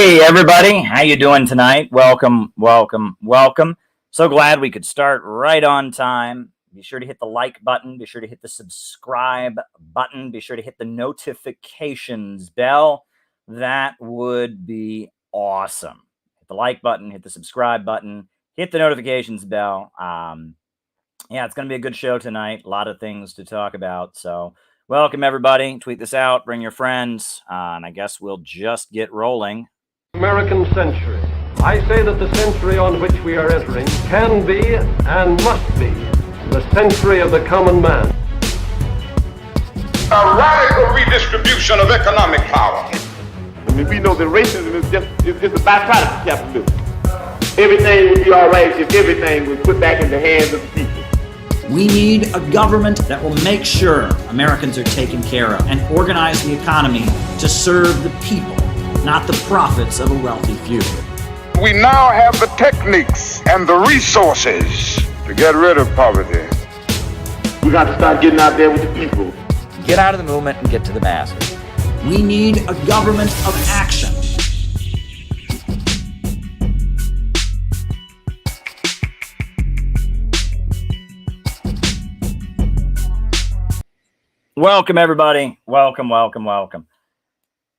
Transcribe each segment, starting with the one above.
Hey everybody, how you doing tonight? Welcome. So glad we could start right on time. Be sure to hit the like button, be sure to hit the subscribe button, be sure to hit the notifications bell. That would be awesome. Hit the like button, hit the subscribe button, hit the notifications bell. Yeah, it's going to be a good show tonight. A lot of things to talk about. So welcome everybody. Tweet this out, bring your friends, and I guess we'll just get rolling. American century. I say that the century on which we are entering can be and must be the century of the common man. A radical redistribution of economic power. I mean, we know that racism is just a byproduct of capitalism. Everything would be all right if everything was put back in the hands of the people. We need a government that will make sure Americans are taken care of and organize the economy to serve the people, not the profits of a wealthy few. We now have the techniques and the resources to get rid of poverty. We got to start getting out there with the people. Get out of the movement and get to the masses. We need a government of action. Welcome, everybody. Welcome.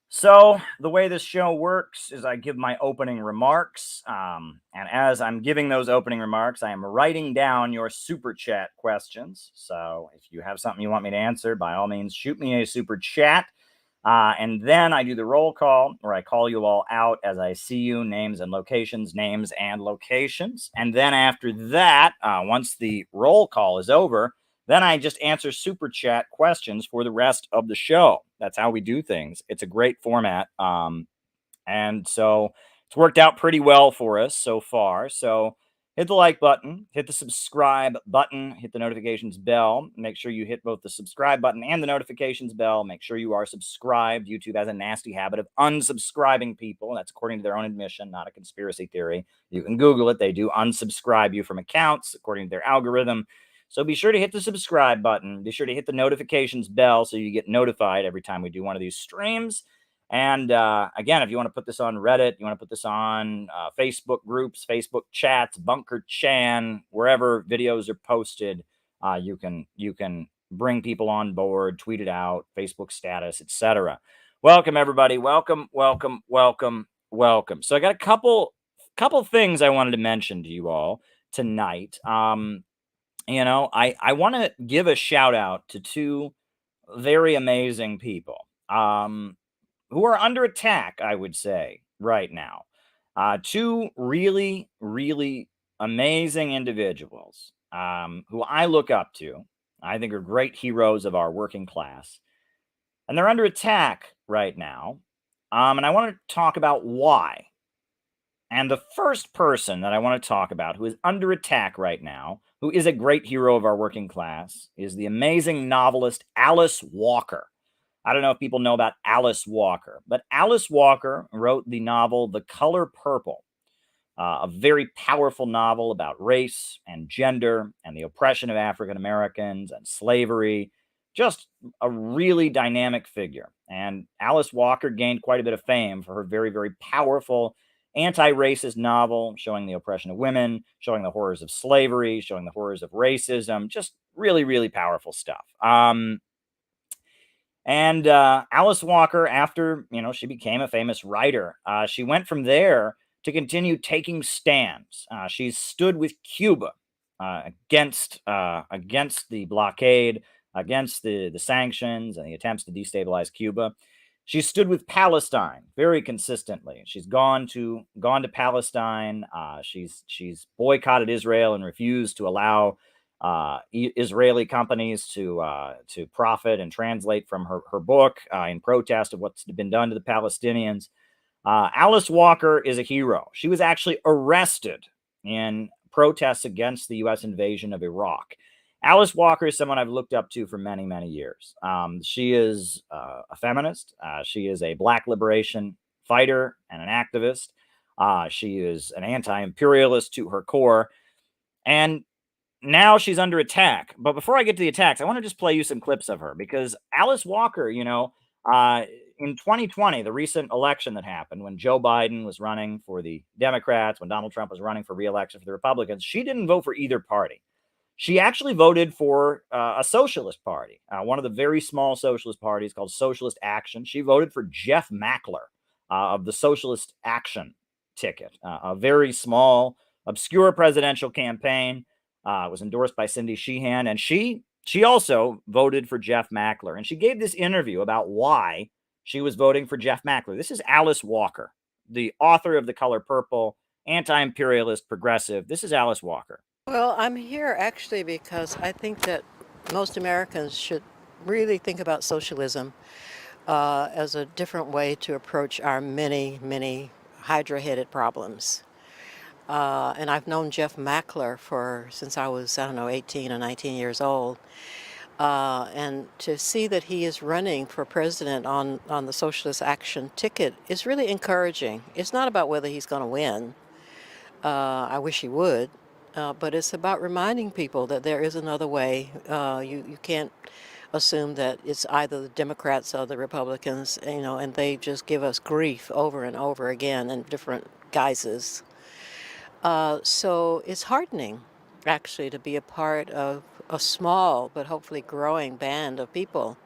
So the way this show works is I give my opening remarks, and as I'm giving those opening remarks, I am writing down your super chat questions. So if you have something you want me to answer, by all means, shoot me a super chat, and then I do the roll call, where I call you all out as I see you, names and locations, and then after that, once the roll call is over, then I just answer super chat questions for the rest of the show. That's how we do things. It's a great format. And so it's worked out pretty well for us so far. So hit the like button, hit the subscribe button, hit the notifications bell. Make sure you hit both the subscribe button and the notifications bell. Make sure you are subscribed. YouTube has a nasty habit of unsubscribing people. That's according to their own admission, not a conspiracy theory. You can Google it. They do unsubscribe you from accounts according to their algorithm. So be sure to hit the subscribe button. Be sure to hit the notifications bell so you get notified every time we do one of these streams. And again, if you want to put this on Reddit, you want to put this on Facebook groups, Facebook chats, Bunker Chan, wherever videos are posted, you can bring people on board, tweet it out, Facebook status, etc. Welcome, everybody. Welcome. So I got a couple things I wanted to mention to you all tonight. I want to give a shout out to two very amazing people who are under attack, I would say, right now. Two really, really amazing individuals who I look up to, I think are great heroes of our working class. And they're under attack right now. And I want to talk about why. And the first person that I want to talk about who is under attack right now, who is a great hero of our working class, is the amazing novelist Alice Walker. I don't know if people know about Alice Walker, but Alice Walker wrote the novel The Color Purple, a very powerful novel about race and gender and the oppression of African Americans and slavery. Just a really dynamic figure. And Alice Walker gained quite a bit of fame for her very, very powerful anti-racist novel showing the oppression of women, showing the horrors of slavery, showing the horrors of racism, just really, really powerful stuff. Alice Walker, after, she became a famous writer, she went from there to continue taking stands. She stood with Cuba against the blockade, against the sanctions and the attempts to destabilize Cuba. She stood with Palestine very consistently. She's gone to Palestine. She's boycotted Israel and refused to allow Israeli companies to profit and translate from her book in protest of what's been done to the Palestinians. Alice Walker is a hero. She was actually arrested in protests against the U.S. invasion of Iraq. Alice Walker is someone I've looked up to for many, many years. She is a feminist. She is a Black liberation fighter and an activist. She is an anti-imperialist to her core. And now she's under attack. But before I get to the attacks, I want to just play you some clips of her because Alice Walker, in 2020, the recent election that happened when Joe Biden was running for the Democrats, when Donald Trump was running for re-election for the Republicans, she didn't vote for either party. She actually voted for a socialist party, one of the very small socialist parties called Socialist Action. She voted for Jeff Mackler of the Socialist Action ticket, a very small, obscure presidential campaign. Was endorsed by Cindy Sheehan, and she also voted for Jeff Mackler. And she gave this interview about why she was voting for Jeff Mackler. This is Alice Walker, the author of The Color Purple, anti-imperialist progressive. This is Alice Walker. Well, I'm here actually because I think that most Americans should really think about socialism as a different way to approach our many, many hydra-headed problems. And I've known Jeff Mackler since I was, 18 or 19 years old. And to see that he is running for president on the Socialist Action ticket is really encouraging. It's not about whether he's going to win. I wish he would. But it's about reminding people that there is another way. You can't assume that it's either the Democrats or the Republicans, and they just give us grief over and over again in different guises. So it's heartening, actually, to be a part of a small but hopefully growing band of people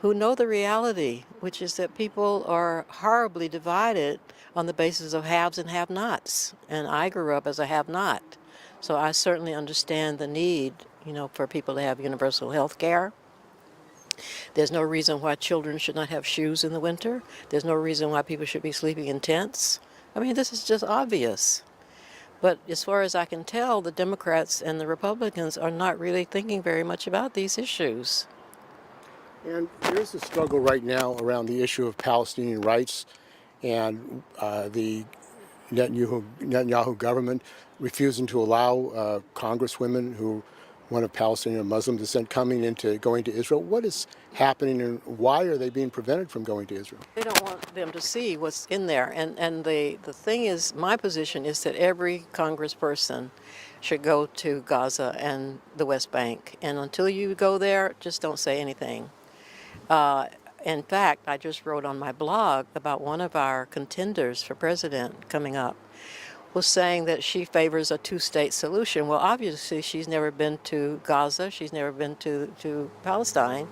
who know the reality, which is that people are horribly divided on the basis of haves and have-nots. And I grew up as a have-not. So I certainly understand the need, for people to have universal health care. There's no reason why children should not have shoes in the winter. There's no reason why people should be sleeping in tents. I mean, this is just obvious. But as far as I can tell, the Democrats and the Republicans are not really thinking very much about these issues. And there's a struggle right now around the issue of Palestinian rights and the Netanyahu government refusing to allow congresswomen who one of Palestinian or Muslim descent going to Israel. What is happening and why are they being prevented from going to Israel? They don't want them to see what's in there. And the thing is, my position is that every congressperson should go to Gaza and the West Bank. And until you go there, just don't say anything. In fact, I just wrote on my blog about one of our contenders for president coming up was saying that she favors a two-state solution. Well, obviously, she's never been to Gaza. She's never been to Palestine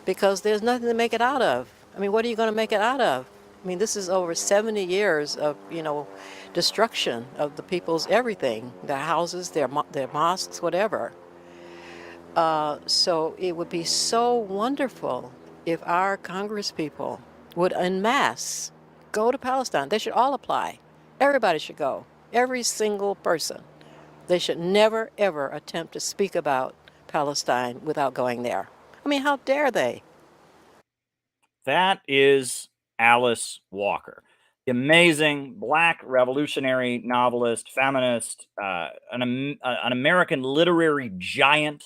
because there's nothing to make it out of. I mean, what are you going to make it out of? I mean, this is over 70 years of, destruction of the people's everything, their houses, their mosques, whatever. So it would be so wonderful if our congresspeople would en masse go to Palestine. They should all apply. Everybody should go. Every single person. They should never, ever attempt to speak about Palestine without going there. I mean, how dare they? That is Alice Walker, the amazing Black revolutionary novelist, feminist, an American literary giant,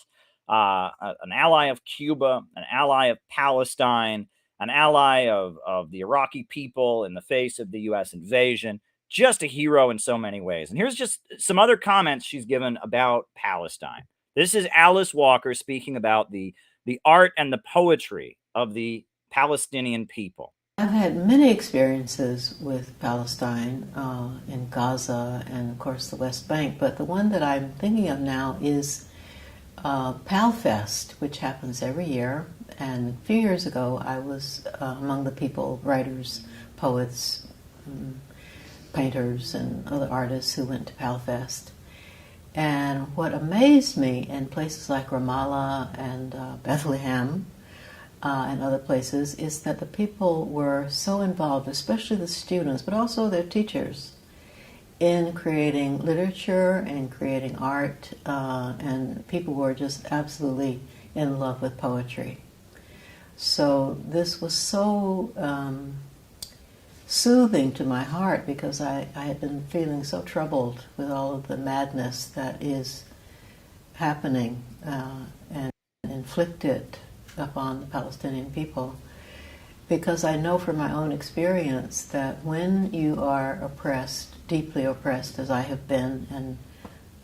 an ally of Cuba, an ally of Palestine, an ally of the Iraqi people in the face of the U.S. invasion. Just a hero in so many ways. And here's just some other comments she's given about Palestine. This is Alice Walker speaking about the art and the poetry of the Palestinian people. I've had many experiences with Palestine in Gaza and, of course, the West Bank. But the one that I'm thinking of now is PalFest, which happens every year. And a few years ago, I was among the people, writers, poets, painters and other artists who went to PalFest. And what amazed me in places like Ramallah and Bethlehem and other places is that the people were so involved, especially the students, but also their teachers, in creating literature and creating art, and people were just absolutely in love with poetry. So this was so soothing to my heart because I had been feeling so troubled with all of the madness that is happening and inflicted upon the Palestinian people. Because I know from my own experience that when you are oppressed, deeply oppressed, as I have been, and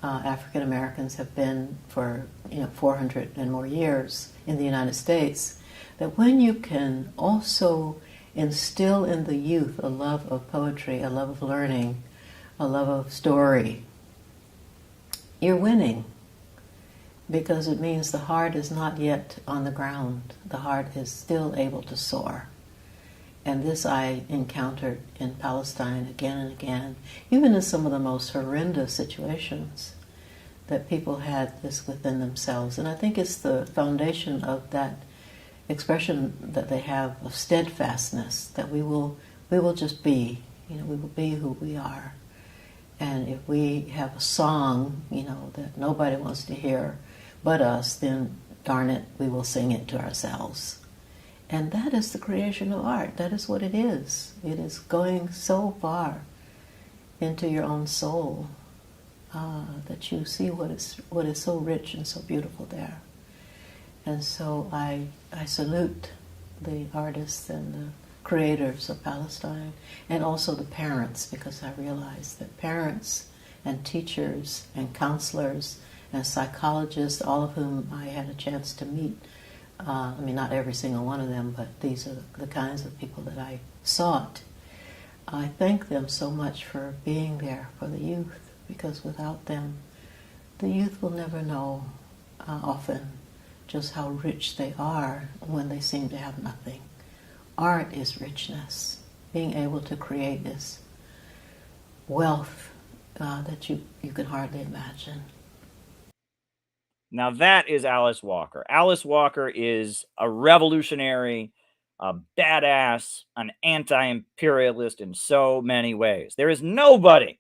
African Americans have been for 400 and more years in the United States, that when you can also instill in the youth a love of poetry, a love of learning, a love of story, you're winning. Because it means the heart is not yet on the ground. The heart is still able to soar. And this I encountered in Palestine again and again, even in some of the most horrendous situations, that people had this within themselves. And I think it's the foundation of that expression that they have of steadfastness, that we will just be, we will be who we are. And if we have a song, that nobody wants to hear but us, then darn it, we will sing it to ourselves. And that is the creation of art. That is what it is. It is going so far into your own soul that you see what is so rich and so beautiful there. And so I salute the artists and the creators of Palestine, and also the parents, because I realize that parents and teachers and counselors and psychologists, all of whom I had a chance to meet, not every single one of them, but these are the kinds of people that I sought. I thank them so much for being there for the youth, because without them, the youth will never know often just how rich they are when they seem to have nothing. Art is richness. Being able to create this wealth that you can hardly imagine. Now that is Alice Walker. Alice Walker is a revolutionary, a badass, an anti-imperialist in so many ways. There is nobody,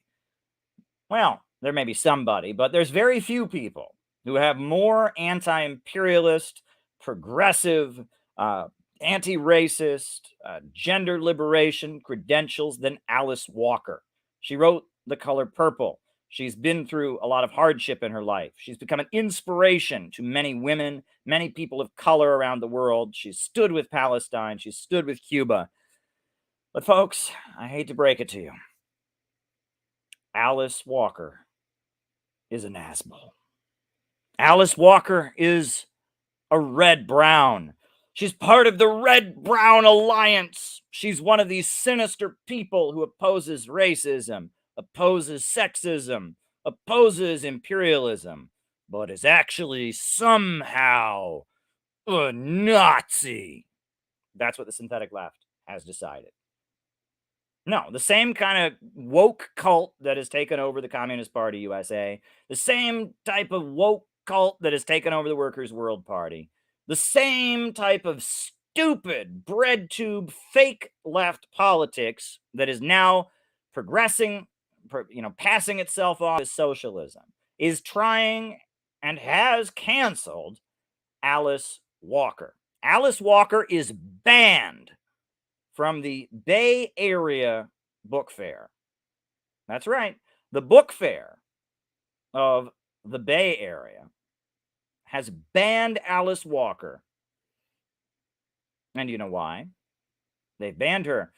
well, there may be somebody, but there's very few people who have more anti-imperialist, progressive, anti-racist, gender liberation credentials than Alice Walker. She wrote The Color Purple. She's been through a lot of hardship in her life. She's become an inspiration to many women, many people of color around the world. She's stood with Palestine. She's stood with Cuba. But folks, I hate to break it to you. Alice Walker is an asshole. Alice Walker is a red-brown. She's part of the Red-Brown Alliance. She's one of these sinister people who opposes racism, opposes sexism, opposes imperialism, but is actually somehow a Nazi. That's what the synthetic left has decided. No, the same kind of woke cult that has taken over the Communist Party USA, the same type of woke cult that has taken over the Workers' World Party, the same type of stupid bread tube fake left politics that is now progressing, passing itself off as socialism, is trying and has canceled Alice Walker. Alice Walker is banned from the Bay Area Book Fair. That's right. The book fair of the Bay Area has banned Alice Walker. And you know why? They banned her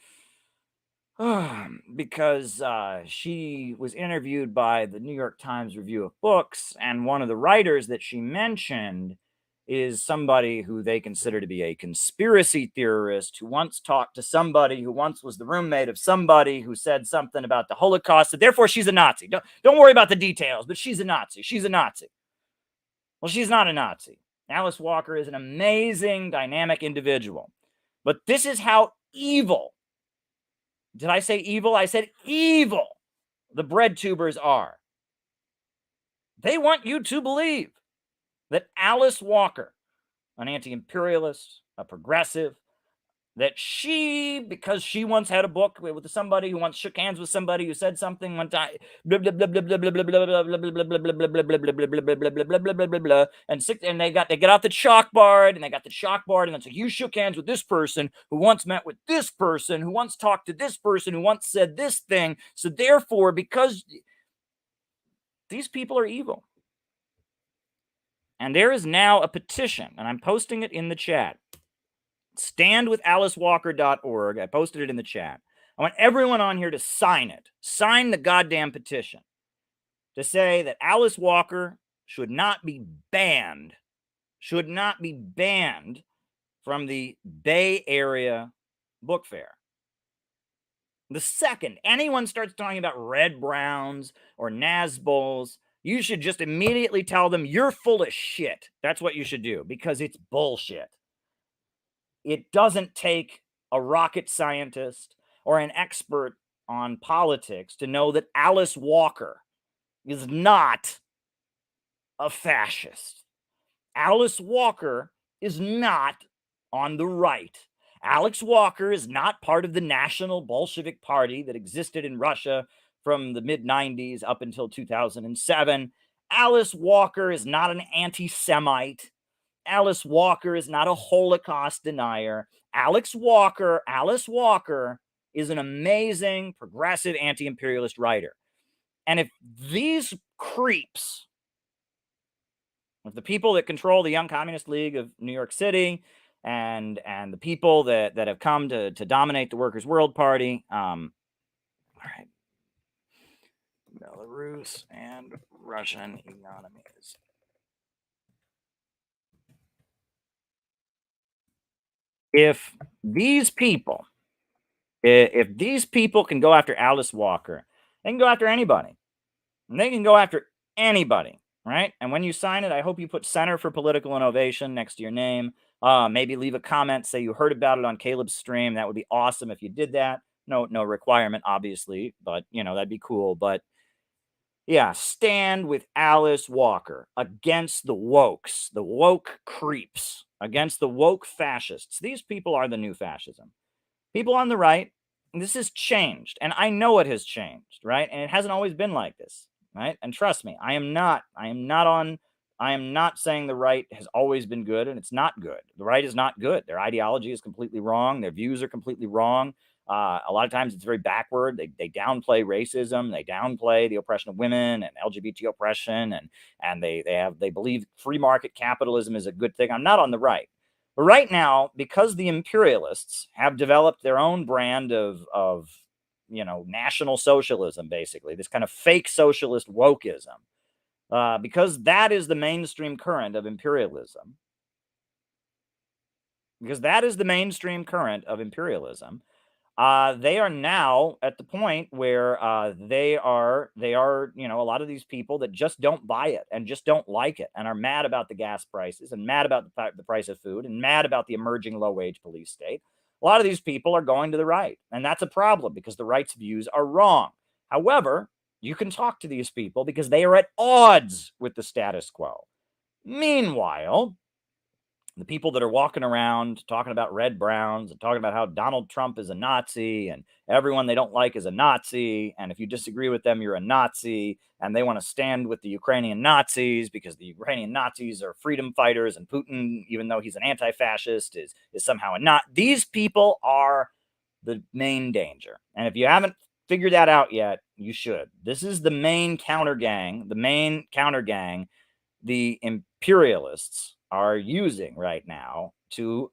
because she was interviewed by the New York Times Review of Books, and one of the writers that she mentioned is somebody who they consider to be a conspiracy theorist who once talked to somebody who once was the roommate of somebody who said something about the Holocaust, so therefore she's a Nazi. Don't worry about the details, but she's a Nazi. She's a Nazi. Well, she's not a Nazi. Alice Walker is an amazing, dynamic individual. But this is how evil, did I say evil? I said evil, the bread tubers are. They want you to believe that Alice Walker, an anti-imperialist, a progressive, that she, because she once had a book with somebody who once shook hands with somebody who said something one time, and they get out the chalkboard, and they got the chalkboard, and it's like, you shook hands with this person who once met with this person, who once talked to this person, who once said this thing, so therefore, because these people are evil. And there is now a petition, and I'm posting it in the chat. Standwithalicewalker.org. I posted it in the chat. I want everyone on here to sign it. Sign the goddamn petition to say that Alice Walker should not be banned from the Bay Area book fair. The second anyone starts talking about red browns or Nazbols, you should just immediately tell them you're full of shit. That's what you should do, because it's bullshit. It doesn't take a rocket scientist or an expert on politics to know that Alice Walker is not a fascist. Alice Walker is not on the right. Alex Walker is not part of the National Bolshevik Party that existed in Russia from the mid-90s up until 2007. Alice Walker is not an anti-Semite. Alice Walker is not a Holocaust denier. Alice Walker is an amazing, progressive, anti-imperialist writer. And if these creeps, if the people that control the Young Communist League of New York City and the people that have come to dominate the Workers' World Party, all right, Belarus and Russian economies. If these people can go after Alice Walker, they can go after anybody. And they can go after anybody, right? And when you sign it, I hope you put Center for Political Innovation next to your name. Maybe leave a comment, say you heard about it on Caleb's stream. That would be awesome if you did that. No requirement, obviously, but that'd be cool. But yeah, stand with Alice Walker against the wokes, the woke creeps, against the woke fascists. These people are the new fascism. People on the right, this has changed, and I know it has changed, right? And it hasn't always been like this, right? And trust me, I am not saying the right has always been good, and it's not good. The right is not good. Their ideology is completely wrong. Their views are completely wrong. A lot of times it's very backward. They downplay racism. They downplay the oppression of women and LGBT oppression, and they believe free market capitalism is a good thing. I'm not on the right. But right now, because the imperialists have developed their own brand of National Socialism, basically, this kind of fake socialist wokeism, because that is the mainstream current of imperialism, they are now at the point where they are, a lot of these people that just don't buy it and just don't like it and are mad about the gas prices and mad about the price of food and mad about the emerging low-wage police state. A lot of these people are going to the right, and that's a problem because the right's views are wrong. However, you can talk to these people because they are at odds with the status quo. Meanwhile, the people that are walking around talking about red browns and talking about how Donald Trump is a Nazi and everyone they don't like is a Nazi, and if you disagree with them, you're a Nazi, and they want to stand with the Ukrainian Nazis because the Ukrainian Nazis are freedom fighters, and Putin, even though he's an anti-fascist, is somehow a Nazi. These people are the main danger, and if you haven't figured that out yet, you should. This is the main counter gang, the imperialists are using right now to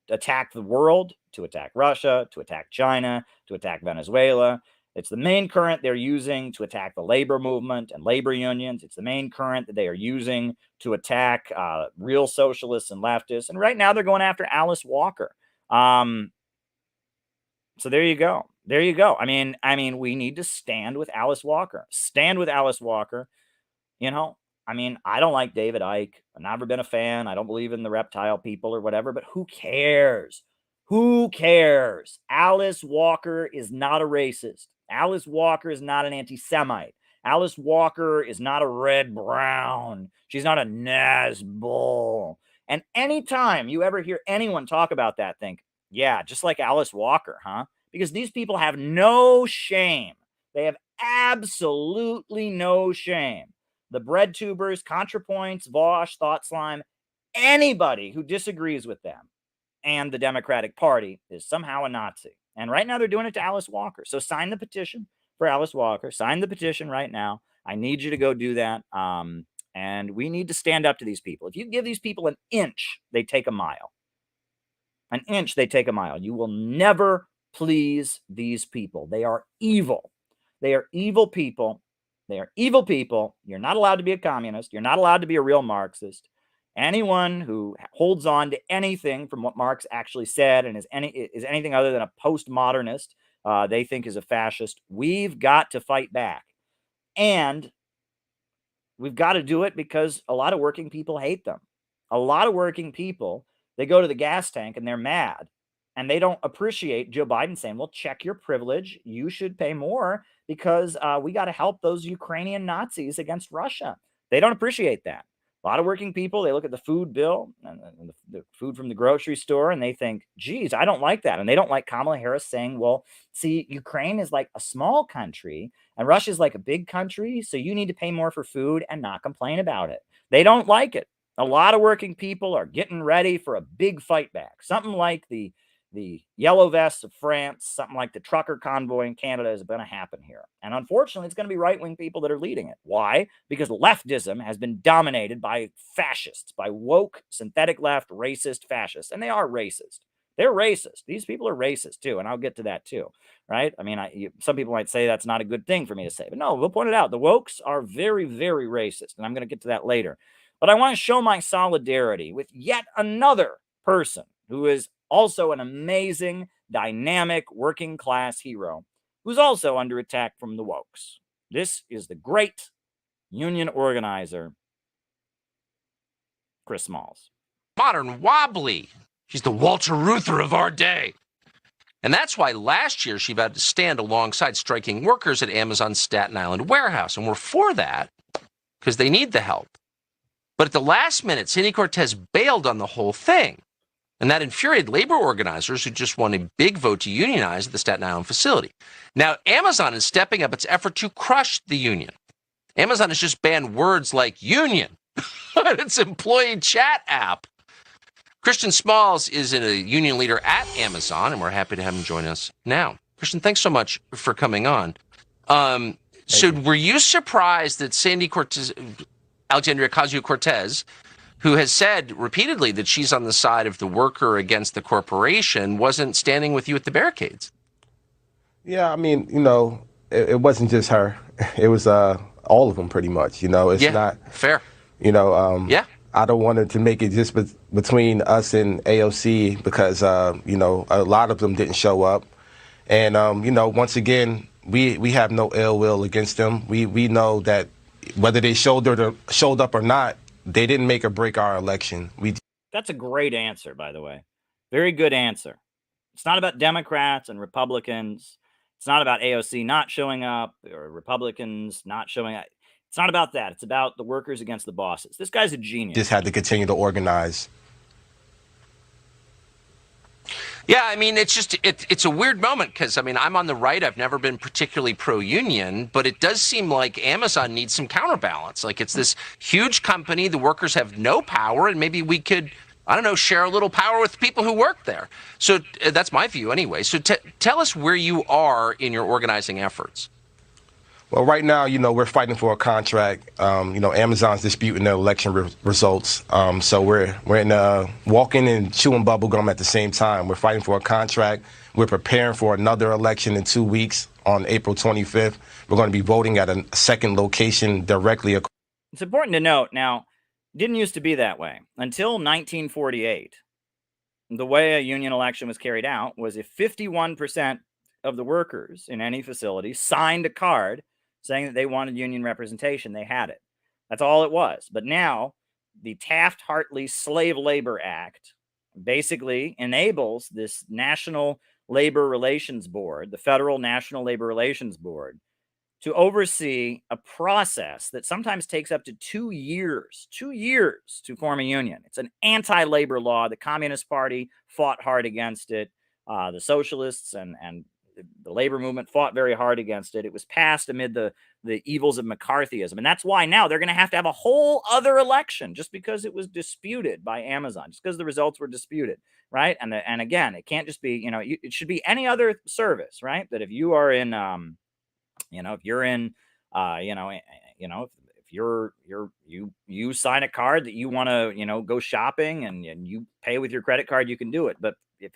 attack the world, to attack Russia, to attack China, to attack Venezuela. It's the main current they're using to attack the labor movement and labor unions. It's the main current that they are using to attack real socialists and leftists. And right now they're going after Alice Walker. So there you go. I mean, we need to stand with Alice Walker. I don't like David Icke. I've never been a fan. I don't believe in the reptile people or whatever, but who cares? Alice Walker is not a racist. Alice Walker is not an anti-Semite. Alice Walker is not a red brown. She's not a Nazbol. And anytime you ever hear anyone talk about that, think, yeah, just like Alice Walker, huh? Because these people have no shame. They have absolutely no shame. The bread tubers, ContraPoints, Vosh, Thought Slime, anybody who disagrees with them and the Democratic Party is somehow a Nazi. And right now they're doing it to Alice Walker. So sign the petition for Alice Walker. Sign the petition right now. I need you to go do that. And we need to stand up to these people. If you give these people an inch, they take a mile. An inch, they take a mile. You will never please these people. They are evil. They are evil people. You're not allowed to be a communist. You're not allowed to be a real Marxist. Anyone who holds on to anything from what Marx actually said and is anything other than a postmodernist, they think is a fascist. We've got to fight back. And we've got to do it because a lot of working people hate them. A lot of working people, they go to the gas tank and they're mad. And they don't appreciate Joe Biden saying, well, check your privilege. You should pay more because we got to help those Ukrainian Nazis against Russia. They don't appreciate that. A lot of working people, they look at the food bill and the food from the grocery store, and they think, geez, I don't like that. And they don't like Kamala Harris saying, well, see, Ukraine is like a small country and Russia is like a big country. So you need to pay more for food and not complain about it. They don't like it. A lot of working people are getting ready for a big fight back. Something like the yellow vests of France, something like the trucker convoy in Canada is going to happen here. And unfortunately, it's going to be right-wing people that are leading it. Why? Because leftism has been dominated by fascists, by woke, synthetic left, racist fascists. And they are racist. They're racist. These people are racist too. And I'll get to that too, right? I mean, some people might say that's not a good thing for me to say. But no, we'll point it out. The wokes are very, very racist. And I'm going to get to that later. But I want to show my solidarity with yet another person who is also an amazing, dynamic, working-class hero who's also under attack from the wokes. This is the great union organizer, Chris Smalls. Modern wobbly. She's the Walter Reuther of our day. And that's why last year she vowed to stand alongside striking workers at Amazon's Staten Island warehouse. And we're for that because they need the help. But at the last minute, Cindy Cortez bailed on the whole thing. And that infuriated labor organizers who just won a big vote to unionize at the Staten Island facility. Now, Amazon is stepping up its effort to crush the union. Amazon has just banned words like union on its employee chat app. Christian Smalls is a union leader at Amazon, and we're happy to have him join us now. Christian, thanks so much for coming on. Were you surprised that Alexandria Ocasio-Cortez, who has said repeatedly that she's on the side of the worker against the corporation, wasn't standing with you at the barricades? Yeah, I mean, it wasn't just her. It was all of them pretty much. It's not fair. I don't want it to make it just between us and AOC because, a lot of them didn't show up. And, once again, we have no ill will against them. We know that whether they showed up or not, they didn't make or break our election. That's a great answer, by the way. Very good answer. It's not about Democrats and Republicans. It's not about AOC not showing up or Republicans not showing up. It's not about that. It's about the workers against the bosses. This guy's a genius. Just had to continue to organize. Yeah, I mean, it's a weird moment because, I'm on the right. I've never been particularly pro-union, but it does seem like Amazon needs some counterbalance. Like, it's this huge company. The workers have no power, and maybe we could, share a little power with people who work there. So that's my view anyway. So tell us where you are in your organizing efforts. Well, right now, we're fighting for a contract. Amazon's disputing their election results. So we're in walking and chewing bubble gum at the same time. We're fighting for a contract. We're preparing for another election in 2 weeks on April 25th. We're going to be voting at a second location directly. It's important to note now, it didn't used to be that way. Until 1948, the way a union election was carried out was if 51% of the workers in any facility signed a card saying that they wanted union representation, they had it. That's all it was. But now, the Taft-Hartley Slave Labor Act basically enables this National Labor Relations Board, the Federal National Labor Relations Board, to oversee a process that sometimes takes up to 2 years to form a union. It's an anti-labor law. The Communist Party fought hard against it. The socialists and the labor movement fought very hard against it. It was passed amid the evils of McCarthyism. And that's why now they're going to have a whole other election just because it was disputed by Amazon, just because the results were disputed, right? And again, it can't just be, it should be any other service, right? That if you are in, if you're in, if you sign a card that you want to, go shopping and you pay with your credit card, you can do it. But if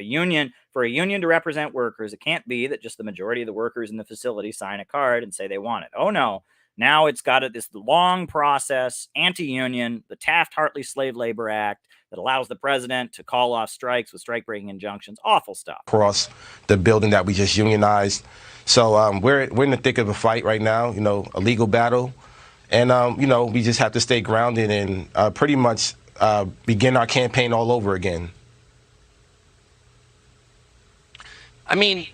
for a union to represent workers, it can't be that just the majority of the workers in the facility sign a card and say they want it. Oh no, Now it's got this long process, anti-union, the Taft-Hartley Slave Labor Act that allows the president to call off strikes with strike-breaking injunctions. Awful stuff. Across the building that we just unionized. So we're in the thick of a fight right now, a legal battle. And, we just have to stay grounded and pretty much begin our campaign all over again. I mean,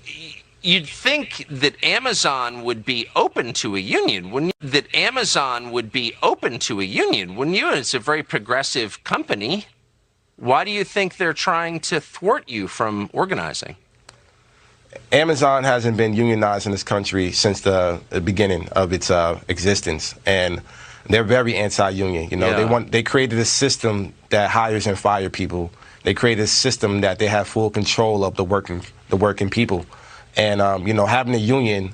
you'd think that Amazon would be open to a union, wouldn't you? That Amazon would be open to a union, wouldn't you? It's a very progressive company. Why do you think they're trying to thwart you from organizing? Amazon hasn't been unionized in this country since the beginning of its existence, and they're very anti-union. They created a system that hires and fires people. They created a system that they have full control of the working people, and having a union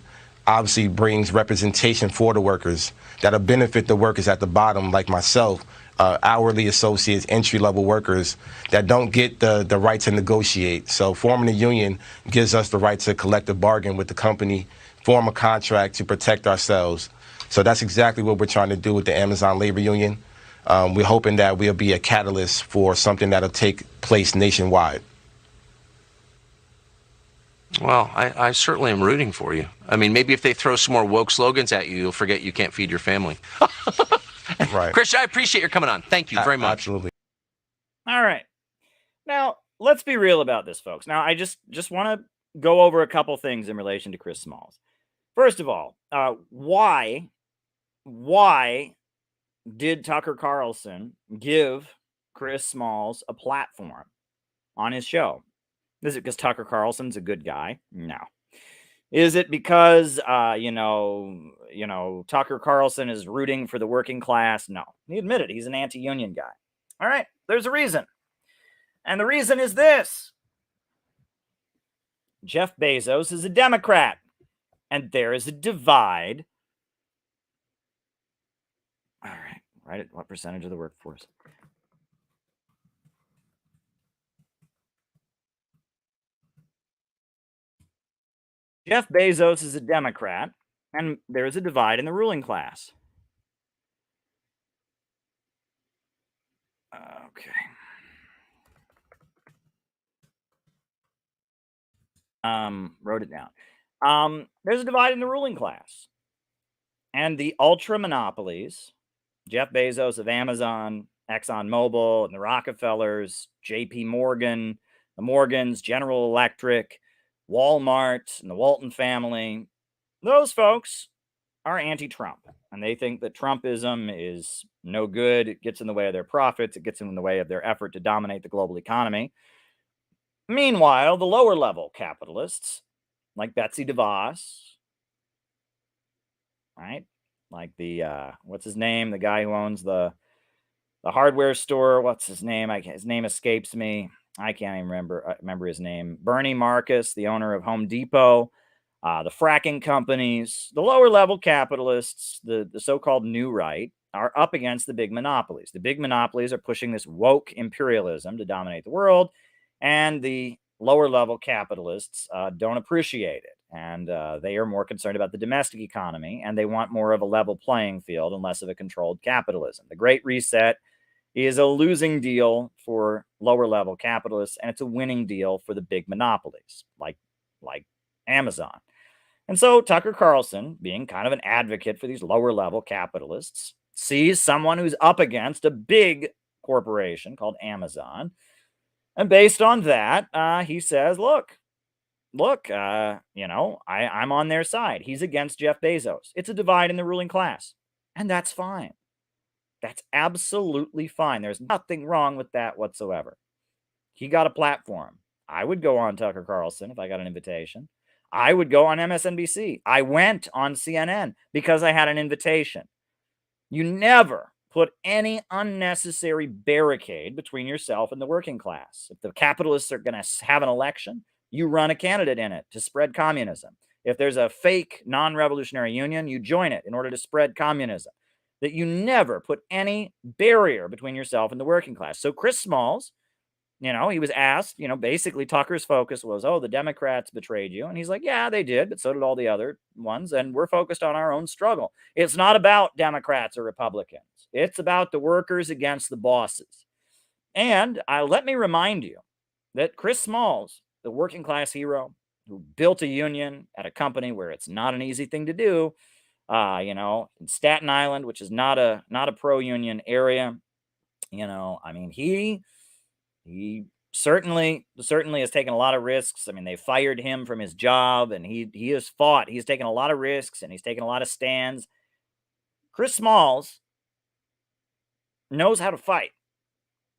obviously brings representation for the workers that'll benefit the workers at the bottom, like myself. Hourly associates, entry-level workers that don't get the right to negotiate. So forming a union gives us the right to collective bargain with the company, form a contract to protect ourselves. So that's exactly what we're trying to do with the Amazon Labor Union. We're hoping that we'll be a catalyst for something that'll take place nationwide. Well, I certainly am rooting for you. I mean, maybe if they throw some more woke slogans at you, you'll forget you can't feed your family. Right. Christian, I appreciate your coming on. Thank you very much. Absolutely. All right. Now, let's be real about this, folks. Now, I just want to go over a couple things in relation to Chris Smalls. First of all, why did Tucker Carlson give Chris Smalls a platform on his show? Is it because Tucker Carlson's a good guy? No. Is it because, Tucker Carlson is rooting for the working class? No. He admitted he's an anti-union guy. All right, there's a reason. And the reason is this. Jeff Bezos is a Democrat, and there is a divide. All right, write it. What percentage of the workforce? Jeff Bezos is a Democrat, and there is a divide in the ruling class. Okay. Wrote it down. There's a divide in the ruling class. And the ultra monopolies, Jeff Bezos of Amazon, ExxonMobil, and the Rockefellers, JP Morgan, the Morgans, General Electric, Walmart, and the Walton family, those folks are anti-Trump. And they think that Trumpism is no good. It gets in the way of their profits. It gets in the way of their effort to dominate the global economy. Meanwhile, the lower level capitalists, like Betsy DeVos, right? Like the, what's his name? The guy who owns the hardware store. What's his name? His name escapes me. I can't even remember his name. Bernie Marcus, the owner of Home Depot, the fracking companies, the lower level capitalists, the so-called new right, are up against the big monopolies. The big monopolies are pushing this woke imperialism to dominate the world, and the lower level capitalists don't appreciate it. And they are more concerned about the domestic economy, and they want more of a level playing field and less of a controlled capitalism. The Great Reset is a losing deal for lower level capitalists, and it's a winning deal for the big monopolies like Amazon. And so Tucker Carlson, being kind of an advocate for these lower level capitalists, sees someone who's up against a big corporation called Amazon. And based on that, he says, look, I'm on their side. He's against Jeff Bezos. It's a divide in the ruling class. And that's fine. That's absolutely fine. There's nothing wrong with that whatsoever. He got a platform. I would go on Tucker Carlson if I got an invitation. I would go on MSNBC. I went on CNN because I had an invitation. You never put any unnecessary barricade between yourself and the working class. If the capitalists are going to have an election, you run a candidate in it to spread communism. If there's a fake non-revolutionary union, you join it in order to spread communism. That you never put any barrier between yourself and the working class. So Chris Smalls He was asked, basically Tucker's focus was, oh, the Democrats betrayed you. And he's like, yeah, they did, but so did all the other ones. And we're focused on our own struggle. It's not about Democrats or Republicans. It's about the workers against the bosses. And let me remind you that Chris Smalls, the working class hero who built a union at a company where it's not an easy thing to do, in Staten Island, which is not a pro-union area, he certainly has taken a lot of risks. I mean, they fired him from his job, and he has fought. He's taken a lot of risks, and he's taken a lot of stands. Chris Smalls knows how to fight.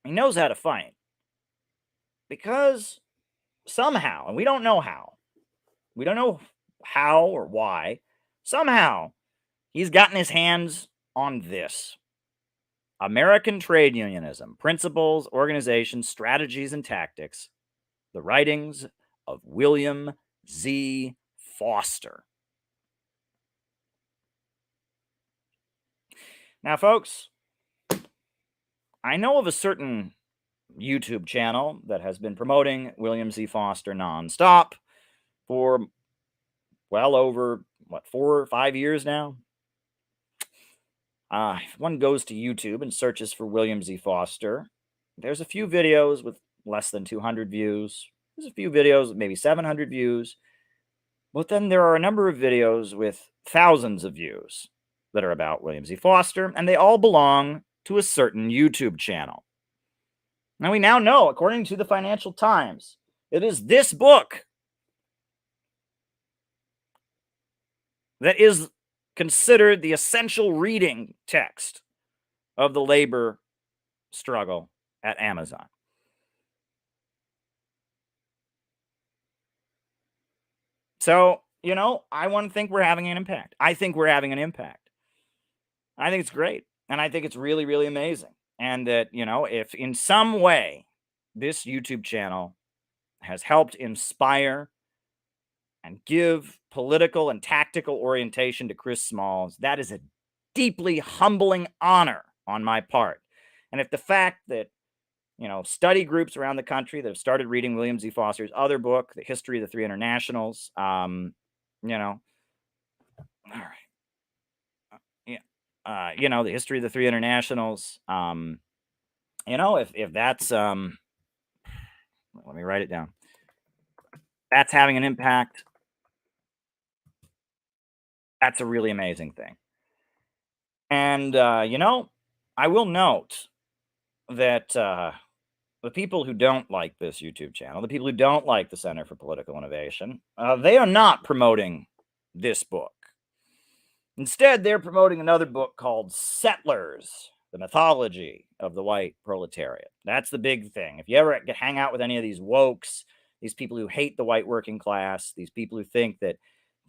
He knows how to fight because somehow, and we don't know how, or why, somehow he's gotten his hands on this. American Trade Unionism, Principles, Organization, Strategies, and Tactics, the writings of William Z. Foster. Now, folks, I know of a certain YouTube channel that has been promoting William Z. Foster nonstop for well over, 4 or 5 years now. If one goes to YouTube and searches for William Z. Foster, there's a few videos with less than 200 views. There's a few videos with maybe 700 views. But then there are a number of videos with thousands of views that are about William Z. Foster, and they all belong to a certain YouTube channel. Now, we now know, according to the Financial Times, it is this book that is considered the essential reading text of the labor struggle at Amazon. So, I want to think we're having an impact. I think we're having an impact. I think it's great. And I think it's really, really amazing. And that, if in some way this YouTube channel has helped inspire and give political and tactical orientation to Chris Smalls, that is a deeply humbling honor on my part. And if the fact that, study groups around the country that have started reading William Z. Foster's other book, The History of the Three Internationals, all right. The History of the Three Internationals, if that's, let me write it down. That's having an impact. That's a really amazing thing. And, I will note that the people who don't like this YouTube channel, the people who don't like the Center for Political Innovation, they are not promoting this book. Instead, they're promoting another book called Settlers, the Mythology of the White Proletariat. That's the big thing. If you ever hang out with any of these wokes, these people who hate the white working class, these people who think that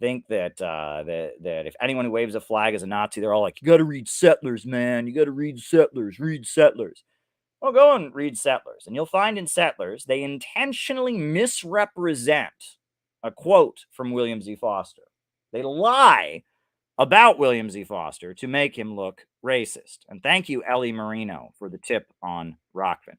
if anyone who waves a flag is a Nazi, they're all like, you got to read Settlers, man. You got to read Settlers. Read Settlers. Well, go and read Settlers, and you'll find in Settlers they intentionally misrepresent a quote from William Z. Foster. They lie about William Z. Foster to make him look racist. And thank you, Ellie Marino, for the tip on Rockfin.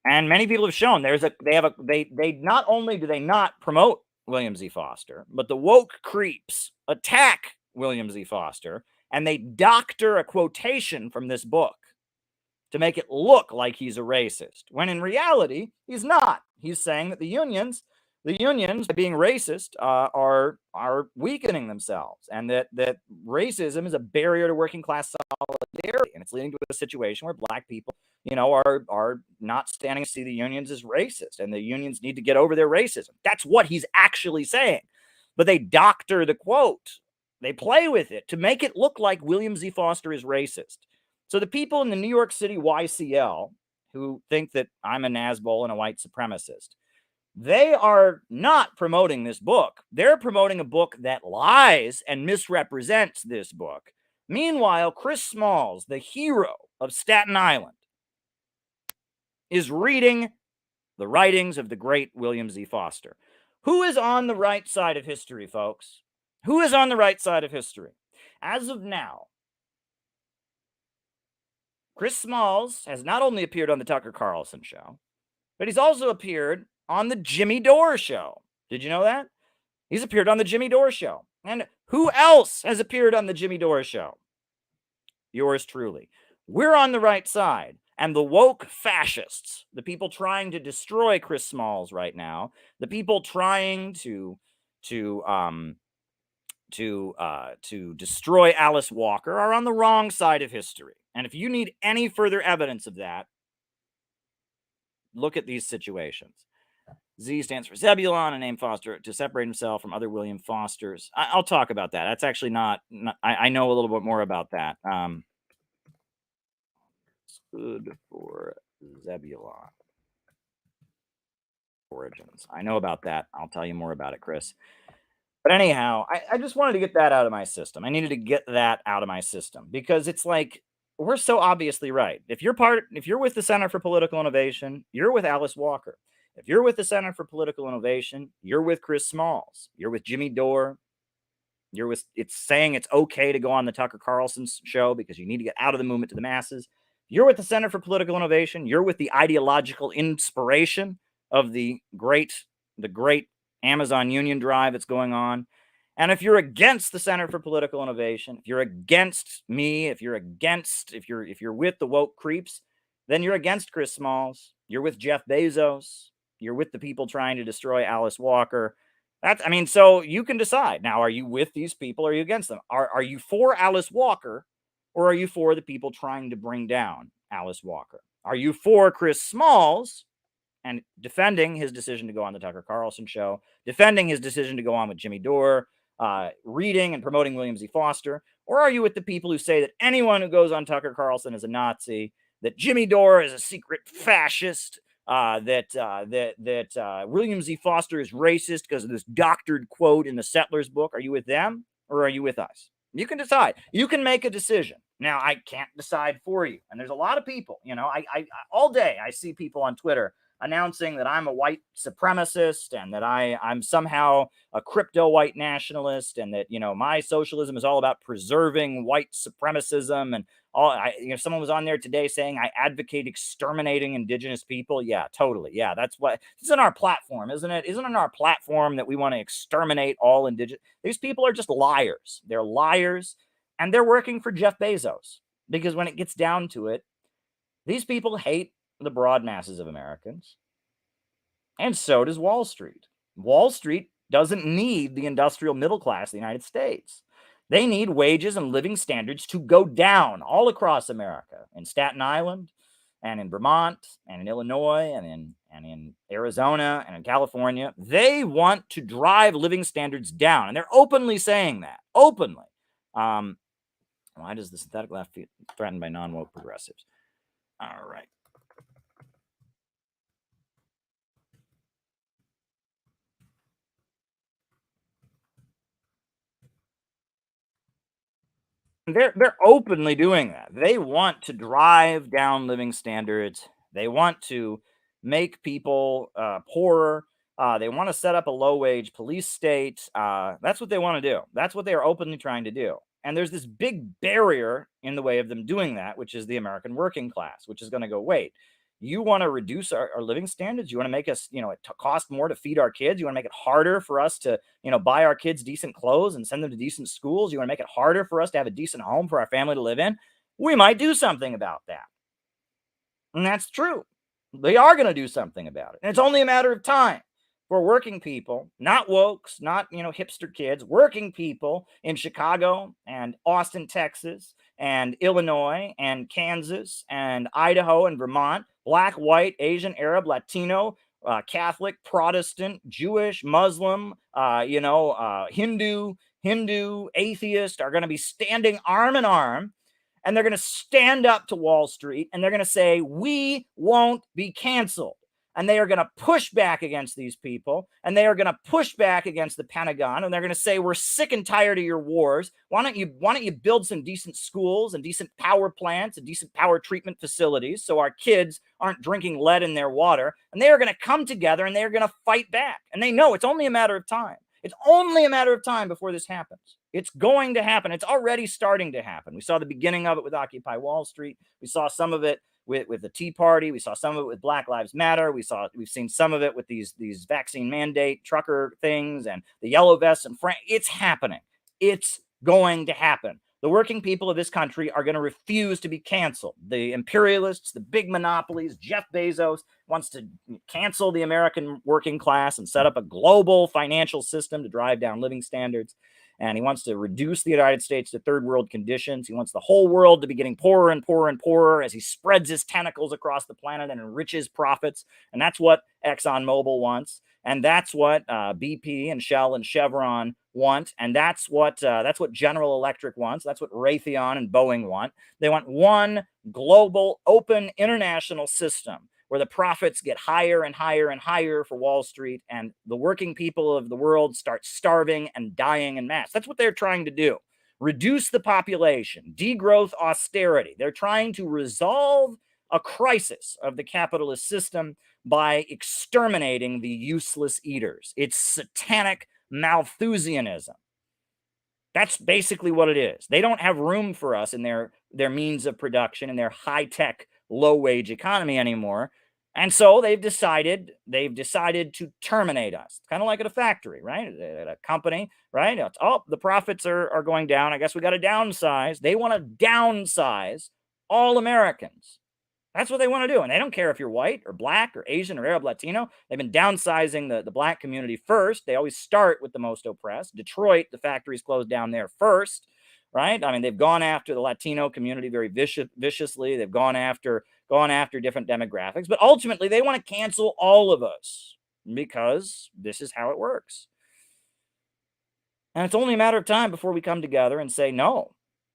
And many people have shown they not only do they not promote William Z. Foster, but the woke creeps attack William Z. Foster, and they doctor a quotation from this book to make it look like he's a racist, when in reality, he's not. He's saying that the unions, by being racist, are weakening themselves, and that racism is a barrier to working class solidarity, and it's leading to a situation where black people, are not standing to see the unions as racist, and the unions need to get over their racism. That's what he's actually saying. But they doctor the quote. They play with it to make it look like William Z. Foster is racist. So the people in the New York City YCL who think that I'm a Nazbol and a white supremacist, they are not promoting this book. They're promoting a book that lies and misrepresents this book. Meanwhile, Chris Smalls, the hero of Staten Island, is reading the writings of the great William Z. Foster. Who is on the right side of history, folks? Who is on the right side of history? As of now, Chris Smalls has not only appeared on the Tucker Carlson show, But he's also appeared on the Jimmy Dore show. Did you know that? He's appeared on the Jimmy Dore show. And who else has appeared on the Jimmy Dore show? Yours truly. We're on the right side. And the woke fascists, the people trying to destroy Chris Smalls right now, the people trying to destroy Alice Walker, are on the wrong side of history. And if you need any further evidence of that, look at these situations. Z stands for Zebulon, a name Foster to separate himself from other William Fosters. I'll talk about that. That's actually not I know a little bit more about that. Good for Zebulon origins. I know about that. I'll tell you more about it, Chris. But anyhow, I just wanted to get that out of my system. I needed to get that out of my system because it's like, we're so obviously right. If you're with the Center for Political Innovation, you're with Alice Walker. If you're with the Center for Political Innovation, you're with Chris Smalls. You're with Jimmy Dore. It's saying it's okay to go on the Tucker Carlson show because you need to get out of the movement to the masses. You're with the Center for Political Innovation. You're with the ideological inspiration of the great Amazon union drive that's going on. And if you're against the Center for Political Innovation, if you're against me, if you're with the woke creeps, then you're against Chris Smalls. You're with Jeff Bezos. You're with the people trying to destroy Alice Walker. So you can decide. Now, are you with these people or are you against them? Are you for Alice Walker or are you for the people trying to bring down Alice Walker? Are you for Chris Smalls and defending his decision to go on the Tucker Carlson show, defending his decision to go on with Jimmy Dore, reading and promoting William Z. Foster? Or are you with the people who say that anyone who goes on Tucker Carlson is a Nazi, that Jimmy Dore is a secret fascist, that William Z. Foster is racist because of this doctored quote in the Settlers book? Are you with them or are you with us? You can decide. You can make a decision. Now, I can't decide for you. And there's a lot of people, I all day I see people on Twitter announcing that I'm a white supremacist and that I'm somehow a crypto white nationalist and that, my socialism is all about preserving white supremacism and all. Someone was on there today saying I advocate exterminating indigenous people. Yeah, totally. Yeah, that's what it's in our platform, isn't it? Isn't it in our platform that we want to exterminate all indigenous? These people are just liars. They're liars and they're working for Jeff Bezos because when it gets down to it, these people hate the broad masses of Americans. And so does Wall Street. Wall Street doesn't need the industrial middle class of the United States. They need wages and living standards to go down all across America, in Staten Island and in Vermont and in Illinois and in Arizona and in California. They want to drive living standards down, and they're openly saying that. Openly. Why does the synthetic left feel threatened by non-woke progressives? All right. They're openly doing that. They want to drive down living standards. They want to make people poorer. They want to set up a low-wage police state. That's what they want to do. That's what they are openly trying to do. And there's this big barrier in the way of them doing that, which is the American working class, which is going to go, wait, you want to reduce our living standards? You want to make us, it cost more to feed our kids? You want to make it harder for us to, buy our kids decent clothes and send them to decent schools? You want to make it harder for us to have a decent home for our family to live in? We might do something about that. And that's true. They are going to do something about it. And it's only a matter of time for working people, not wokes, not, hipster kids, working people in Chicago and Austin, Texas, and Illinois and Kansas and Idaho and Vermont, black, white, Asian, Arab, Latino, Catholic, Protestant, Jewish, Muslim, Hindu, atheist are going to be standing arm in arm, and they're going to stand up to Wall Street and they're going to say, we won't be canceled. And they are going to push back against these people, and they are going to push back against the Pentagon, and they're going to say, we're sick and tired of your wars. Why don't you build some decent schools and decent power plants and decent power treatment facilities so our kids aren't drinking lead in their water? And they are going to come together and they are going to fight back. And they know it's only a matter of time. It's only a matter of time before this happens. It's going to happen. It's already starting to happen. We saw the beginning of it with Occupy Wall Street. We saw some of it with the Tea Party. We saw some of it with Black Lives Matter. We've seen some of it with these vaccine mandate trucker things and the yellow vests and it's happening. It's going to happen. The working people of this country are going to refuse to be canceled. The imperialists, the big monopolies, Jeff Bezos wants to cancel the American working class and set up a global financial system to drive down living standards. And he wants to reduce the United States to third world conditions. He wants the whole world to be getting poorer and poorer and poorer as he spreads his tentacles across the planet and enriches profits. And that's what ExxonMobil wants. And that's what BP and Shell and Chevron want. And that's what General Electric wants. That's what Raytheon and Boeing want. They want one global, open, international system where the profits get higher and higher and higher for Wall Street, and the working people of the world start starving and dying en masse. That's what they're trying to do. Reduce the population, degrowth, austerity. They're trying to resolve a crisis of the capitalist system by exterminating the useless eaters. It's satanic Malthusianism. That's basically what it is. They don't have room for us in their means of production, in their high-tech, low-wage economy anymore. And so they've decided to terminate us. It's kind of like at a factory, right? At a company, right? Oh, the profits are going down. I guess we got to downsize. They want to downsize all Americans. That's what they want to do. And they don't care if you're white or black or Asian or Arab, Latino. They've been downsizing the black community first. They always start with the most oppressed. Detroit, the factories closed down there first, right? I mean, they've gone after the Latino community very viciously. They've gone after different demographics. But ultimately, they want to cancel all of us because this is how it works. And it's only a matter of time before we come together and say no.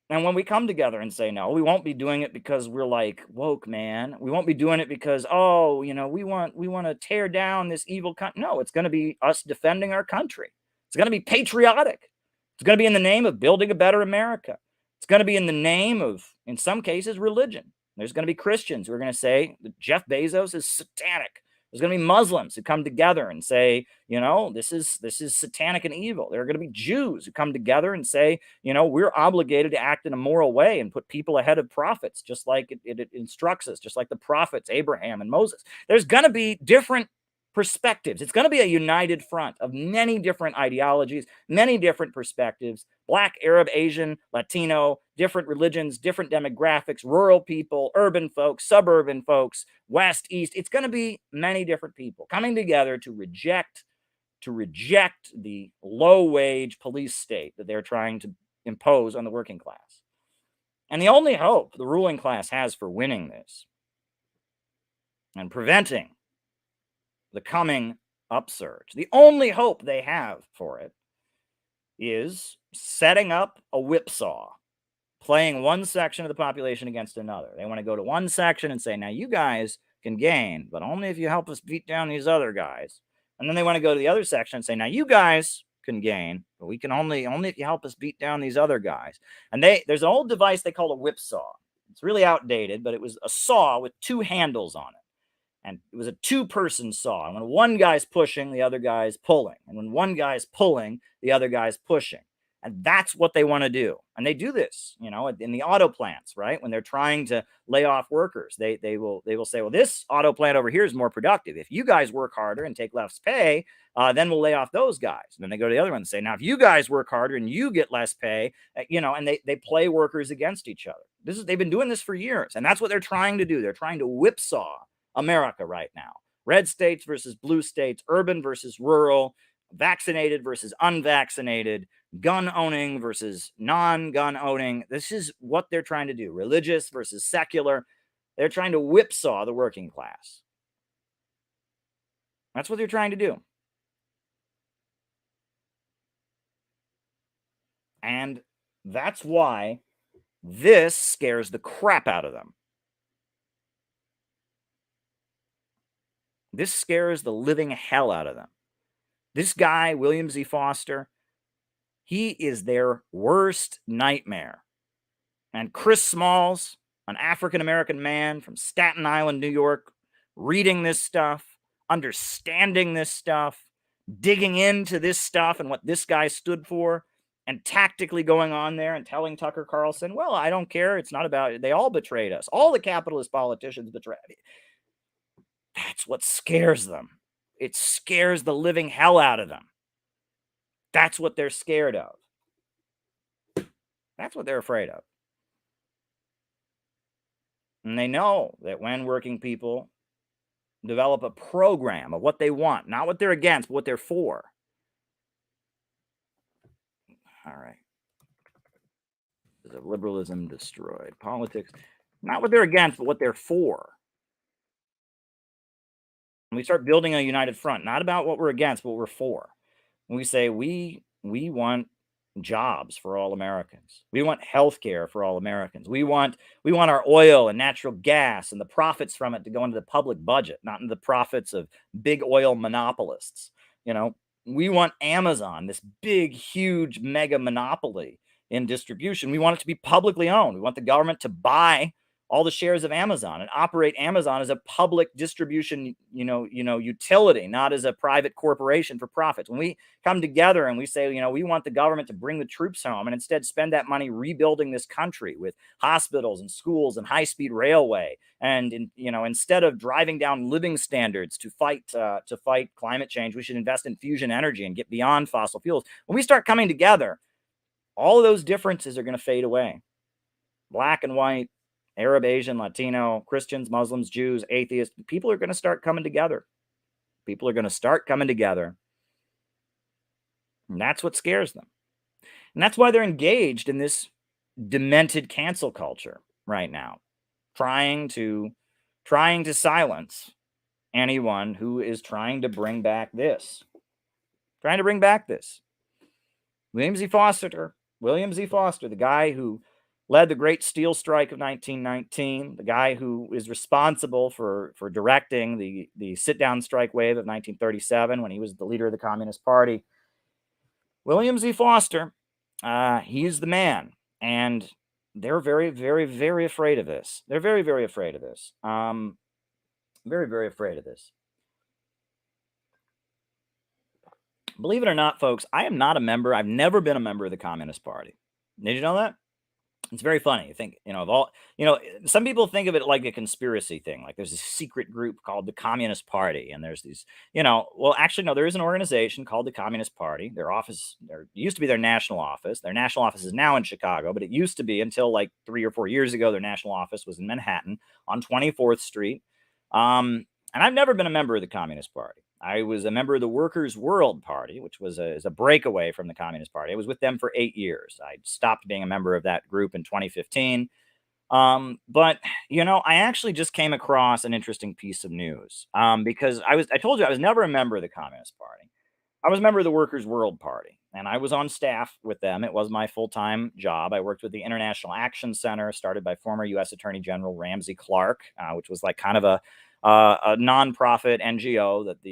And when we come together and say no, we won't be doing it because we're like woke, man. We won't be doing it because, we want to tear down this evil country. No, it's going to be us defending our country. It's going to be patriotic. It's going to be in the name of building a better America. It's going to be in the name of, in some cases, religion. There's going to be Christians who are going to say that Jeff Bezos is satanic. There's going to be Muslims who come together and say, this is satanic and evil. There are going to be Jews who come together and say, we're obligated to act in a moral way and put people ahead of prophets, just like it instructs us, just like the prophets, Abraham and Moses. There's going to be different perspectives. It's going to be a united front of many different ideologies, many different perspectives, Black, Arab, Asian, Latino, different religions, different demographics, rural people, urban folks, suburban folks, West, East. It's going to be many different people coming together to reject the low-wage police state that they're trying to impose on the working class. And the only hope the ruling class has for winning this and preventing the coming upsurge, the only hope they have for it is setting up a whipsaw, playing one section of the population against another. They want to go to one section and say, now you guys can gain, but only if you help us beat down these other guys. And then they want to go to the other section and say, now you guys can gain, but we can only if you help us beat down these other guys. And there's an old device they call a whipsaw. It's really outdated, but it was a saw with two handles on it. And it was a two-person saw. And when one guy's pushing, the other guy's pulling. And when one guy's pulling, the other guy's pushing. And that's what they want to do. And they do this, in the auto plants, right? When they're trying to lay off workers, they will say, well, this auto plant over here is more productive. If you guys work harder and take less pay, then we'll lay off those guys. And then they go to the other one and say, now, if you guys work harder and you get less pay, and they play workers against each other. They've been doing this for years. And that's what they're trying to do. They're trying to whipsaw America right now. Red states versus blue states, urban versus rural, vaccinated versus unvaccinated, gun owning versus non-gun owning. This is what they're trying to do. Religious versus secular. They're trying to whipsaw the working class. That's what they're trying to do. And that's why this scares the crap out of them. This scares the living hell out of them. This guy, William Z. Foster, he is their worst nightmare. And Chris Smalls, an African-American man from Staten Island, New York, reading this stuff, understanding this stuff, digging into this stuff and what this guy stood for, and tactically going on there and telling Tucker Carlson, well, I don't care. It's not about it. They all betrayed us. All the capitalist politicians betrayed. That's what scares them. It scares the living hell out of them. That's what they're scared of. That's what they're afraid of. And they know that when working people develop a program of what they want, not what they're against, but what they're for. All right. Is liberalism destroyed? Politics, not what they're against, but what they're for. And we start building a united front, not about what we're against, but what we're for. And we say we want jobs for all Americans. We want health care for all Americans. We want our oil and natural gas and the profits from it to go into the public budget, not into the profits of big oil monopolists. You know, we want Amazon, this big, huge mega monopoly in distribution. We want it to be publicly owned. We want the government to buy all the shares of Amazon and operate Amazon as a public distribution, utility, not as a private corporation for profits. When we come together and we say, we want the government to bring the troops home and instead spend that money rebuilding this country with hospitals and schools and high-speed railway, and instead of driving down living standards to fight climate change, we should invest in fusion energy and get beyond fossil fuels. When we start coming together, all of those differences are going to fade away. Black and white, Arab, Asian, Latino, Christians, Muslims, Jews, atheists, people are going to start coming together. People are going to start coming together. And that's what scares them. And that's why they're engaged in this demented cancel culture right now, trying to silence anyone who is trying to bring back this. William Z. Foster, the guy who led the Great Steel Strike of 1919, the guy who is responsible for directing the sit-down strike wave of 1937 when he was the leader of the Communist Party. William Z. Foster, he's the man, and they're very, very, very afraid of this. They're very, very afraid of this. Very, very afraid of this. Believe it or not, folks, I am not a member. I've never been a member of the Communist Party. Did you know that? It's very funny. You think, some people think of it like a conspiracy thing. Like there's a secret group called the Communist Party. And there's these, actually, no, there is an organization called the Communist Party. There used to be their national office. Their national office is now in Chicago, but it used to be until like 3 or 4 years ago, their national office was in Manhattan on 24th Street. And I've never been a member of the Communist Party. I was a member of the Workers' World Party, which was a breakaway from the Communist Party. I was with them for 8 years. I stopped being a member of that group in 2015. But, I actually just came across an interesting piece of news because I told you I was never a member of the Communist Party. I was a member of the Workers' World Party, and I was on staff with them. It was my full-time job. I worked with the International Action Center, started by former U.S. Attorney General Ramsey Clark, which was like kind of a nonprofit NGO that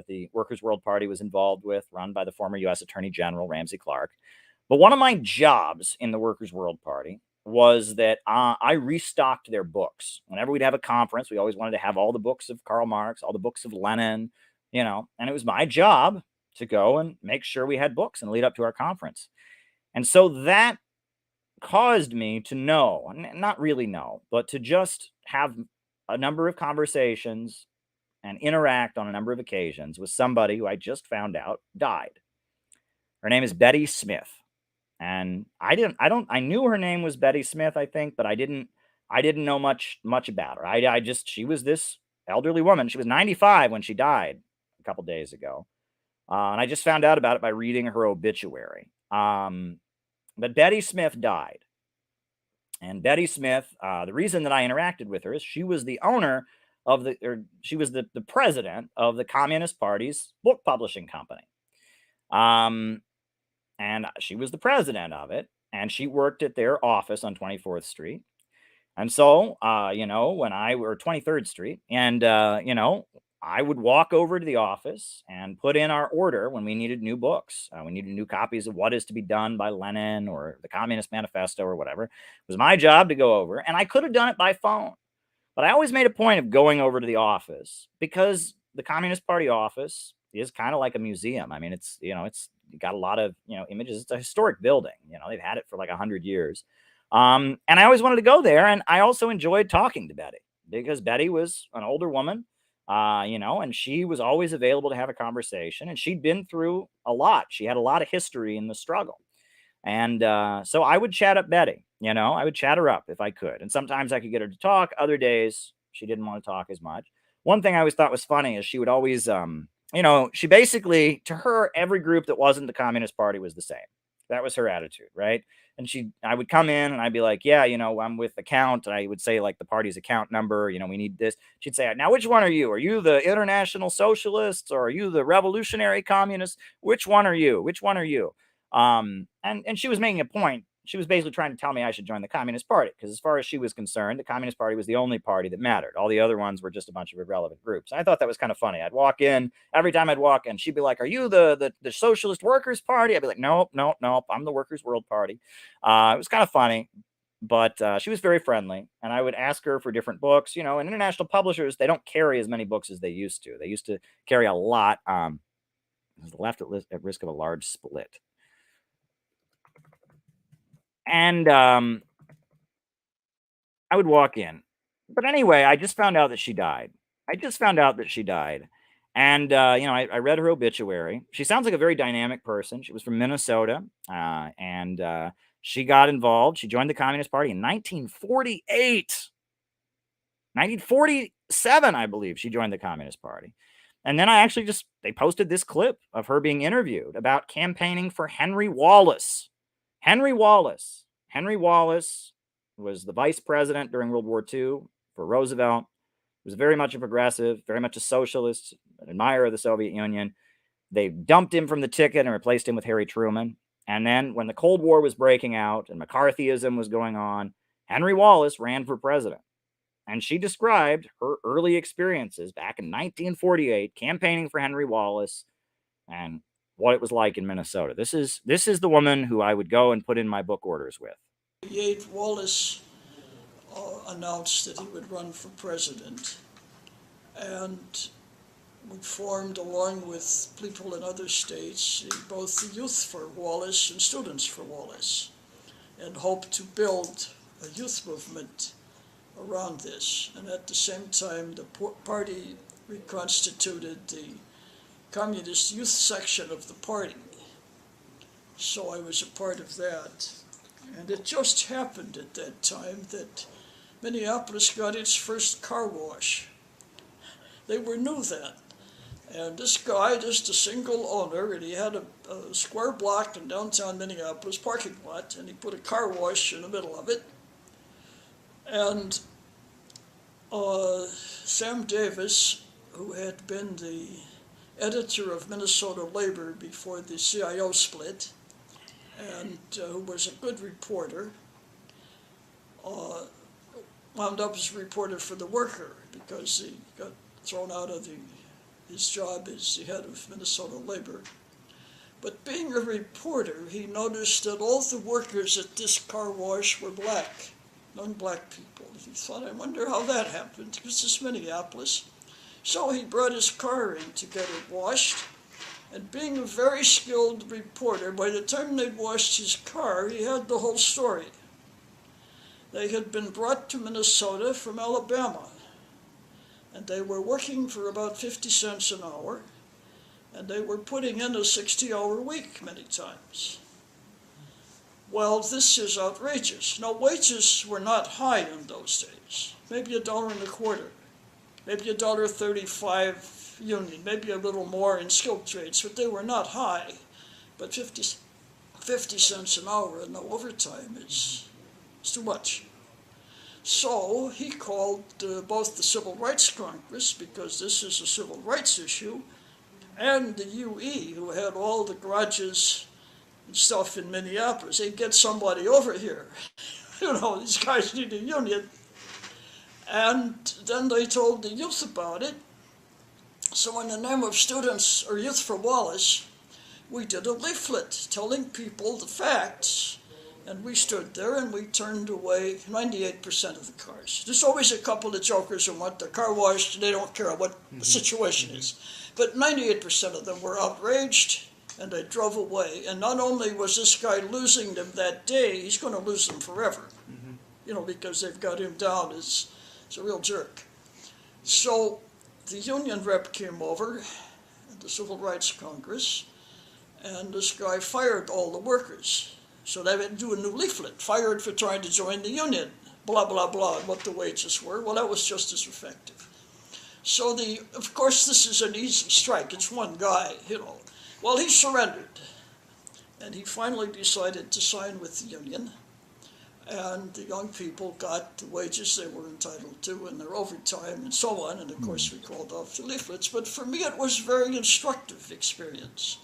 the Workers' World Party was involved with, run by the former U.S. Attorney General Ramsey Clark. But one of my jobs in the Workers' World Party was that I restocked their books. Whenever we'd have a conference, we always wanted to have all the books of Karl Marx, all the books of Lenin, and it was my job to go and make sure we had books and lead up to our conference. And so that caused me to know, not really know, but to just have a number of conversations and interact on a number of occasions with somebody who I just found out died. Her name is Betty Smith. And I knew her name was Betty Smith, I think, but I didn't know much about her. She was this elderly woman. She was 95 when she died a couple days ago. And I just found out about it by reading her obituary. But Betty Smith died. And Betty Smith, the reason that I interacted with her is she was the owner of she was the president of the Communist Party's book publishing company. And she was the president of it, and she worked at their office on 24th Street. And so, when I were 23rd Street, and, I would walk over to the office and put in our order when we needed new books. We needed new copies of What Is to Be Done by Lenin or the Communist Manifesto or whatever. It was my job to go over, and I could have done it by phone. But I always made a point of going over to the office because the Communist Party office is kind of like a museum. I mean, it's it's got a lot of images. It's a historic building. They've had it for like 100 years. And I always wanted to go there, and I also enjoyed talking to Betty because Betty was an older woman, and she was always available to have a conversation, and she'd been through a lot. She had a lot of history in the struggle. And so I would chat up Betty, I would chat her up if I could. And sometimes I could get her to talk. Other days, she didn't want to talk as much. One thing I always thought was funny is she would always, she basically, to her, every group that wasn't the Communist Party was the same. That was her attitude, right? And I would come in and I'd be like, yeah, I'm with account. And I would say like the party's account number, we need this. She'd say, now, which one are you? Are you the International Socialists or are you the Revolutionary Communists? Which one are you? Which one are you? And she was making a point. She was basically trying to tell me I should join the Communist Party because as far as she was concerned, the Communist Party was the only party that mattered. All the other ones were just a bunch of irrelevant groups. And I thought that was kind of funny. I'd walk in, every time I'd walk in, she'd be like, are you the Socialist Workers Party? I'd be like, nope, I'm the Workers' World Party. It was kind of funny, but she was very friendly. And I would ask her for different books. And international publishers, they don't carry as many books as they used to. They used to carry a lot. Left at risk of a large split. And I would walk in. But anyway, I just found out that she died. And, I read her obituary. She sounds like a very dynamic person. She was from Minnesota. And she got involved. She joined the Communist Party in 1948. 1947, I believe, she joined the Communist Party. And then they posted this clip of her being interviewed about campaigning for Henry Wallace. Henry Wallace was the vice president during World War II for Roosevelt. He was very much a progressive, very much a socialist, an admirer of the Soviet Union. They dumped him from the ticket and replaced him with Harry Truman. And then when the Cold War was breaking out and McCarthyism was going on, Henry Wallace ran for president. And she described her early experiences back in 1948 campaigning for Henry Wallace and what it was like in Minnesota. This is the woman who I would go and put in my book orders with. Wallace announced that he would run for president, and we formed, along with people in other states, both the Youth for Wallace and Students for Wallace, and hoped to build a youth movement around this. And at the same time, the party reconstituted the Communist Youth section of the party. So I was a part of that. And it just happened at that time that Minneapolis got its first car wash. They were new then. And this guy, just a single owner, and he had a square block in downtown Minneapolis parking lot, and he put a car wash in the middle of it. And Sam Davis, who had been the editor of Minnesota Labor before the CIO split, and who was a good reporter, wound up as a reporter for The Worker because he got thrown out of his job as the head of Minnesota Labor. But being a reporter, he noticed that all the workers at this car wash were black, non-black people. He thought, I wonder how that happened, because it's Minneapolis. So he brought his car in to get it washed, and being a very skilled reporter, by the time they'd washed his car, he had the whole story. They had been brought to Minnesota from Alabama, and they were working for about 50 cents an hour, and they were putting in a 60-hour week many times. Well, this is outrageous. Now, wages were not high in those days, maybe $1.25, maybe $1.35 union, maybe a little more in skilled trades, but they were not high. But 50 cents an hour and no overtime is too much. So he called both the Civil Rights Congress, because this is a civil rights issue, and the UE, who had all the garages and stuff in Minneapolis. Hey, get somebody over here. These guys need a union. And then they told the youth about it. So in the name of Students or Youth for Wallace, we did a leaflet telling people the facts And we stood there and we turned away 98% of the cars. There's always a couple of jokers who want their car washed, they don't care what the situation is. But 98% of them were outraged and they drove away. And not only was this guy losing them that day, he's going to lose them forever. You know, because they've got him down as a real jerk. So the union rep came over at the Civil Rights Congress, and this guy fired all the workers. So they had to do a new leaflet, fired for trying to join the union, blah, blah, blah, and what the wages were. Well, that was just as effective. So of course, this is an easy strike. It's one guy, you know. Well, he surrendered, and he finally decided to sign with the union, and the young people got the wages they were entitled to and their overtime and so on, and of course we called off the leaflets. But for me, it was a very instructive experience.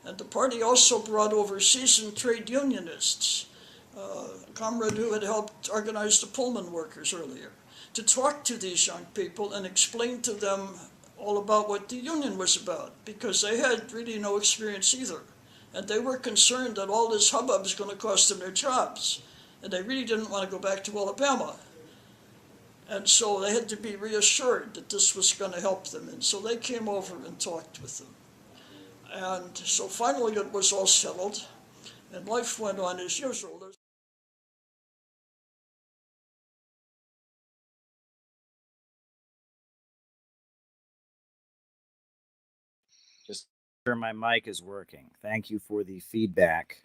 And the party also brought over seasoned trade unionists, a comrade who had helped organize the Pullman workers earlier, to talk to these young people and explain to them all about what the union was about, because they had really no experience either. And they were concerned that all this hubbub was going to cost them their jobs. And they really didn't want to go back to Alabama. And so they had to be reassured that this was going to help them. And so they came over and talked with them. And so finally it was all settled, and life went on as usual. Just sure my mic is working. Thank you for the feedback.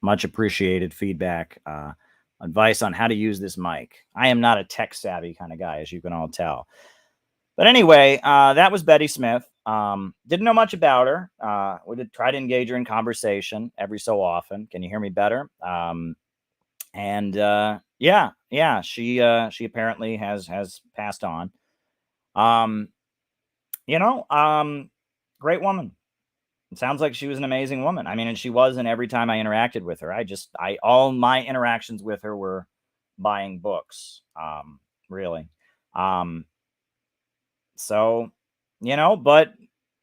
Much appreciated feedback. Advice on how to use this mic. I am not a tech savvy kind of guy, as you can all tell. But anyway, that was Betty Smith. Didn't know much about her. We did try to engage her in conversation every so often. Can you hear me better? Yeah, she apparently has passed on. Great woman. It sounds like she was an amazing woman. I mean, and she was, and every time I interacted with her, all my interactions with her were buying books. Really. So, but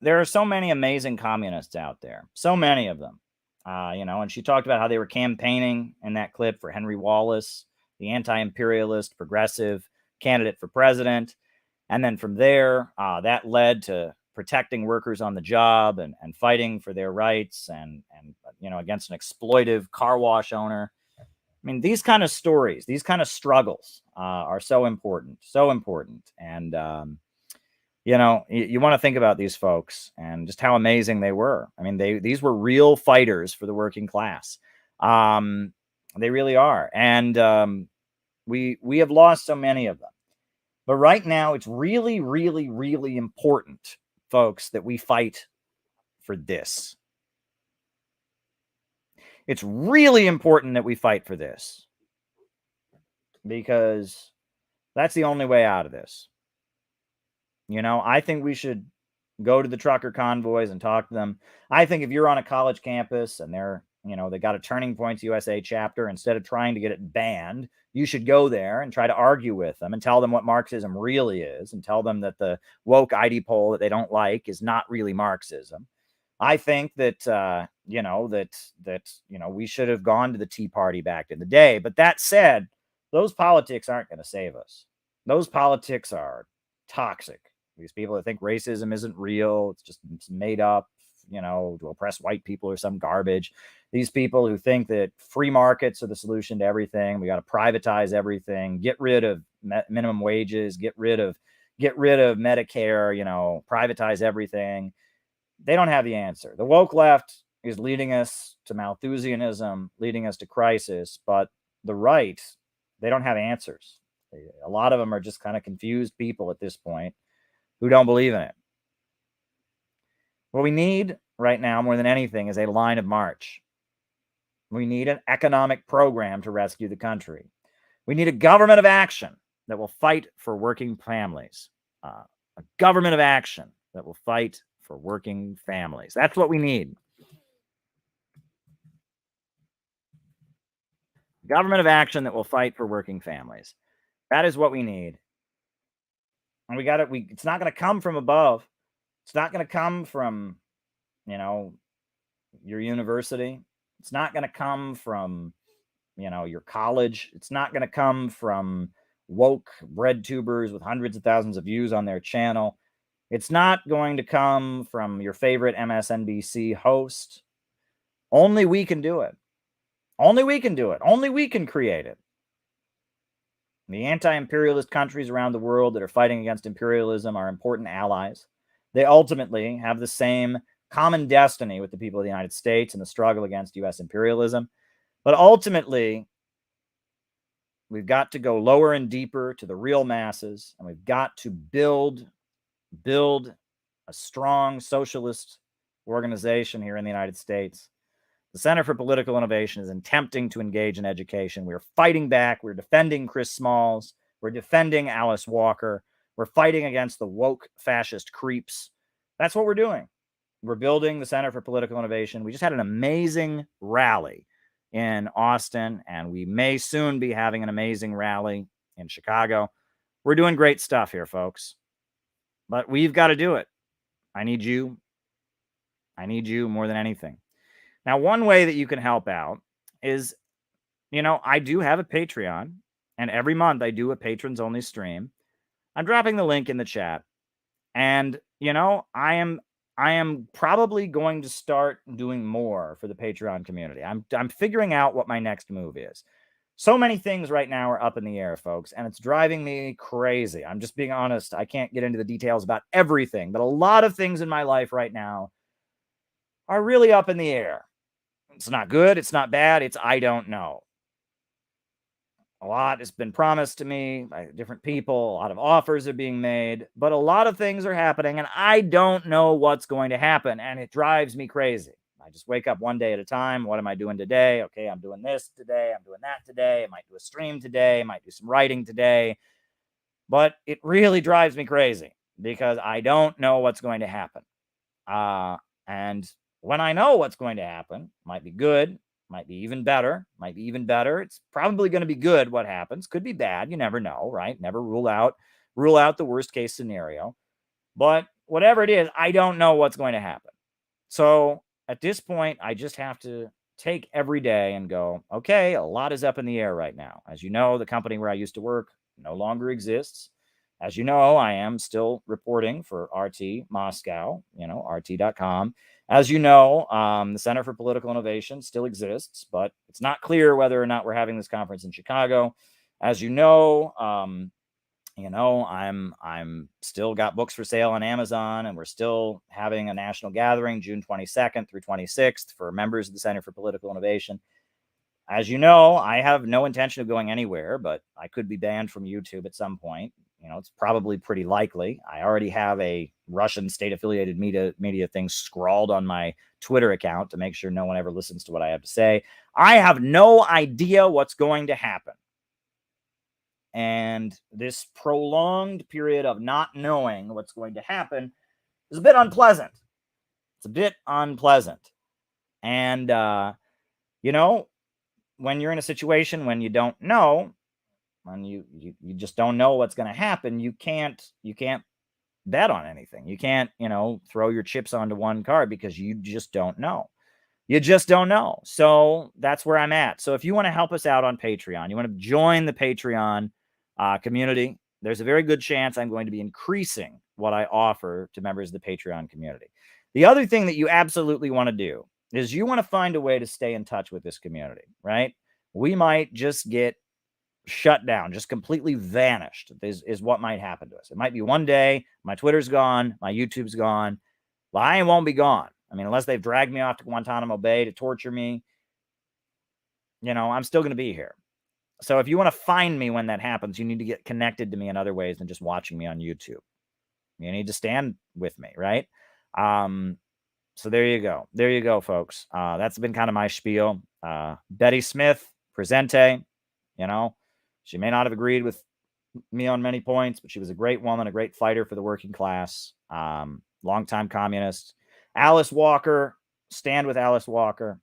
there are so many amazing communists out there, so many of them, and she talked about how they were campaigning in that clip for Henry Wallace, the anti-imperialist progressive candidate for president. And then from there, that led to protecting workers on the job and fighting for their rights and against an exploitive car wash owner. I mean, these kind of stories, these kind of struggles are so important. And, you want to think about these folks and just how amazing they were. I mean, these were real fighters for the working class. They really are. And we have lost so many of them. But right now, it's really, really, really important, folks, that we fight for this. It's really important that we fight for this, because that's the only way out of this. I think we should go to the trucker convoys and talk to them. I think if you're on a college campus and they got a Turning Points USA chapter, instead of trying to get it banned, you should go there and try to argue with them and tell them what Marxism really is, and tell them that the woke ID poll that they don't like is not really Marxism. I think that, we should have gone to the Tea Party back in the day. But that said, those politics aren't going to save us. Those politics are toxic. These people that think racism isn't real, it's made up, to oppress white people or some garbage. These people who think that free markets are the solution to everything. We got to privatize everything, get rid of minimum wages, get rid of Medicare, privatize everything. They don't have the answer. The woke left is leading us to Malthusianism, leading us to crisis, but the right, they don't have answers. A lot of them are just kind of confused people at this point who don't believe in it. What we need right now, more than anything, is a line of march. We need an economic program to rescue the country. We need a government of action that will fight for working families. A government of action that will fight for working families. That's what we need. Government of action that will fight for working families. That is what we need. And it's not going to come from above. It's not going to come from, your university. It's not going to come from, your college. It's not going to come from woke bread tubers with hundreds of thousands of views on their channel. It's not going to come from your favorite MSNBC host. Only we can do it. Only we can do it. Only we can create it. The anti-imperialist countries around the world that are fighting against imperialism are important allies. They ultimately have the same common destiny with the people of the United States in the struggle against U.S. imperialism. But ultimately, we've got to go lower and deeper to the real masses, and we've got to build a strong socialist organization here in the United States. The Center for Political Innovation is attempting to engage in education. We're fighting back. We're defending Chris Smalls. We're defending Alice Walker. We're fighting against the woke fascist creeps. That's what we're doing. We're building the Center for Political Innovation. We just had an amazing rally in Austin, and we may soon be having an amazing rally in Chicago. We're doing great stuff here, folks. But we've got to do it. I need you. I need you more than anything. Now, one way that you can help out is, I do have a Patreon, and every month I do a patrons only stream. I'm dropping the link in the chat. And, I am probably going to start doing more for the Patreon community. I'm figuring out what my next move is. So many things right now are up in the air, folks, and it's driving me crazy. I'm just being honest. I can't get into the details about everything, but a lot of things in my life right now are really up in the air. It's not good. It's not bad. It's I don't know. A lot has been promised to me by different people. A lot of offers are being made, but a lot of things are happening, and I don't know what's going to happen, and it drives me crazy. I just wake up one day at a time. What am I doing today? Okay, I'm doing this today. I'm doing that today. I might do a stream today. I might do some writing today. But it really drives me crazy because I don't know what's going to happen. And when I know what's going to happen, might be good, might be even better, It's probably going to be good what happens. Could be bad. You never know, right? Never rule out the worst case scenario. But whatever it is, I don't know what's going to happen. So at this point, I just have to take every day and go, okay, a lot is up in the air right now. As you know, the company where I used to work no longer exists. As you know, I am still reporting for RT Moscow, RT.com. As you know, the Center for Political Innovation still exists, but it's not clear whether or not we're having this conference in Chicago. As you know, I'm still got books for sale on Amazon, and we're still having a national gathering June 22nd through 26th for members of the Center for Political Innovation. As you know, I have no intention of going anywhere, but I could be banned from YouTube at some point. It's probably pretty likely. I already have a Russian state-affiliated media thing scrawled on my Twitter account to make sure no one ever listens to what I have to say. I have no idea what's going to happen. And this prolonged period of not knowing what's going to happen is a bit unpleasant. It's a bit unpleasant. And, when you're in a situation when you don't know, when you just don't know what's going to happen, you can't bet on anything. You can't, throw your chips onto one card because you just don't know. You just don't know. So that's where I'm at. So if you want to help us out on Patreon, you want to join the Patreon community, there's a very good chance I'm going to be increasing what I offer to members of the Patreon community. The other thing that you absolutely want to do is you want to find a way to stay in touch with this community, right? We might just get shut down, just completely vanished is what might happen to us. It might be one day, my Twitter's gone, my YouTube's gone. Well, I won't be gone. I mean, unless they've dragged me off to Guantanamo Bay to torture me, I'm still going to be here. So if you want to find me when that happens, you need to get connected to me in other ways than just watching me on YouTube. You need to stand with me, right? So there you go. There you go, folks. That's been kind of my spiel. Betty Smith, Presente, she may not have agreed with me on many points, but she was a great woman, a great fighter for the working class, longtime communist. Alice Walker, stand with Alice Walker.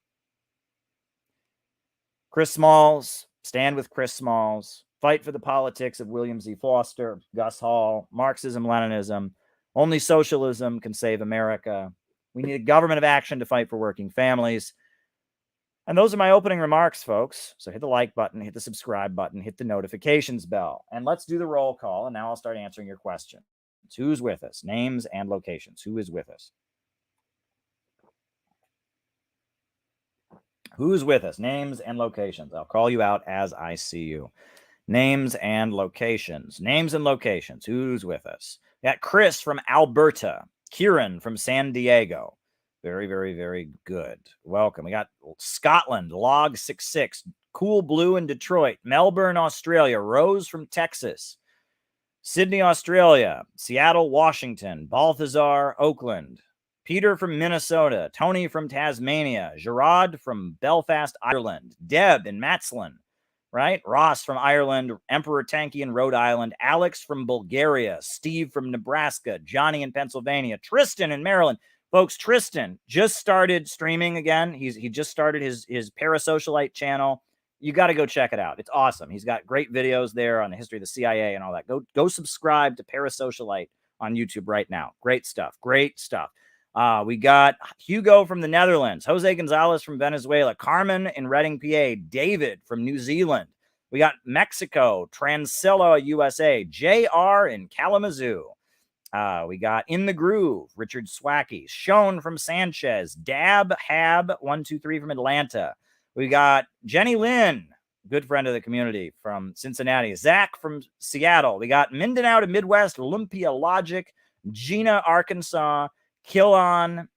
Chris Smalls, stand with Chris Smalls. Fight for the politics of William Z. Foster, Gus Hall, Marxism, Leninism. Only socialism can save America. We need a government of action to fight for working families. And those are my opening remarks, folks. So hit the like button, hit the subscribe button, hit the notifications bell, and let's do the roll call. And now I'll start answering your questions. Who's with us? Names and locations. Who is with us? Who's with us? Names and locations. I'll call you out as I see you. Names and locations. Names and locations. Who's with us? We got Chris from Alberta. Kieran from San Diego. Very, very, very good. Welcome. We got Scotland, Log66. Cool Blue in Detroit. Melbourne, Australia. Rose from Texas. Sydney, Australia. Seattle, Washington. Balthazar, Oakland. Peter from Minnesota. Tony from Tasmania. Gerard from Belfast, Ireland. Deb in Matslan. Right? Ross from Ireland. Emperor Tanky in Rhode Island. Alex from Bulgaria. Steve from Nebraska. Johnny in Pennsylvania. Tristan in Maryland. Folks, Tristan just started streaming again. He just started his Parasocialite channel. You got to go check it out. It's awesome. He's got great videos there on the history of the CIA and all that. Go subscribe to Parasocialite on YouTube right now. Great stuff. Great stuff. We got Hugo from the Netherlands, Jose Gonzalez from Venezuela, Carmen in Reading, PA, David from New Zealand. We got Mexico, Transilla, USA, JR in Kalamazoo. We got In the Groove, Richard Swacky, Sean from Sanchez, Dab Hab 123 from Atlanta. We got Jenny Lynn, good friend of the community from Cincinnati, Zach from Seattle. We got Mindanao to Midwest, Olympia Logic, Gina, Arkansas, Killon.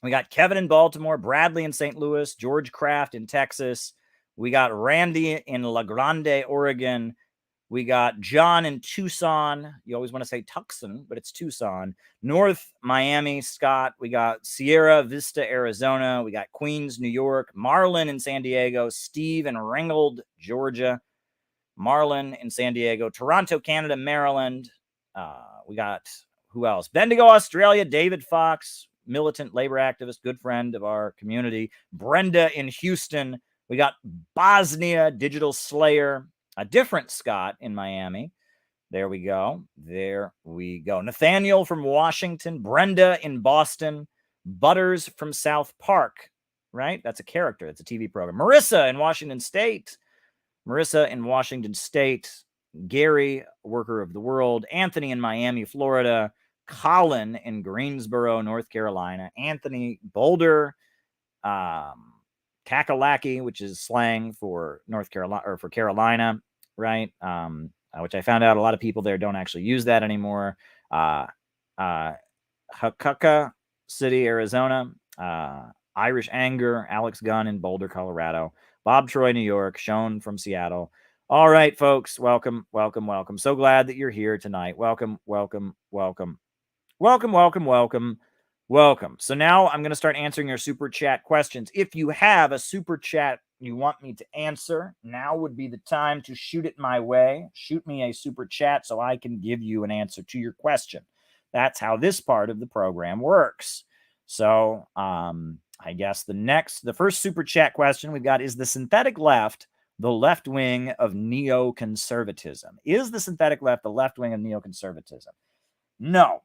We got Kevin in Baltimore, Bradley in St. Louis, George Kraft in Texas. We got Randy in La Grande, Oregon. We got John in Tucson. You always want to say Tucson, but it's Tucson. North Miami, Scott. We got Sierra Vista, Arizona. We got Queens, New York. Marlon in San Diego. Steve in Ringgold, Georgia. Marlon in San Diego. Toronto, Canada, Maryland. We got, who else? Bendigo, Australia. David Fox, militant labor activist, good friend of our community. Brenda in Houston. We got Bosnia, Digital Slayer. A different Scott in Miami. There we go. There we go. Nathaniel from Washington. Brenda in Boston. Butters from South Park. Right? That's a character. That's a TV program. Marissa in Washington State. Marissa in Washington State. Gary, worker of the world. Anthony in Miami, Florida. Colin in Greensboro, North Carolina. Anthony Boulder. Kakalaki, which is slang for North Carolina or for Carolina, right? Which I found out a lot of people there don't actually use that anymore. Hakaka City, Arizona. Irish Anger, Alex Gunn in Boulder, Colorado. Bob Troy, New York. Sean from Seattle. All right, folks. Welcome, welcome, welcome. So glad that you're here tonight. Welcome, welcome, welcome. Welcome, welcome, welcome. Welcome. So now I'm going to start answering your super chat questions. If you have a super chat you want me to answer, now would be the time to shoot it my way. Shoot me a super chat so I can give you an answer to your question. That's how this part of the program works. So I guess the first super chat question we've got is the synthetic left the left wing of neoconservatism? Is the synthetic left the left wing of neoconservatism? No.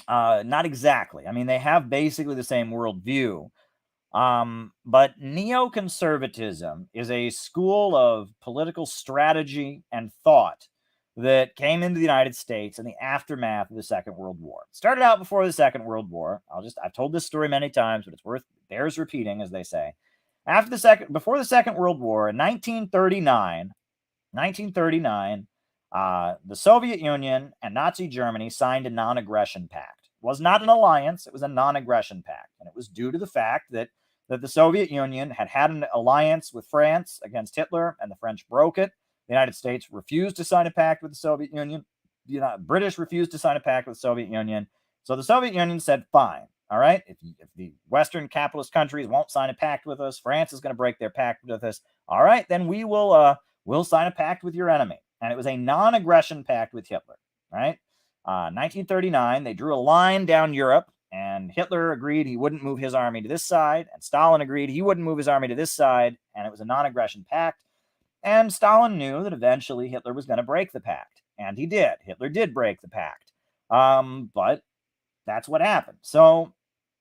Not exactly. I mean, they have basically the same worldview. But neoconservatism is a school of political strategy and thought that came into the United States in the aftermath of the Second World War. It started out before the Second World War. I've told this story many times, but bears repeating, as they say. Before the Second World War, in 1939, the Soviet Union and Nazi Germany signed a non-aggression pact. It was not an alliance, it was a non-aggression pact. And it was due to the fact that the Soviet Union had an alliance with France against Hitler, and the French broke it. The United States refused to sign a pact with the Soviet Union. The British refused to sign a pact with the Soviet Union. So the Soviet Union said, fine, all right, if the Western capitalist countries won't sign a pact with us, France is going to break their pact with us. All right, then we'll sign a pact with your enemy. And it was a non-aggression pact with Hitler, right? 1939, they drew a line down Europe, and Hitler agreed he wouldn't move his army to this side, and Stalin agreed he wouldn't move his army to this side, and it was a non-aggression pact. And Stalin knew that eventually Hitler was going to break the pact, and he did. Hitler did break the pact, but that's what happened. So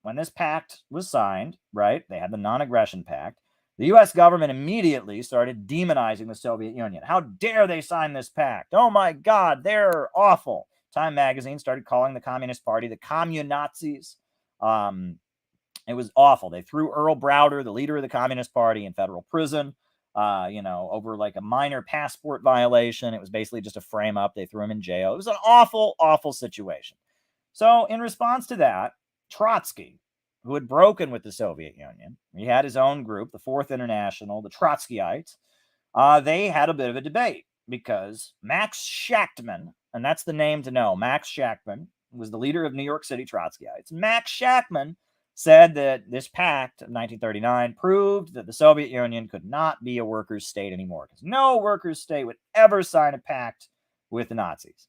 when this pact was signed, right, they had the non-aggression pact. The U.S. government immediately started demonizing the Soviet Union. How dare they sign this pact? Oh my God, they're awful. Time magazine started calling the Communist Party the Communazis. It was awful. They threw Earl Browder, the leader of the Communist Party, in federal prison, over like a minor passport violation. It was basically just a frame up. They threw him in jail. It was an awful, awful situation. So in response to that, Trotsky, who had broken with the Soviet Union, he had his own group, the Fourth International, the Trotskyites. They had a bit of a debate because Max Shachtman, and that's the name to know, Max Shachtman was the leader of New York City Trotskyites. Max Shachtman said that this pact of 1939 proved that the Soviet Union could not be a workers' state anymore, because no workers' state would ever sign a pact with the Nazis.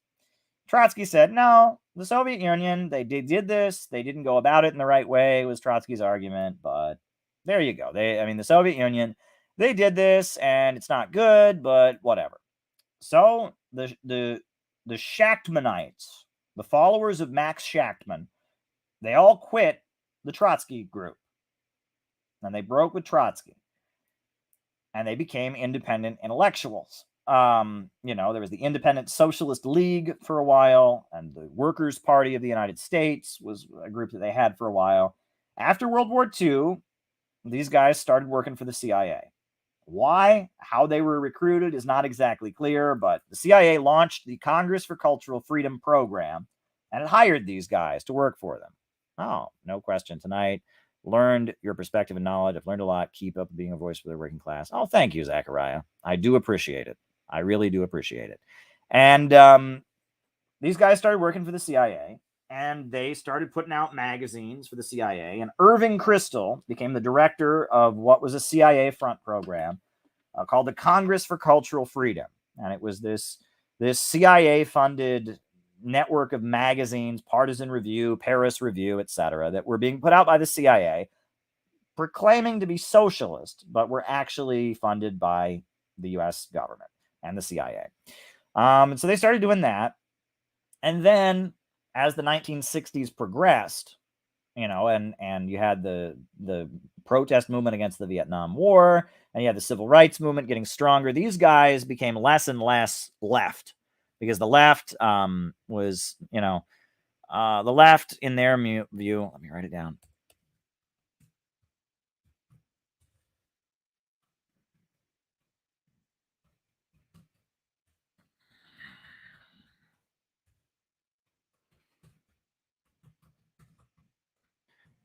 Trotsky said, no, the Soviet Union, they did this. They didn't go about it in the right way, was Trotsky's argument. But there you go. The Soviet Union, they did this, and it's not good, but whatever. So the Shachtmanites, the followers of Max Shachtman, they all quit the Trotsky group. And they broke with Trotsky. And they became independent intellectuals. There was the Independent Socialist League for a while, and the Workers' Party of the United States was a group that they had for a while. After World War II, these guys started working for the CIA. Why? How they were recruited is not exactly clear, but the CIA launched the Congress for Cultural Freedom program, and it hired these guys to work for them. Oh, no question tonight. Learned your perspective and knowledge. I've learned a lot. Keep up being a voice for the working class. Oh, thank you, Zachariah. I do appreciate it. I really do appreciate it. And these guys started working for the CIA, and they started putting out magazines for the CIA. And Irving Kristol became the director of what was a CIA front program called the Congress for Cultural Freedom. And it was this CIA-funded network of magazines, Partisan Review, Paris Review, etc., that were being put out by the CIA, proclaiming to be socialist, but were actually funded by the U.S. government and the CIA. And so they started doing that. And then as the 1960s progressed, and you had the protest movement against the Vietnam War, and you had the civil rights movement getting stronger, these guys became less and less left, because the left was, the left in their view, let me write it down.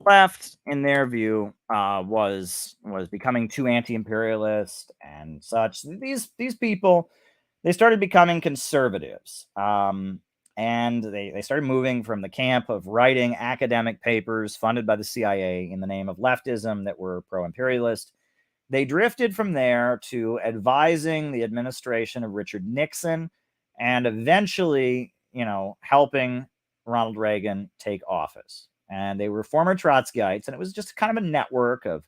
Left, in their view, was becoming too anti-imperialist and such. These people, they started becoming conservatives, and they started moving from the camp of writing academic papers funded by the CIA in the name of leftism that were pro-imperialist. They drifted from there to advising the administration of Richard Nixon, and eventually, helping Ronald Reagan take office. And they were former Trotskyites, and it was just kind of a network of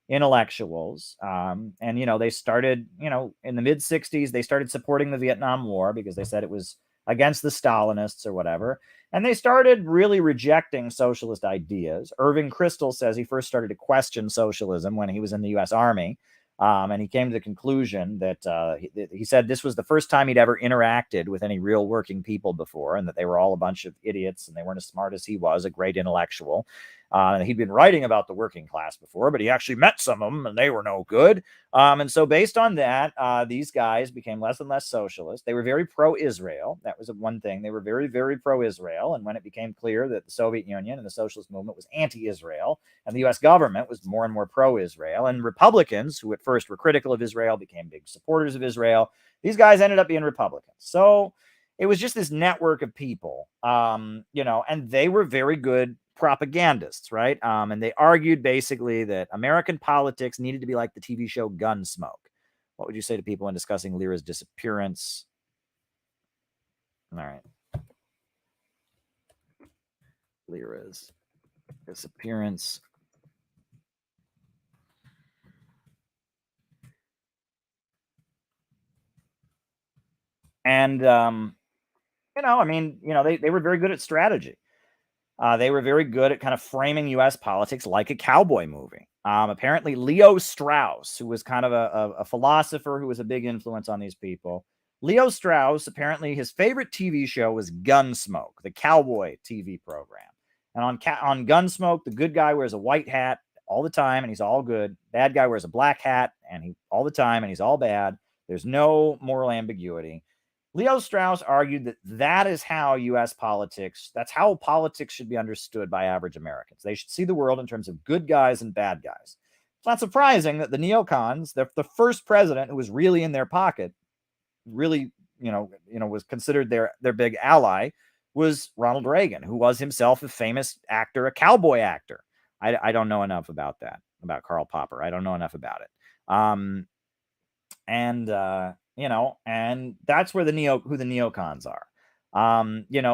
intellectuals. And they started, in the mid-60s, they started supporting the Vietnam War because they said it was against the Stalinists or whatever. And they started really rejecting socialist ideas. Irving Kristol says he first started to question socialism when he was in the U.S. Army. And he came to the conclusion that he said this was the first time he'd ever interacted with any real working people before, and that they were all a bunch of idiots and they weren't as smart as he was, a great intellectual. He'd been writing about the working class before, but he actually met some of them and they were no good. And so based on that, these guys became less and less socialist. They were very pro-Israel. That was one thing. They were very, very pro-Israel. And when it became clear that the Soviet Union and the socialist movement was anti-Israel, and the U.S. government was more and more pro-Israel, and Republicans, who at first were critical of Israel, became big supporters of Israel, these guys ended up being Republicans. So it was just this network of people, and they were very good propagandists, right? And they argued basically that American politics needed to be like the TV show Gunsmoke. What would you say to people in discussing Lyra's disappearance? All right. Lyra's disappearance. And, they were very good at strategy. They were very good at kind of framing U.S. politics like a cowboy movie. Apparently Leo Strauss, who was kind of a philosopher who was a big influence on these people. Leo Strauss, apparently his favorite TV show was Gunsmoke, the cowboy TV program. And on Gunsmoke, the good guy wears a white hat all the time and he's all good. Bad guy wears a black hat and he all the time and he's all bad. There's no moral ambiguity. Leo Strauss argued that that is how U.S. politics, that's how politics should be understood by average Americans. They should see the world in terms of good guys and bad guys. It's not surprising that the neocons, the first president who was really in their pocket, really, was considered their big ally, was Ronald Reagan, who was himself a famous actor, a cowboy actor. I don't know enough about that, about Karl Popper. I don't know enough about it. And that's where who the neocons are.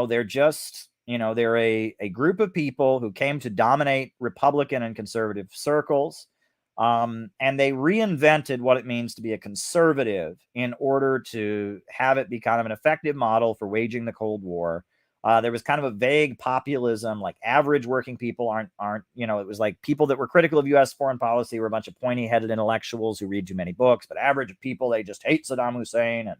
They're just, they're a group of people who came to dominate Republican and conservative circles. And they reinvented what it means to be a conservative in order to have it be kind of an effective model for waging the Cold War. There was kind of a vague populism, like average working people aren't, it was like people that were critical of U.S. foreign policy were a bunch of pointy-headed intellectuals who read too many books, but average people, they just hate Saddam Hussein and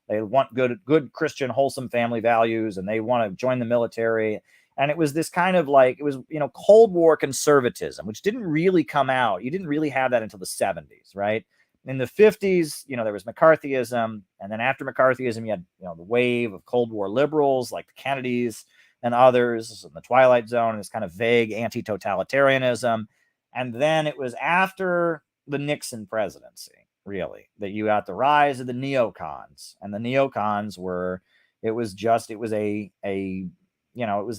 they want good Christian, wholesome family values, and they want to join the military. And it was this kind of like, it was, Cold War conservatism, which didn't really come out. You didn't really have that until the 70s, right? In the 50s, there was McCarthyism. And then after McCarthyism, you had, the wave of Cold War liberals like the Kennedys and others in the Twilight Zone, and this kind of vague anti-totalitarianism. And then it was after the Nixon presidency, really, that you got the rise of the neocons. And the neocons it was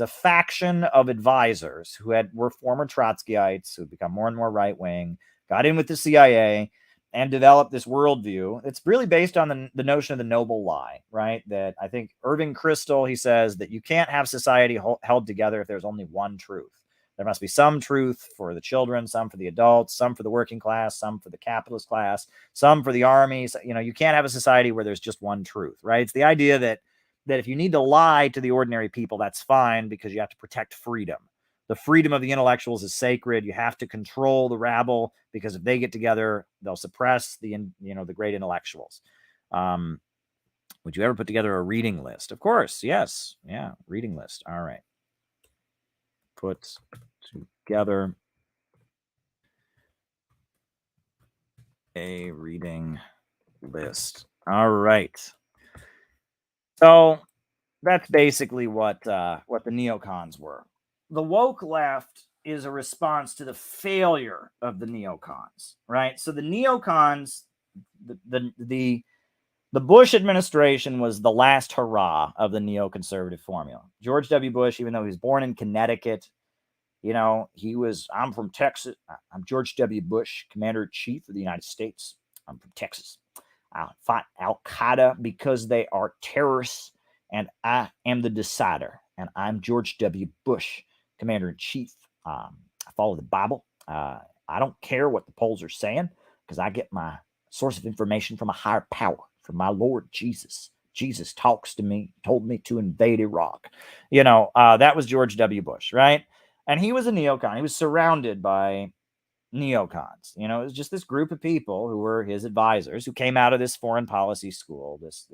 a faction of advisors who were former Trotskyites who had become more and more right-wing, got in with the CIA, and developed this worldview. It's really based on the notion of the noble lie, right? That I think Irving Kristol, he says that you can't have society held together if there's only one truth. There must be some truth for the children, some for the adults, some for the working class, some for the capitalist class, some for the armies. You can't have a society where there's just one truth, right? It's the idea that if you need to lie to the ordinary people, that's fine because you have to protect freedom. The freedom of the intellectuals is sacred. You have to control the rabble because if they get together, they'll suppress the great intellectuals. Would you ever put together a reading list? Of course. Yes. Yeah. Reading list. All right. Put together a reading list. All right. So that's basically what the neocons were. The woke left is a response to the failure of the neocons, right? So the neocons, the Bush administration was the last hurrah of the neoconservative formula. George W. Bush, even though he was born in Connecticut, I'm from Texas. I'm George W. Bush, Commander-in-Chief of the United States. I'm from Texas. I fought Al-Qaeda because they are terrorists, and I am the decider. And I'm George W. Bush, Commander-in-Chief. I follow the Bible. I don't care what the polls are saying because I get my source of information from a higher power, from my Lord Jesus. Jesus talks to me, told me to invade Iraq. That was George W. Bush, right? And he was a neocon. He was surrounded by neocons. It was just this group of people who were his advisors who came out of this foreign policy school, this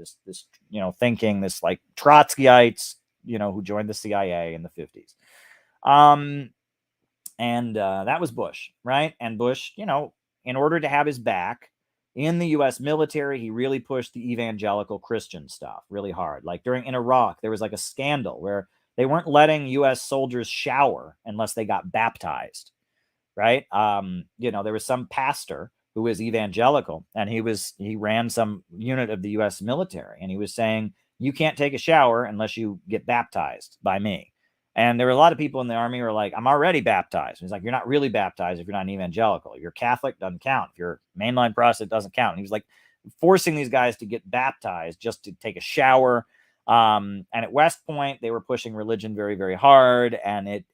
thinking, this like Trotskyites, who joined the CIA in the 50s. And that was Bush, right? And Bush, in order to have his back in the U.S. military, he really pushed the evangelical Christian stuff really hard. Like in Iraq, there was like a scandal where they weren't letting U.S. soldiers shower unless they got baptized, right? There was some pastor who was evangelical, and he ran some unit of the U.S. military, and he was saying, you can't take a shower unless you get baptized by me. And there were a lot of people in the army who were like, I'm already baptized. And he's like, you're not really baptized if you're not an evangelical. If you're Catholic, doesn't count. If you're mainline Protestant, doesn't count. And he was like forcing these guys to get baptized just to take a shower. And at West Point, they were pushing religion very, very hard. And it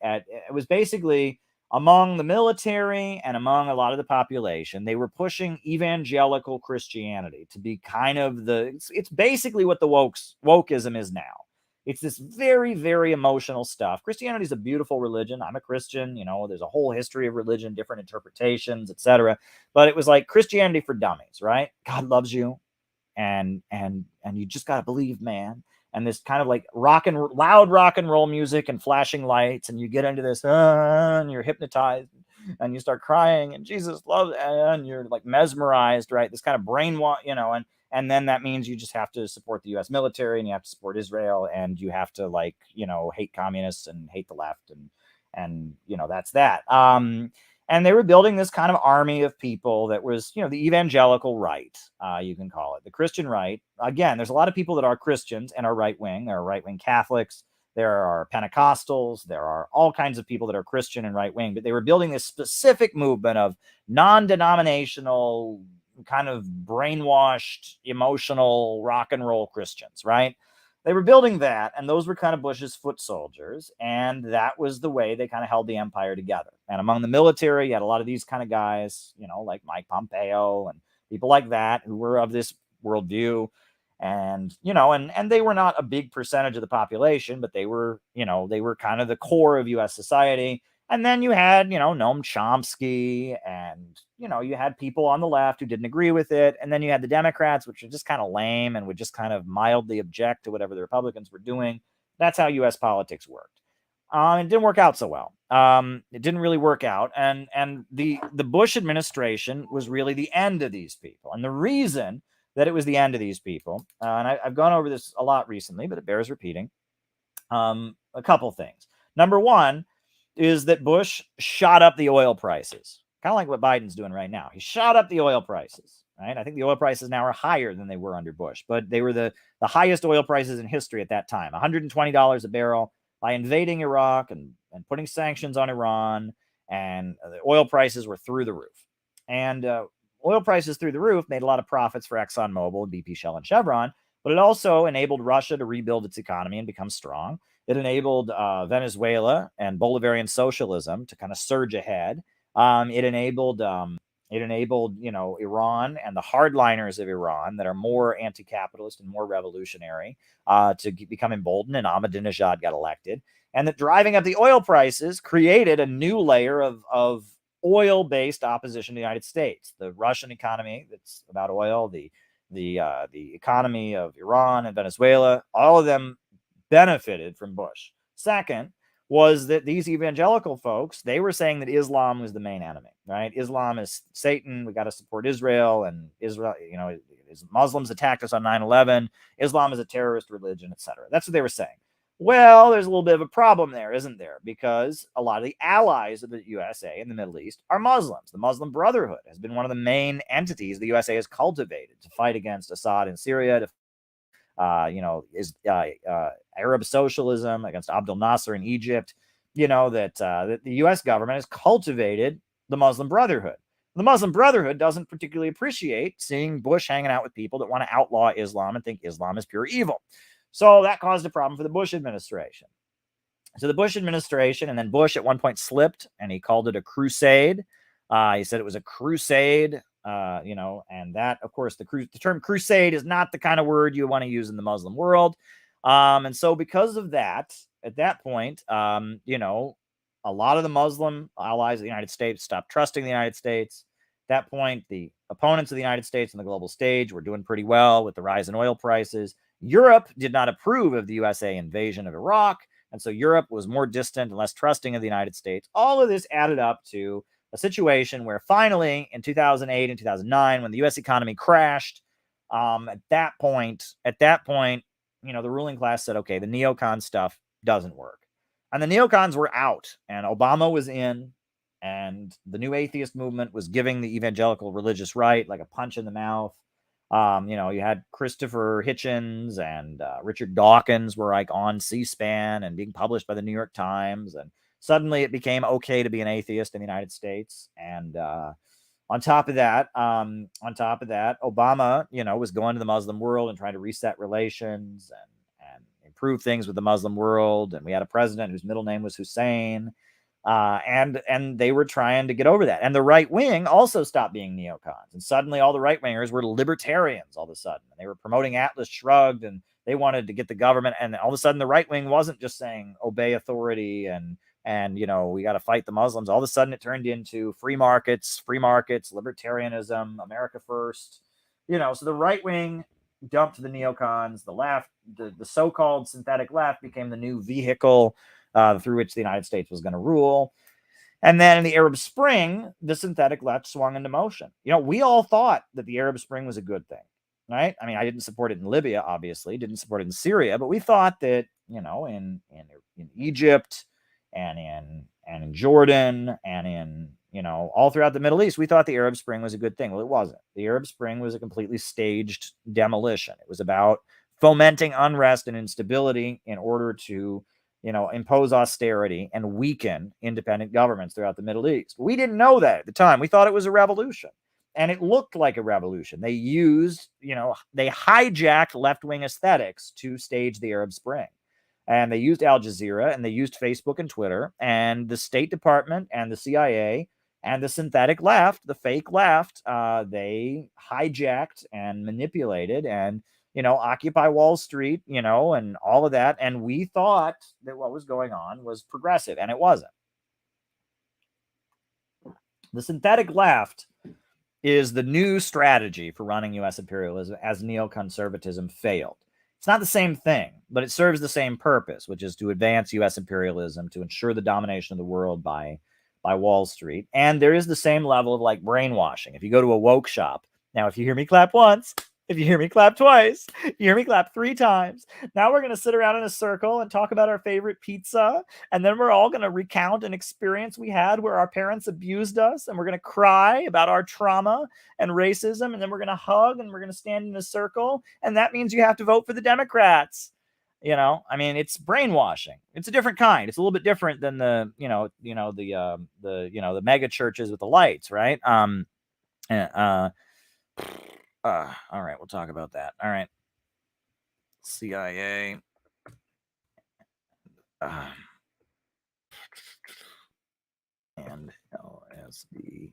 was basically among the military and among a lot of the population, they were pushing evangelical Christianity to be kind of it's basically what the wokeism is now. It's this very, very emotional stuff. Christianity is a beautiful religion. I'm a Christian. There's a whole history of religion, different interpretations, etc. But it was like Christianity for dummies, right? God loves you, and you just got to believe, man. And this kind of like loud rock and roll music and flashing lights, and you get into this, and you're hypnotized, and you start crying, and Jesus loves, and you're like mesmerized, right? This kind of brainwash, and then that means you just have to support the U.S. military, and you have to support Israel, and you have to hate communists and hate the left, and that's that. And they were building this kind of army of people that was, the evangelical right, you can call it, the Christian right. Again, there's a lot of people that are Christians and are right wing. There are right wing Catholics. There are Pentecostals. There are all kinds of people that are Christian and right wing. But they were building this specific movement of non-denominational, kind of brainwashed, emotional rock and roll Christians, right? They were building that, and those were kind of Bush's foot soldiers, and that was the way they kind of held the empire together. And among the military, you had a lot of these kind of guys, like Mike Pompeo and people like that who were of this worldview. And and they were not a big percentage of the population, but they were kind of the core of U.S. society. And then you had, Noam Chomsky, and, you had people on the left who didn't agree with it. And then you had the Democrats, which are just kind of lame and would just kind of mildly object to whatever the Republicans were doing. That's how U.S. politics worked. It didn't work out so well. It didn't really work out. And the Bush administration was really the end of these people. And the reason that it was the end of these people, and I've gone over this a lot recently, but it bears repeating, a couple things. Number one is that Bush shot up the oil prices, kind of like what Biden's doing right now. He shot up the oil prices, right? I think the oil prices now are higher than they were under Bush, but they were the highest oil prices in history at that time, $120 a barrel. By invading Iraq and putting sanctions on Iran, and the oil prices were through the roof. And oil prices through the roof made a lot of profits for ExxonMobil, BP, Shell, and Chevron, but it also enabled Russia to rebuild its economy and become strong. It enabled Venezuela and Bolivarian socialism to kind of surge ahead. It enabled Iran and the hardliners of Iran that are more anti-capitalist and more revolutionary to become emboldened, and Ahmadinejad got elected. And that driving up the oil prices created a new layer of oil-based opposition to the United States. The Russian economy, that's about oil, the economy of Iran and Venezuela, all of them benefited from Bush. Second was that these evangelical folks, they were saying that Islam was the main enemy, right? Islam is Satan. We got to support Israel, and Israel, Muslims attacked us on 9/11. Islam is a terrorist religion, etc. That's what they were saying. Well, there's a little bit of a problem there, isn't there? Because a lot of the allies of the USA in the Middle East are Muslims. The Muslim Brotherhood has been one of the main entities the USA has cultivated to fight against Assad in Syria, to Arab socialism against Abdel Nasser in Egypt, that the U.S. government has cultivated the Muslim Brotherhood. The Muslim Brotherhood doesn't particularly appreciate seeing Bush hanging out with people that want to outlaw Islam and think Islam is pure evil. So that caused a problem for the Bush administration. So the Bush administration, and then Bush at one point slipped, and he called it a crusade. He said it was a crusade. And that, of course, the term crusade is not the kind of word you want to use in the Muslim world. And so because of that, at that point, a lot of the Muslim allies of the United States stopped trusting the United States. At that point, the opponents of the United States on the global stage were doing pretty well with the rise in oil prices. Europe did not approve of the USA invasion of Iraq. And so Europe was more distant and less trusting of the United States. All of this added up to a situation where finally in 2008 and 2009, when the U.S. economy crashed, at that point, the ruling class said, okay, the neocon stuff doesn't work. And the neocons were out, and Obama was in, and the new atheist movement was giving the evangelical religious right like a punch in the mouth. You had Christopher Hitchens and Richard Dawkins were like on C-SPAN and being published by the New York Times, and suddenly it became okay to be an atheist in the United States. And on top of that, Obama, was going to the Muslim world and trying to reset relations and improve things with the Muslim world. And we had a president whose middle name was Hussein. And they were trying to get over that. And the right wing also stopped being neocons. And suddenly all the right wingers were libertarians all of a sudden. And they were promoting Atlas Shrugged and They wanted to get the government, and all of a sudden the right wing wasn't just saying obey authority and we got to fight the Muslims. All of a sudden it turned into free markets, libertarianism, America first. So the right wing dumped the neocons. The left, the so-called synthetic left, became the new vehicle through which the United States was going to rule. And then in the Arab Spring, the synthetic left swung into motion. We all thought that the Arab Spring was a good thing, right? I mean, I didn't support it in Libya, obviously, didn't support it in Syria, but we thought that, in Egypt and in Jordan and in, all throughout the Middle East, we thought the Arab Spring was a good thing. Well, it wasn't. The Arab Spring was a completely staged demolition. It was about fomenting unrest and instability in order to impose austerity and weaken independent governments throughout the Middle East. We didn't know that at the time. We thought it was a revolution, and it looked like a revolution. They used, they hijacked left-wing aesthetics to stage the Arab Spring, and they used Al Jazeera, and they used Facebook and Twitter, and the State Department and the CIA and the synthetic left, the fake left, they hijacked and manipulated and Occupy Wall Street, and all of that. And we thought that what was going on was progressive, and it wasn't. The synthetic left is the new strategy for running U.S. imperialism as neoconservatism failed. It's not the same thing, but it serves the same purpose, which is to advance U.S. imperialism, to ensure the domination of the world by Wall Street. And there is the same level of brainwashing. If you go to a woke shop, now if you hear me clap once, if you hear me clap twice, you hear me clap 3 times. Now we're going to sit around in a circle and talk about our favorite pizza. And then we're all going to recount an experience we had where our parents abused us. And we're going to cry about our trauma and racism. And then we're going to hug and we're going to stand in a circle. And that means you have to vote for the Democrats. It's brainwashing. It's a different kind. It's a little bit different than the mega churches with the lights, right? All right, we'll talk about that. All right. CIA. And LSD.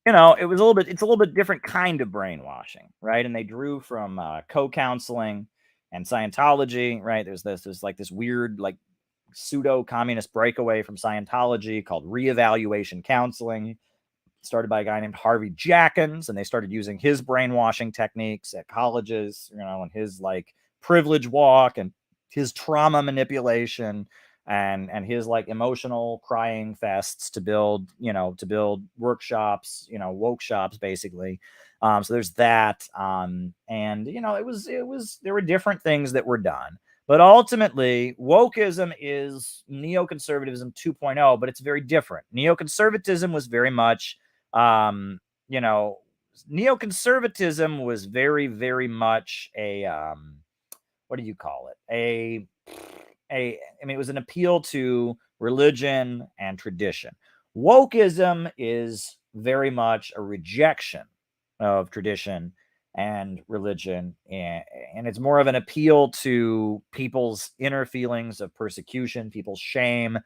It's a little bit different kind of brainwashing, right? And they drew from co-counseling and Scientology, right? There's this weird, pseudo-communist breakaway from Scientology called reevaluation counseling, started by a guy named Harvey Jackins, and they started using his brainwashing techniques at colleges, and his privilege walk and his trauma manipulation and his emotional crying fests to build workshops, woke shops, basically. So there's that. And there were different things that were done. But ultimately, wokeism is neoconservatism 2.0, but it's very different. Neoconservatism was very much, neoconservatism was very, very much a, what do you call it? It was an appeal to religion and tradition. Wokeism is very much a rejection of tradition and religion, and it's more of an appeal to people's inner feelings of persecution, people's shame,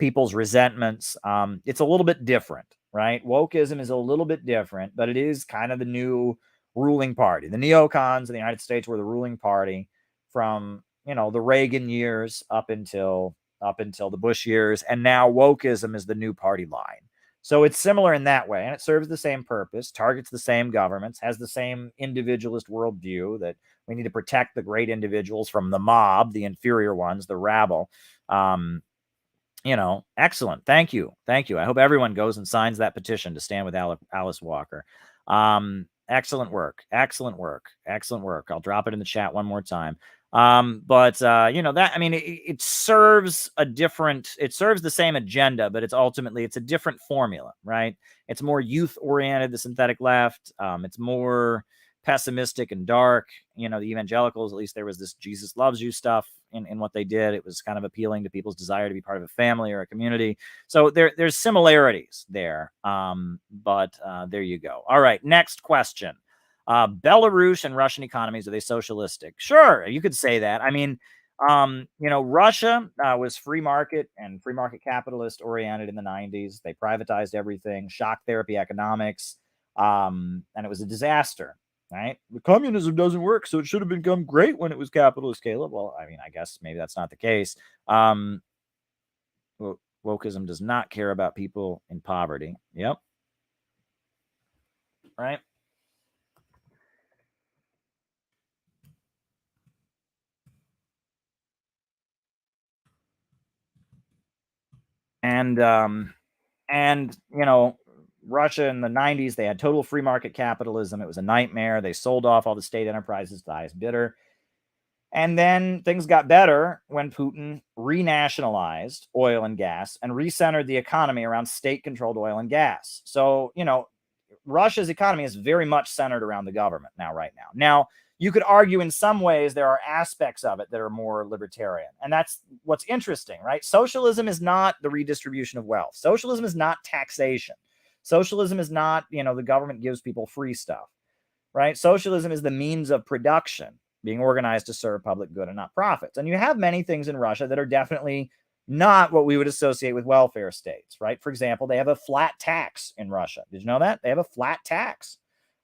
people's resentments. It's a little bit different, right? Wokeism is a little bit different, but it is kind of the new ruling party. The neocons in the United States were the ruling party from the Reagan years up until the Bush years, and now wokeism is the new party line. So it's similar in that way, and it serves the same purpose, targets the same governments, has the same individualist worldview that we need to protect the great individuals from the mob, the inferior ones, the rabble. Excellent. Thank you. I hope everyone goes and signs that petition to stand with Alice Walker. Excellent work. I'll drop it in the chat one more time. It serves the same agenda, but it's a different formula, right? It's more youth oriented, the synthetic left. It's more pessimistic and dark. The evangelicals, at least there was this Jesus loves you stuff in what they did. It was kind of appealing to people's desire to be part of a family or a community. So there's similarities there. But there you go. All right. Next question. Belarus and Russian economies, are they socialistic? Sure, you could say that. Russia was free market and free market capitalist oriented in the 90s. They privatized everything, shock therapy economics, and it was a disaster. right? The communism doesn't work, so it should have become great when it was capitalist, Caleb. Well, I mean, I guess maybe that's not the case. Wokeism does not care about people in poverty. Yep. Right. And Russia in the 90s, they had total free market capitalism. It was a nightmare. They sold off all the state enterprises to the highest bidder. And then things got better when Putin renationalized oil and gas and recentered the economy around state-controlled oil and gas. So, Russia's economy is very much centered around the government right now. Now, you could argue in some ways there are aspects of it that are more libertarian. And that's what's interesting, right? Socialism is not the redistribution of wealth. Socialism is not taxation. Socialism is not, the government gives people free stuff, right? Socialism is the means of production being organized to serve public good and not profits. And you have many things in Russia that are definitely not what we would associate with welfare states, right? For example, they have a flat tax in Russia. Did you know that? They have a flat tax.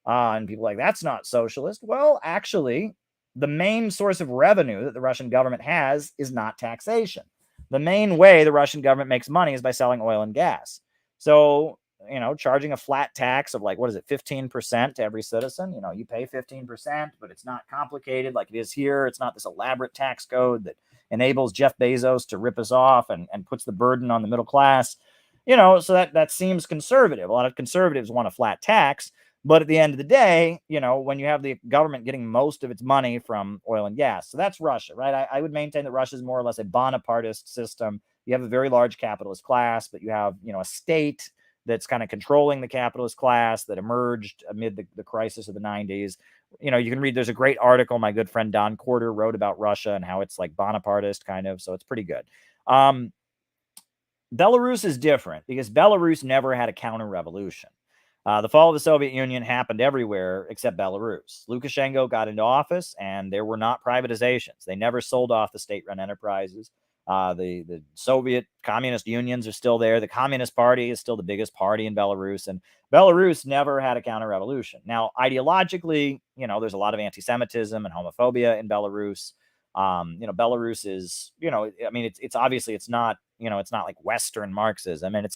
And people are like, that's not socialist. Well, actually, the main source of revenue that the Russian government has is not taxation. The main way the Russian government makes money is by selling oil and gas. So, charging a flat tax of 15% to every citizen. You pay 15%, but it's not complicated like it is here. It's not this elaborate tax code that enables Jeff Bezos to rip us off and puts the burden on the middle class. So that seems conservative. A lot of conservatives want a flat tax. But at the end of the day, when you have the government getting most of its money from oil and gas, so that's Russia, right? I would maintain that Russia is more or less a Bonapartist system. You have a very large capitalist class, but you have, a state that's kind of controlling the capitalist class that emerged amid the crisis of the 90s. You can read, there's a great article my good friend Don Corder wrote about Russia and how it's like Bonapartist kind of, so it's pretty good. Belarus is different because Belarus never had a counter-revolution. The fall of the Soviet Union happened everywhere except Belarus. Lukashenko got into office, and there were not privatizations. They never sold off the state-run enterprises. The Soviet communist unions are still there. The Communist Party is still the biggest party in Belarus, and Belarus never had a counter-revolution. Now, ideologically, there's a lot of anti-Semitism and homophobia in Belarus. Belarus is, it's obviously it's not, it's not like Western Marxism, and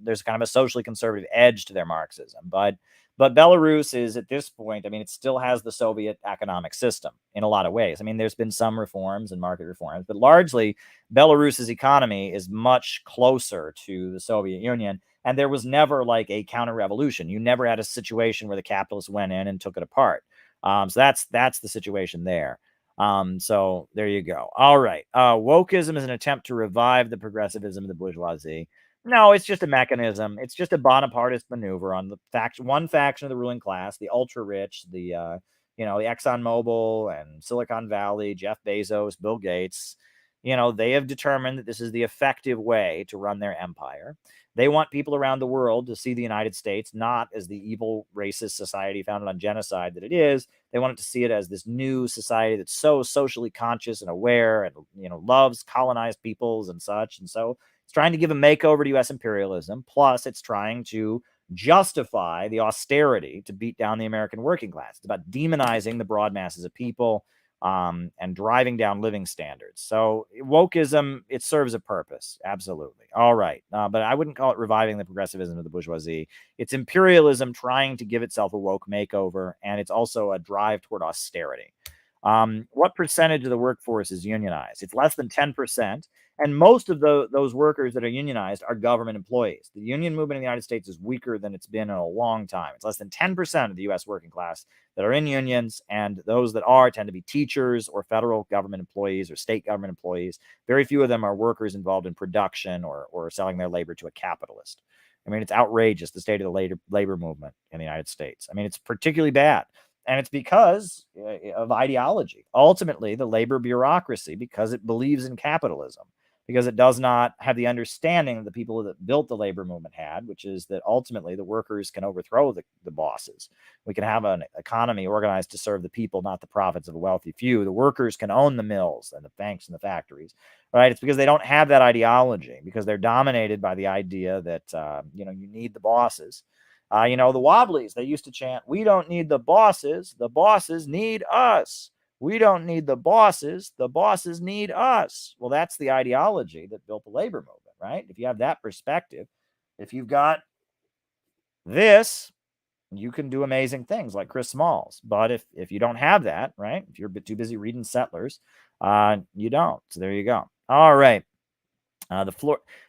there's kind of a socially conservative edge to their Marxism, but Belarus is at this point, it still has the Soviet economic system in a lot of ways. There's been some reforms and market reforms, but largely Belarus's economy is much closer to the Soviet Union. And there was never like a counter-revolution. You never had a situation where the capitalists went in and took it apart. So that's the situation there. So there you go. All right. Wokeism is an attempt to revive the progressivism of the bourgeoisie. No, it's just a mechanism. It's just a Bonapartist maneuver on one faction of the ruling class, the ultra rich, the ExxonMobil and Silicon Valley, Jeff Bezos, Bill Gates. They have determined that this is the effective way to run their empire. They want people around the world to see the United States not as the evil, racist society founded on genocide that it is. They want to see it as this new society that's so socially conscious and aware and, loves colonized peoples and such. And so it's trying to give a makeover to U.S. imperialism. Plus, it's trying to justify the austerity to beat down the American working class. It's about demonizing the broad masses of people and driving down living standards. So wokeism, it serves a purpose. Absolutely. All right. But I wouldn't call it reviving the progressivism of the bourgeoisie. It's imperialism trying to give itself a woke makeover, and it's also a drive toward austerity. What percentage of the workforce is unionized? It's less than 10%. And most of those workers that are unionized are government employees. The union movement in the United States is weaker than it's been in a long time. It's less than 10% of the U.S. working class that are in unions, and those that are tend to be teachers or federal government employees or state government employees. Very few of them are workers involved in production or selling their labor to a capitalist. It's outrageous, the state of the labor movement in the United States. It's particularly bad. And it's because of ideology. Ultimately, the labor bureaucracy, because it believes in capitalism, because it does not have the understanding that the people that built the labor movement had, which is that ultimately the workers can overthrow the bosses. We can have an economy organized to serve the people, not the profits of a wealthy few. The workers can own the mills and the banks and the factories, right? It's because they don't have that ideology, because they're dominated by the idea that, you need the bosses. The Wobblies, they used to chant, "We don't need the bosses need us. We don't need the bosses need us." Well, that's the ideology that built the labor movement, right? If you have that perspective, if you've got this, you can do amazing things like Chris Smalls. But if you don't have that, right, if you're a bit too busy reading Settlers, you don't. So there you go. All right.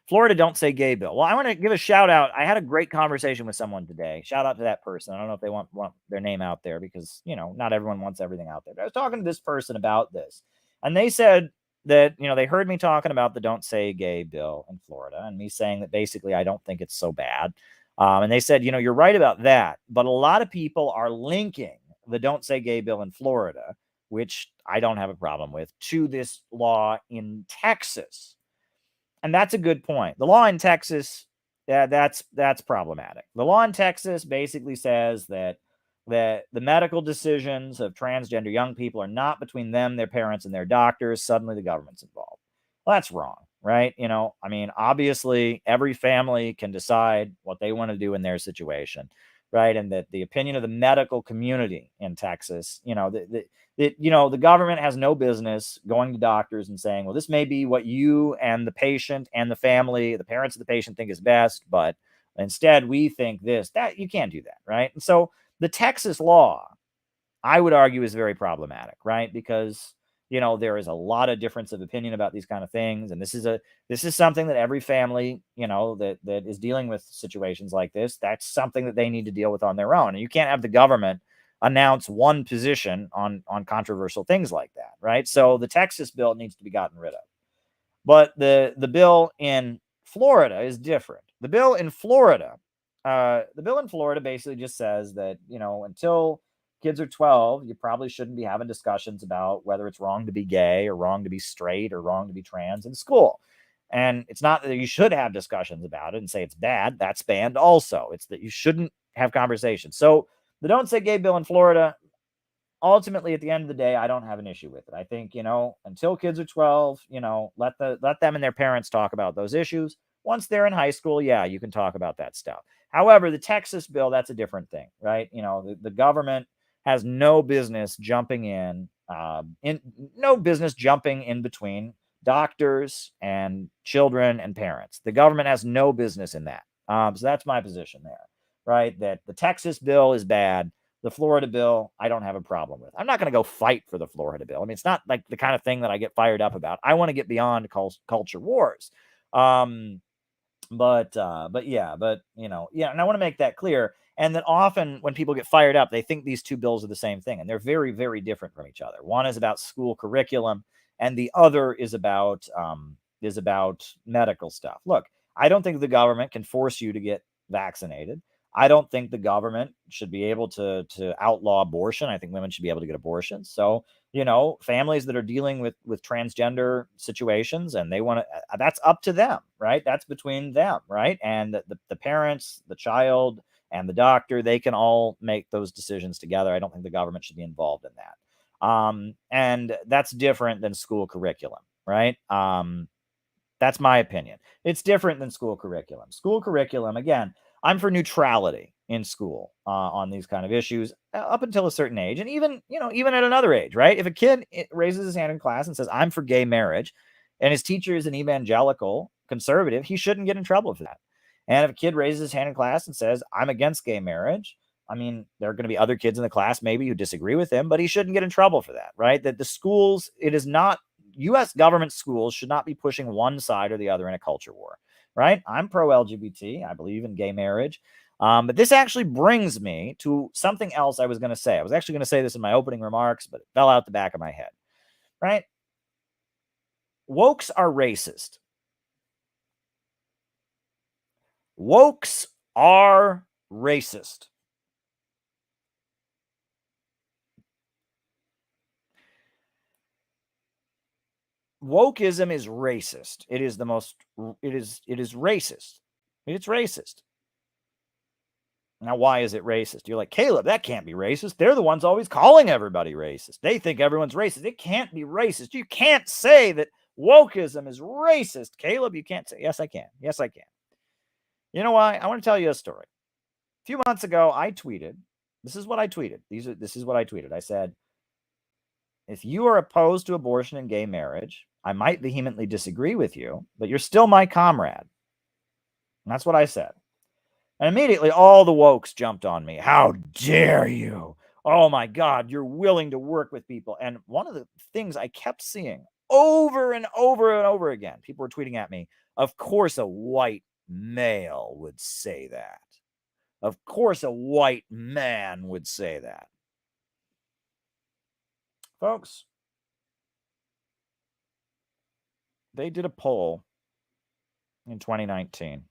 Florida Don't Say Gay bill. Well, I want to give a shout out. I had a great conversation with someone today. Shout out to that person. I don't know if they want their name out there because, not everyone wants everything out there. But I was talking to this person about this, and they said that, they heard me talking about the Don't Say Gay bill in Florida and me saying that basically I don't think it's so bad. And they said, you're right about that. But a lot of people are linking the Don't Say Gay bill in Florida, which I don't have a problem with, to this law in Texas. And that's a good point. The law in Texas, that's problematic. The law in Texas basically says that the medical decisions of transgender young people are not between them, their parents, and their doctors. Suddenly the government's involved. Well, that's wrong, right? Obviously every family can decide what they want to do in their situation, right? And that the opinion of the medical community in Texas, the government has no business going to doctors and saying, well, this may be what you and the patient and the family, the parents of the patient think is best, but instead we think this. That you can't do that, right? And so the Texas law, I would argue, is very problematic, right? Because there is a lot of difference of opinion about these kind of things, and this is something that every family, that is dealing with situations like this, that's something that they need to deal with on their own. And you can't have the government announce one position on controversial things like that, right? So the Texas bill needs to be gotten rid of. But the bill in Florida is different. The bill in Florida basically just says that, until kids are 12, you probably shouldn't be having discussions about whether it's wrong to be gay or wrong to be straight or wrong to be trans in school. And it's not that you should have discussions about it and say it's bad. That's banned also. It's that you shouldn't have conversations. So the Don't Say Gay bill in Florida, ultimately, at the end of the day, I don't have an issue with it. I think, until kids are 12, let them and their parents talk about those issues. Once they're in high school, yeah, you can talk about that stuff. However, the Texas bill, that's a different thing, right? The government has no business jumping in between doctors and children and parents. The government has no business in that. So that's my position there, right? That the Texas bill is bad. The Florida bill, I don't have a problem with. I'm not going to go fight for the Florida bill. I mean, it's not like the kind of thing that I get fired up about. I want to get beyond culture wars. And I want to make that clear. And that often when people get fired up, they think these two bills are the same thing, and they're very, very different from each other. One is about school curriculum, and the other is about medical stuff. Look, I don't think the government can force you to get vaccinated. I don't think the government should be able to outlaw abortion. I think women should be able to get abortions. So, families that are dealing with transgender situations and they want to, that's up to them, right? That's between them, right? And the parents, the child, and the doctor, they can all make those decisions together. I don't think the government should be involved in that. And that's different than school curriculum, right? That's my opinion. It's different than school curriculum. School curriculum, again, I'm for neutrality in school on these kind of issues up until a certain age. And even at another age, right? If a kid raises his hand in class and says, I'm for gay marriage, and his teacher is an evangelical conservative, he shouldn't get in trouble for that. And if a kid raises his hand in class and says, I'm against gay marriage, I mean, there are going to be other kids in the class maybe who disagree with him, but he shouldn't get in trouble for that, right? That the schools, it is not, U.S. government schools should not be pushing one side or the other in a culture war, right? I'm pro-LGBT. I believe in gay marriage. But this actually brings me to something else I was going to say. I was actually going to say this in my opening remarks, but it fell out the back of my head, right? Wokes are racist. Wokes are racist. Wokeism is racist. It is racist. It's racist. Now, why is it racist? You're like, Caleb, that can't be racist. They're the ones always calling everybody racist. They think everyone's racist. It can't be racist. You can't say that wokeism is racist. Caleb, you can't say. Yes, I can. Yes, I can. You know why? I want to tell you a story. few months ago, I tweeted, this is what I tweeted. This is what I tweeted. I said, if you are opposed to abortion and gay marriage, I might vehemently disagree with you, but you're still my comrade. And that's what I said. And immediately all the wokes jumped on me. How dare you? Oh my God, you're willing to work with people. And one of the things I kept seeing over and over and over again, people were tweeting at me, of course a white male would say that. Of course a white man would say that. Folks, they did a poll in 2019.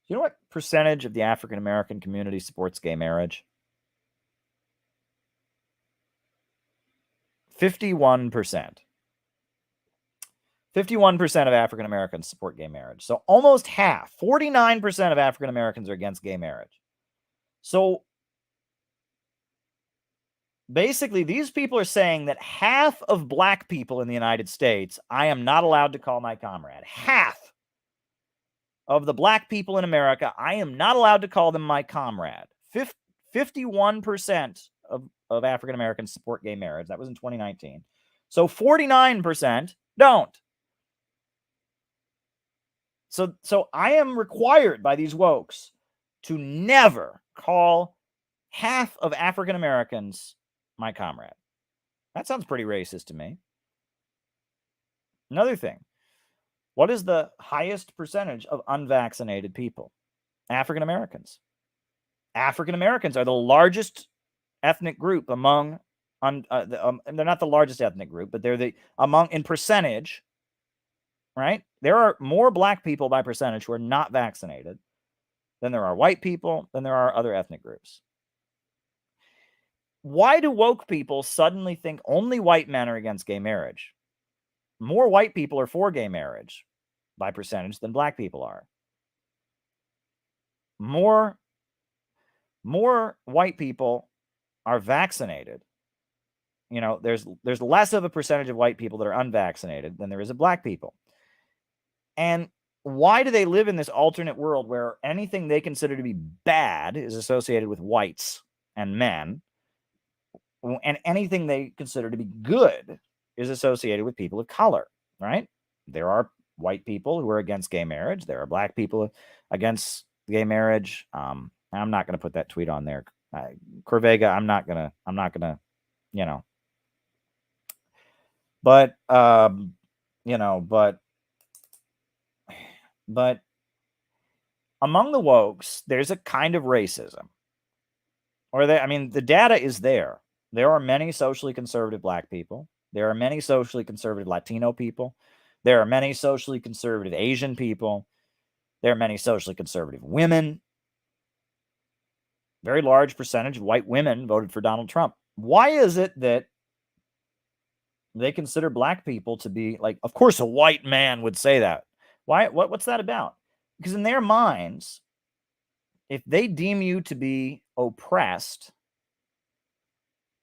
You know what percentage of the African American community supports gay marriage? 51%. 51% of African Americans support gay marriage. So almost half, 49% of African Americans are against gay marriage. So basically, these people are saying that half of black people in the United States, I am not allowed to call my comrade. Half of the black people in America, I am not allowed to call them my comrade. 51% of African Americans support gay marriage. That was in 2019. So 49% don't. So I am required by these wokes to never call half of African Americans my comrade. That sounds pretty racist to me. Another thing, what is the highest percentage of unvaccinated people? African Americans. African Americans are the largest ethnic group among, they're not the largest ethnic group, but they're in percentage, right? There are more black people by percentage who are not vaccinated than there are white people, than there are other ethnic groups. Why do woke people suddenly think only white men are against gay marriage? More white people are for gay marriage by percentage than black people are. More white people are vaccinated. You know, there's less of a percentage of white people that are unvaccinated than there is of black people. And why do they live in this alternate world where anything they consider to be bad is associated with whites and men, and anything they consider to be good is associated with people of color, right? There are white people who are against gay marriage. There are black people against gay marriage. I'm not going to put that tweet on there. Corvega, I'm not going to, you know, but, you know, but among the wokes, there's a kind of racism, or the data is there. There are many socially conservative black people. There are many socially conservative Latino people. There are many socially conservative Asian people. There are many socially conservative women. Very large percentage of white women voted for Donald Trump. Why is it that they consider black people to be like, of course, a white man would say that? Why? What's that about? Because in their minds, if they deem you to be oppressed,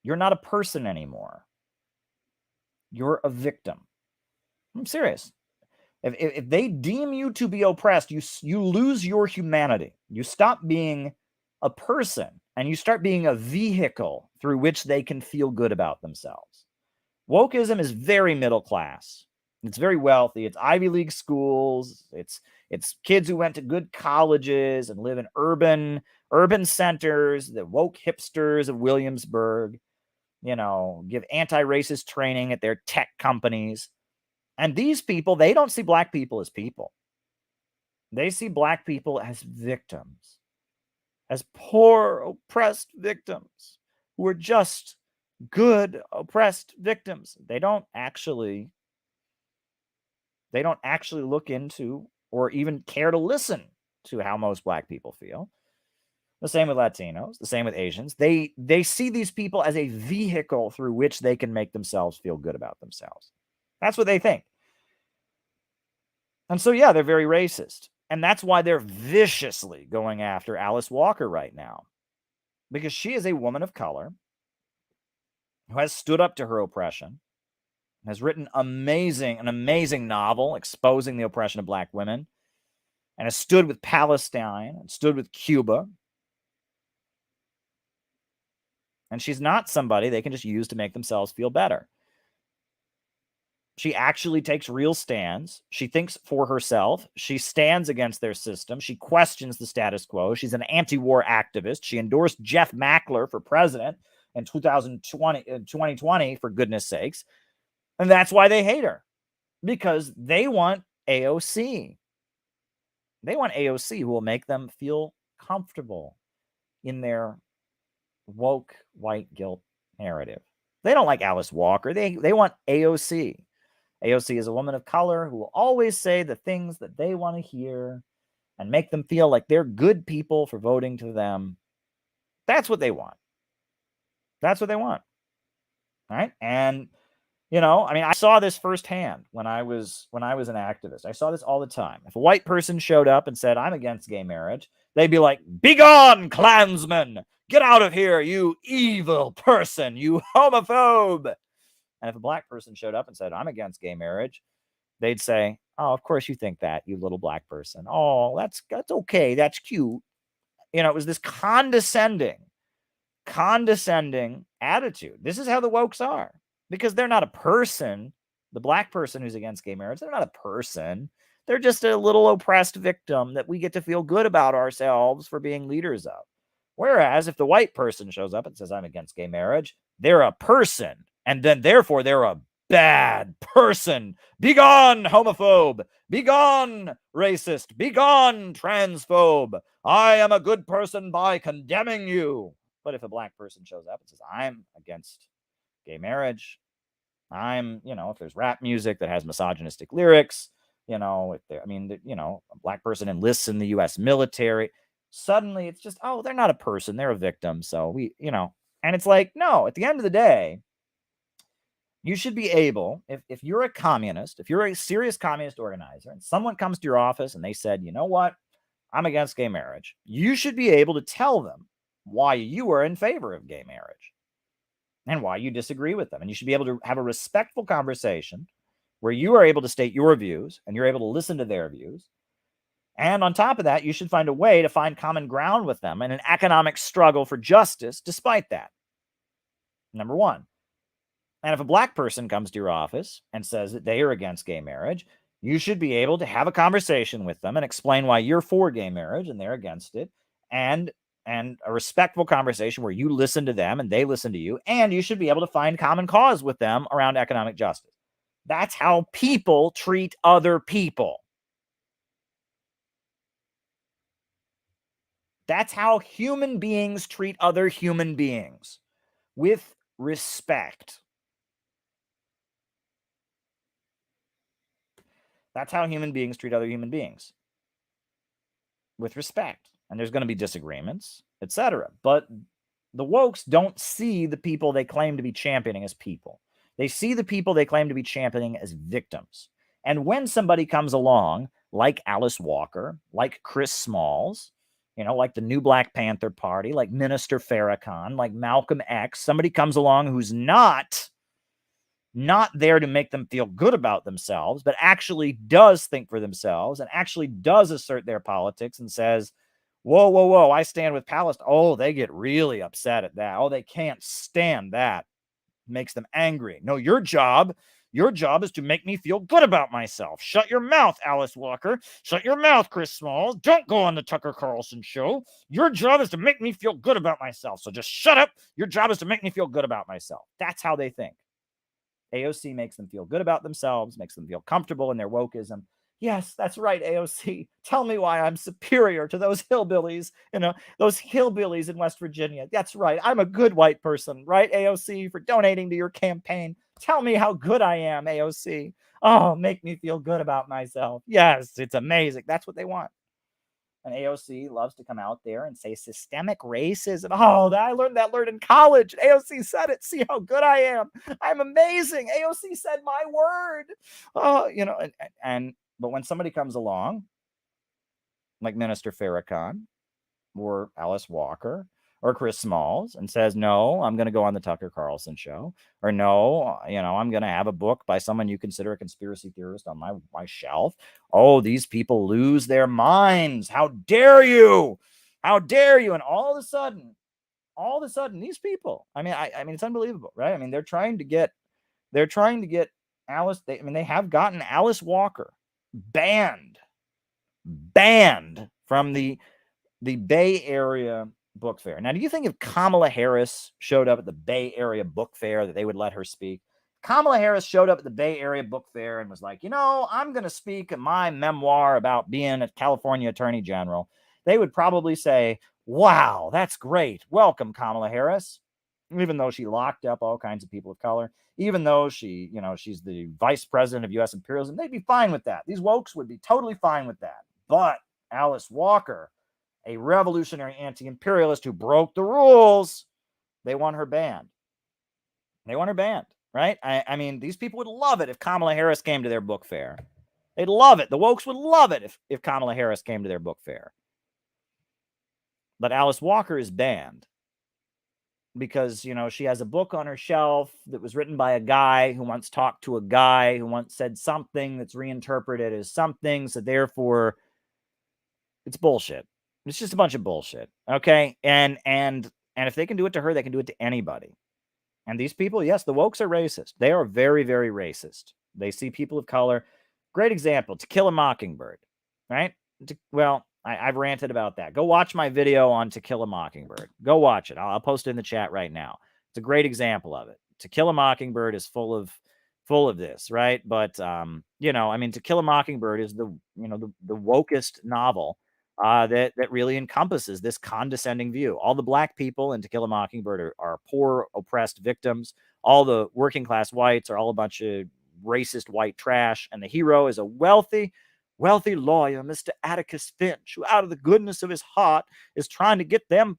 you're not a person anymore. You're a victim. I'm serious. If they deem you to be oppressed, you lose your humanity. You stop being a person and you start being a vehicle through which they can feel good about themselves. Wokeism is very middle class. It's very wealthy. It's Ivy League schools. It's kids who went to good colleges and live in urban centers, the woke hipsters of Williamsburg, you know, give anti-racist training at their tech companies. And these people, they don't see black people as people. They see black people as victims, as poor, oppressed victims who are just good, oppressed victims. They don't actually look into or even care to listen to how most black people feel. The same with Latinos, the same with Asians. They see these people as a vehicle through which they can make themselves feel good about themselves. That's what they think. And so, yeah, they're very racist. And that's why they're viciously going after Alice Walker right now. Because she is a woman of color who has stood up to her oppression, has written an amazing novel exposing the oppression of black women, and has stood with Palestine and stood with Cuba. And she's not somebody they can just use to make themselves feel better. She actually takes real stands. She thinks for herself. She stands against their system. She questions the status quo. She's an anti-war activist. She endorsed Jeff Mackler for president in 2020, for goodness sakes. And that's why they hate her, because they want AOC. They want AOC who will make them feel comfortable in their woke white guilt narrative. They don't like Alice Walker. They want AOC. AOC is a woman of color who will always say the things that they want to hear and make them feel like they're good people for voting to them. That's what they want. That's what they want. All right. And, I saw this firsthand when I was an activist. I saw this all the time. If a white person showed up and said, I'm against gay marriage, they'd be like, "Begone, Klansman! Get out of here, you evil person, you homophobe." And if a black person showed up and said, "I'm against gay marriage," they'd say, "Oh, of course you think that, you little black person. Oh, that's okay. That's cute." It was this condescending attitude. This is how the wokes are, because they're not a person. The black person who's against gay marriage, they're not a person. They're just a little oppressed victim that we get to feel good about ourselves for being leaders of. Whereas if the white person shows up and says, "I'm against gay marriage," they're a person. And then therefore they're a bad person. Begone, homophobe. Begone, racist. Begone, transphobe. I am a good person by condemning you. But if a black person shows up and says, "I'm against gay marriage," if there's rap music that has misogynistic lyrics, a black person enlists in the U.S. military, suddenly it's just, oh, they're not a person, they're a victim. So and it's like, no, at the end of the day, you should be able, if you're a communist, if you're a serious communist organizer, and someone comes to your office and they said, "You know what? I'm against gay marriage," you should be able to tell them why you are in favor of gay marriage and why you disagree with them. And you should be able to have a respectful conversation where you are able to state your views and you're able to listen to their views. And on top of that, you should find a way to find common ground with them in an economic struggle for justice despite that. Number one. And if a black person comes to your office and says that they are against gay marriage, you should be able to have a conversation with them and explain why you're for gay marriage and they're against it, and a respectful conversation where you listen to them and they listen to you, and you should be able to find common cause with them around economic justice. That's how people treat other people. That's how human beings treat other human beings, with respect. That's how human beings treat other human beings, with respect. And there's going to be disagreements, etc. But the wokes don't see the people they claim to be championing as people. They see the people they claim to be championing as victims. And when somebody comes along, like Alice Walker, like Chris Smalls, like the new Black Panther Party, like Minister Farrakhan, like Malcolm X, somebody comes along who's not there to make them feel good about themselves, but actually does think for themselves and actually does assert their politics and says, whoa, I stand with Palestine. Oh, they get really upset at that. Oh, they can't stand that. Makes them angry. No, your job is to make me feel good about myself. Shut your mouth, Alice Walker. Shut your mouth, Chris Smalls. Don't go on the Tucker Carlson show. Your job is to make me feel good about myself. So just shut up. Your job is to make me feel good about myself. That's how they think. AOC makes them feel good about themselves, makes them feel comfortable in their wokeism. Yes, that's right, AOC. Tell me why I'm superior to those hillbillies, those hillbillies in West Virginia. That's right. I'm a good white person, right, AOC, for donating to your campaign. Tell me how good I am, AOC. Oh, make me feel good about myself. Yes, it's amazing. That's what they want. And AOC loves to come out there and say systemic racism. Oh, I learned that in college. AOC said it. See how good I am. I'm amazing. AOC said my word. Oh, but when somebody comes along, like Minister Farrakhan or Alice Walker or Chris Smalls and says, no, I'm going to go on the Tucker Carlson show, or no, I'm going to have a book by someone you consider a conspiracy theorist on my shelf. Oh, these people lose their minds. How dare you? How dare you? And all of a sudden, these people, I mean, it's unbelievable, right? I mean, they're trying to get Alice. They have gotten Alice Walker banned from the Bay Area Book Fair. Now, do you think if Kamala Harris showed up at the Bay Area Book Fair that they would let her speak? Kamala Harris showed up at the Bay Area Book Fair and was like, I'm going to speak my memoir about being a California Attorney General. They would probably say, wow, that's great. Welcome, Kamala Harris. Even though she locked up all kinds of people of color, even though she's the vice president of U.S. imperialism, they'd be fine with that. These wokes would be totally fine with that. But Alice Walker, a revolutionary anti-imperialist who broke the rules, they want her banned. Right? I mean, these people would love it if Kamala Harris came to their book fair. They'd love it. The wokes would love it if Kamala Harris came to their book fair. But Alice Walker is banned because, she has a book on her shelf that was written by a guy who once talked to a guy who once said something that's reinterpreted as something. So therefore, it's bullshit. It's just a bunch of bullshit. Okay. And if they can do it to her, they can do it to anybody. And these people, yes, the wokes are racist. They are very, very racist. They see people of color. Great example, To Kill a Mockingbird, right? I've ranted about that. Go watch my video on To Kill a Mockingbird. Go watch it. I'll post it in the chat right now. It's a great example of it. To Kill a Mockingbird is full of this, right? But To Kill a Mockingbird is the wokest novel that really encompasses this condescending view. All the black people in To Kill a Mockingbird are poor, oppressed victims. All the working class whites are all a bunch of racist white trash, and the hero is a wealthy lawyer, Mr. Atticus Finch, who out of the goodness of his heart is trying to get them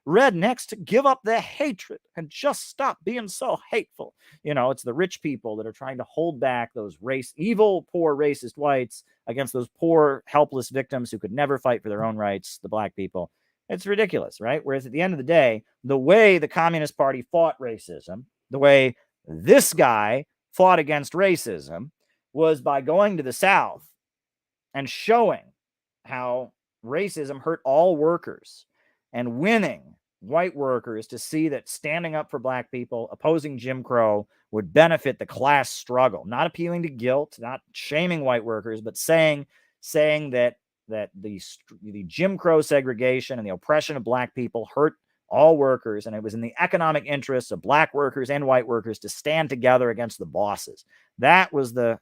rednecks to give up their hatred and just stop being so hateful. It's the rich people that are trying to hold back those evil, poor, racist whites against those poor, helpless victims who could never fight for their own rights, the black people. It's ridiculous, right? Whereas at the end of the day, the way the Communist Party fought racism, the way this guy fought against racism, was by going to the South and showing how racism hurt all workers and winning white workers to see that standing up for black people, opposing Jim Crow, would benefit the class struggle, not appealing to guilt, not shaming white workers, but saying that the Jim Crow segregation and the oppression of black people hurt all workers, and it was in the economic interests of black workers and white workers to stand together against the bosses. That was the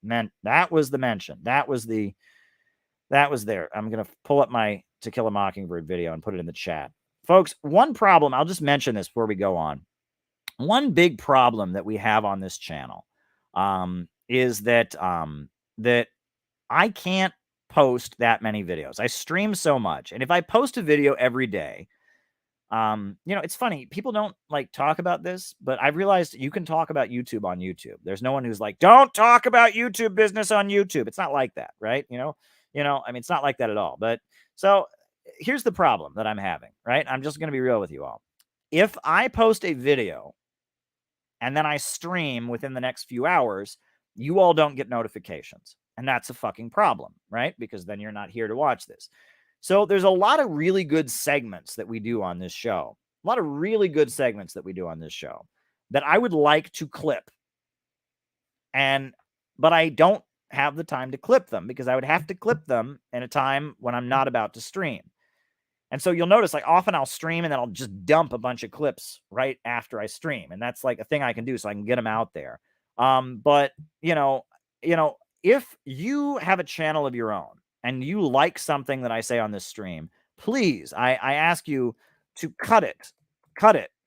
mention. That was there. I'm going to pull up my To Kill a Mockingbird video and put it in the chat. Folks, one problem, I'll just mention this before we go on. One big problem that we have on this channel is that I can't post that many videos. I stream so much. And if I post a video every day, it's funny. People don't talk about this, but I've realized you can talk about YouTube on YouTube. There's no one who's like, don't talk about YouTube business on YouTube. It's not like that, right? It's not like that at all. But so here's the problem that I'm having, right? I'm just going to be real with you all. If I post a video and then I stream within the next few hours, you all don't get notifications. And that's a fucking problem, right? Because then you're not here to watch this. So there's a lot of really good segments that we do on this show. A lot of really good segments that we do on this show that I would like to clip. But I don't have the time to clip them because I would have to clip them in a time when I'm not about to stream. And so you'll notice often I'll stream and then I'll just dump a bunch of clips right after I stream. And that's a thing I can do so I can get them out there. But if you have a channel of your own and you like something that I say on this stream, please, I ask you to cut it,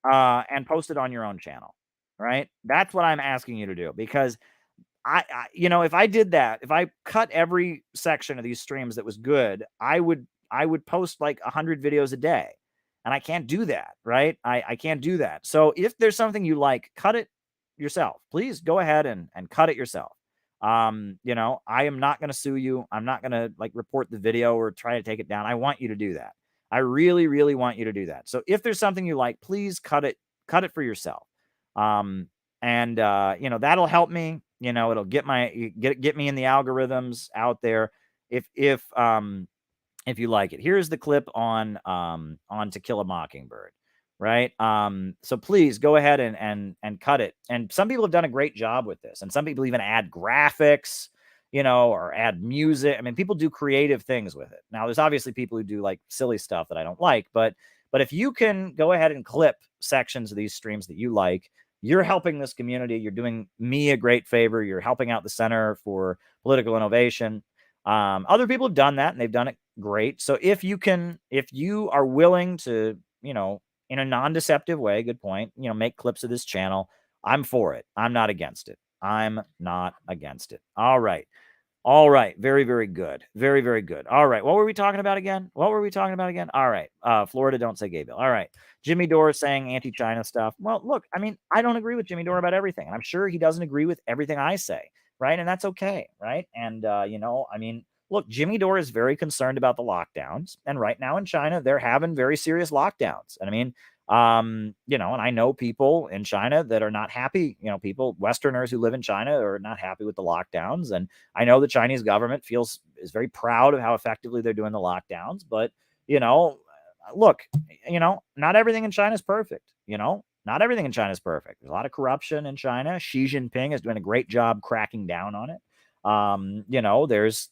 and post it on your own channel, right? That's what I'm asking you to do, because if I did that, if I cut every section of these streams that was good, I would post 100 videos a day, and I can't do that, right? I can't do that. So if there's something you like, cut it yourself. Please go ahead and cut it yourself. I am not going to sue you. I'm not going to report the video or try to take it down. I want you to do that. I really, really want you to do that. So if there's something you like, please cut it for yourself. And that'll help me. It'll get me in the algorithms out there. If you like it. Here's the clip on To Kill a Mockingbird, right? So please go ahead and cut it. And some people have done a great job with this, and some people even add graphics, or add music. I mean, people do creative things with it. Now, there's obviously people who do like silly stuff that I don't like, but if you can go ahead and clip sections of these streams that you like, you're helping this community. You're doing me a great favor. You're helping out the Center for Political Innovation. Other people have done that, and they've done it great. So if you are willing to, in a non-deceptive way, good point, make clips of this channel, I'm for it. I'm not against it. I'm not against it. All right. Very, very good. Very, very good. All right. What were we talking about again? All right. Florida, don't say gay bill. All right. Jimmy Dore saying anti-China stuff. Well, look, I mean, I don't agree with Jimmy Dore about everything. And I'm sure he doesn't agree with everything I say. Right. And that's okay. Right. And, look, Jimmy Dore is very concerned about the lockdowns. And right now in China, they're having very serious lockdowns. And I mean, and I know people in China that are not happy, Westerners who live in China are not happy with the lockdowns. And I know the Chinese government is very proud of how effectively they're doing the lockdowns. But, look, not everything in China is perfect. Not everything in China is perfect. There's a lot of corruption in China. Xi Jinping is doing a great job cracking down on it. There's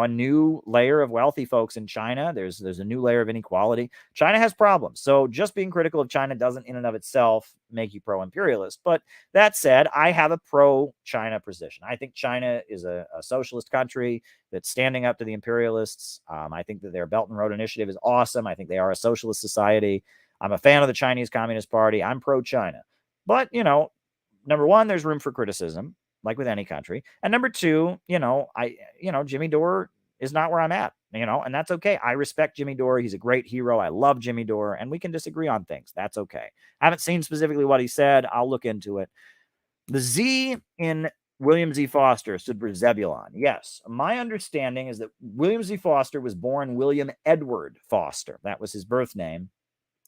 a new layer of wealthy folks in China. There's a new layer of inequality. China has problems. So just being critical of China doesn't in and of itself make you pro-imperialist. But that said, I have a pro-China position. I think China is a socialist country that's standing up to the imperialists. I think that their Belt and Road Initiative is awesome. I think they are a socialist society. I'm a fan of the Chinese Communist Party. I'm pro-China. But, number one, there's room for criticism, like with any country. And number two, Jimmy Dore is not where I'm at, and that's okay. I respect Jimmy Dore. He's a great hero. I love Jimmy Dore, and we can disagree on things. That's okay. I haven't seen specifically what he said. I'll look into it. The Z in William Z. Foster stood for Zebulon. Yes. My understanding is that William Z. Foster was born William Edward Foster. That was his birth name.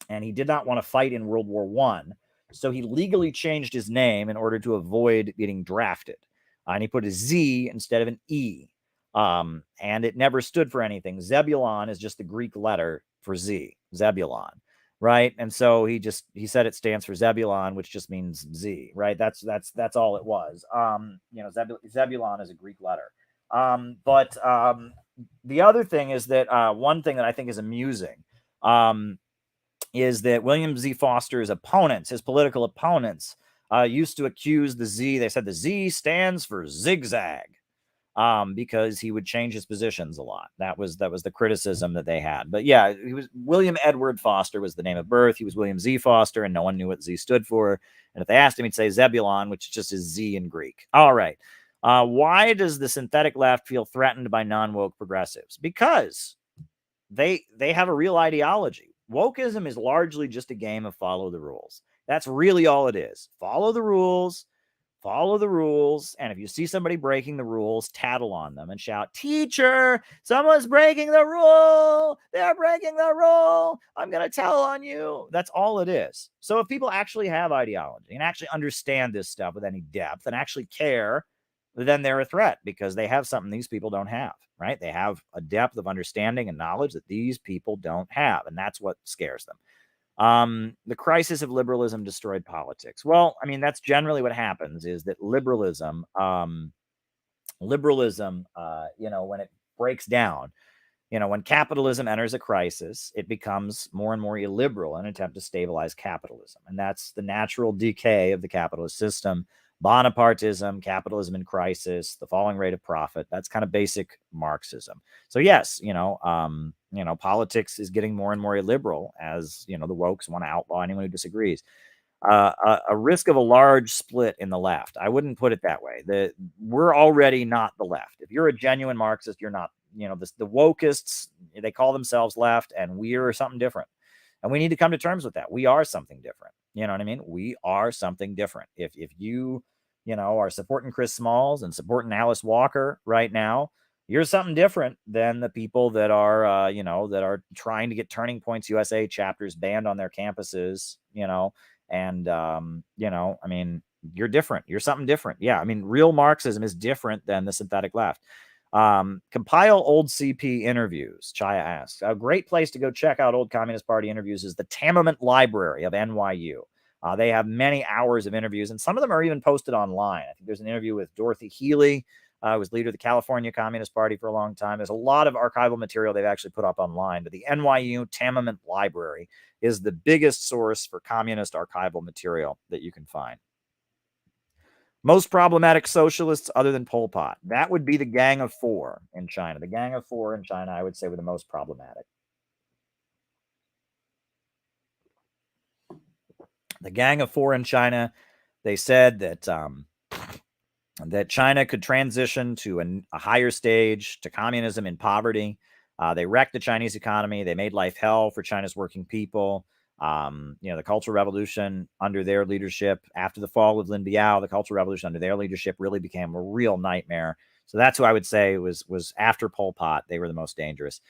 And he did not want to fight in World War I. So he legally changed his name in order to avoid getting drafted. And he put a Z instead of an E. And it never stood for anything. Zebulon is just the Greek letter for Z, Zebulon, right? And so he said it stands for Zebulon, which just means Z, right? That's all it was. Zebulon is a Greek letter. But the other thing is that one thing that I think is amusing is that William Z. Foster's opponents, his political opponents, used to accuse the Z. They said the Z stands for zigzag because he would change his positions a lot. That was the criticism that they had. But yeah, he was William Edward Foster was the name of birth. He was William Z. Foster, and no one knew what Z stood for. And if they asked him, he'd say Zebulon, which just is Z in Greek. All right. Why does the synthetic left feel threatened by non-woke progressives? Because they have a real ideology. Wokeism is largely just a game of follow the rules. That's really all it is. Follow the rules. And if you see somebody breaking the rules, tattle on them and shout, "Teacher, someone's breaking the rule. They're breaking the rule. I'm going to tell on you." That's all it is. So if people actually have ideology and actually understand this stuff with any depth and actually care, then they're a threat because they have something these people don't have, right? They have a depth of understanding and knowledge that these people don't have, and that's what scares them. The crisis of liberalism destroyed politics. Well, I mean, that's generally what happens is that liberalism, when it breaks down, when capitalism enters a crisis, it becomes more and more illiberal in an attempt to stabilize capitalism. And that's the natural decay of the capitalist system. Bonapartism, capitalism in crisis, the falling rate of profit. That's kind of basic Marxism. So yes, politics is getting more and more illiberal as, the wokes want to outlaw anyone who disagrees. A risk of a large split in the left. I wouldn't put it that way. We're already not the left. If you're a genuine Marxist, you're not, the wokists, they call themselves left, and we're something different. And we need to come to terms with that. We are something different. You know what I mean? We are something different. If you, are supporting Chris Smalls and supporting Alice Walker right now, you're something different than the people that are, that are trying to get Turning Points USA chapters banned on their campuses, and, I mean, you're different. You're something different. Yeah. I mean, real Marxism is different than the synthetic left. Compile old CP interviews, Chaya asks. A great place to go check out old Communist Party interviews is the Tamament Library of NYU. They have many hours of interviews, and some of them are even posted online. I think there's an interview with Dorothy Healy, who was leader of the California Communist Party for a long time. There's a lot of archival material they've actually put up online, but the NYU Tamament Library is the biggest source for communist archival material that you can find. Most problematic socialists other than Pol Pot. That would be the Gang of Four in China. The Gang of Four in China, I would say, were the most problematic. The Gang of Four in China, they said that that China could transition to a higher stage, to communism in poverty. They wrecked the Chinese economy. They made life hell for China's working people. The Cultural Revolution under their leadership, after the fall of Lin Biao, the Cultural Revolution under their leadership really became a real nightmare. So that's who I would say was after Pol Pot. They were the most dangerous.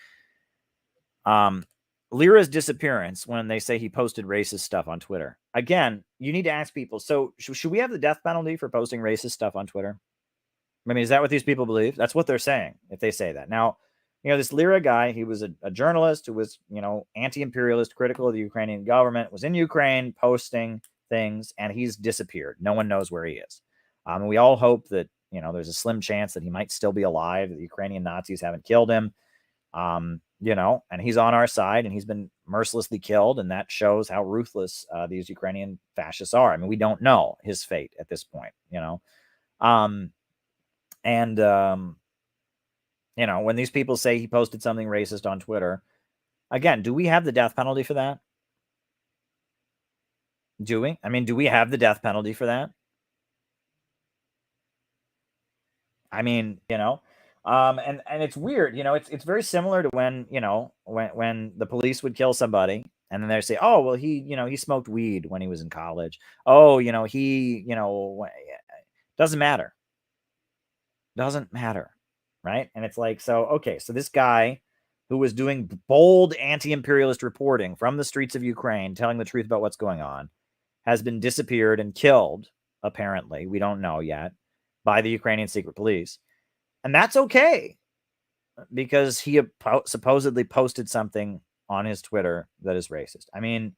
Lira's disappearance, when they say he posted racist stuff on Twitter. Again, you need to ask people, so should we have the death penalty for posting racist stuff on Twitter? I mean, is that what these people believe? That's what they're saying if they say that. Now, this Lira guy, he was a journalist who was, anti-imperialist, critical of the Ukrainian government, was in Ukraine posting things, and he's disappeared. No one knows where he is. And we all hope that, there's a slim chance that he might still be alive, that the Ukrainian Nazis haven't killed him. And he's on our side, and he's been mercilessly killed, and that shows how ruthless these Ukrainian fascists are. I mean, we don't know his fate at this point, when these people say he posted something racist on Twitter, again, do we have the death penalty for that? Do we? I mean, do we have the death penalty for that? I mean, and it's weird, it's very similar to when, when the police would kill somebody and then they say, oh, well, he smoked weed when he was in college. Oh, doesn't matter. Doesn't matter. Right. And it's like, so, okay, so this guy who was doing bold anti-imperialist reporting from the streets of Ukraine, telling the truth about what's going on, has been disappeared and killed, apparently, we don't know yet, by the Ukrainian secret police. And that's okay, because he supposedly posted something on his Twitter that is racist. I mean,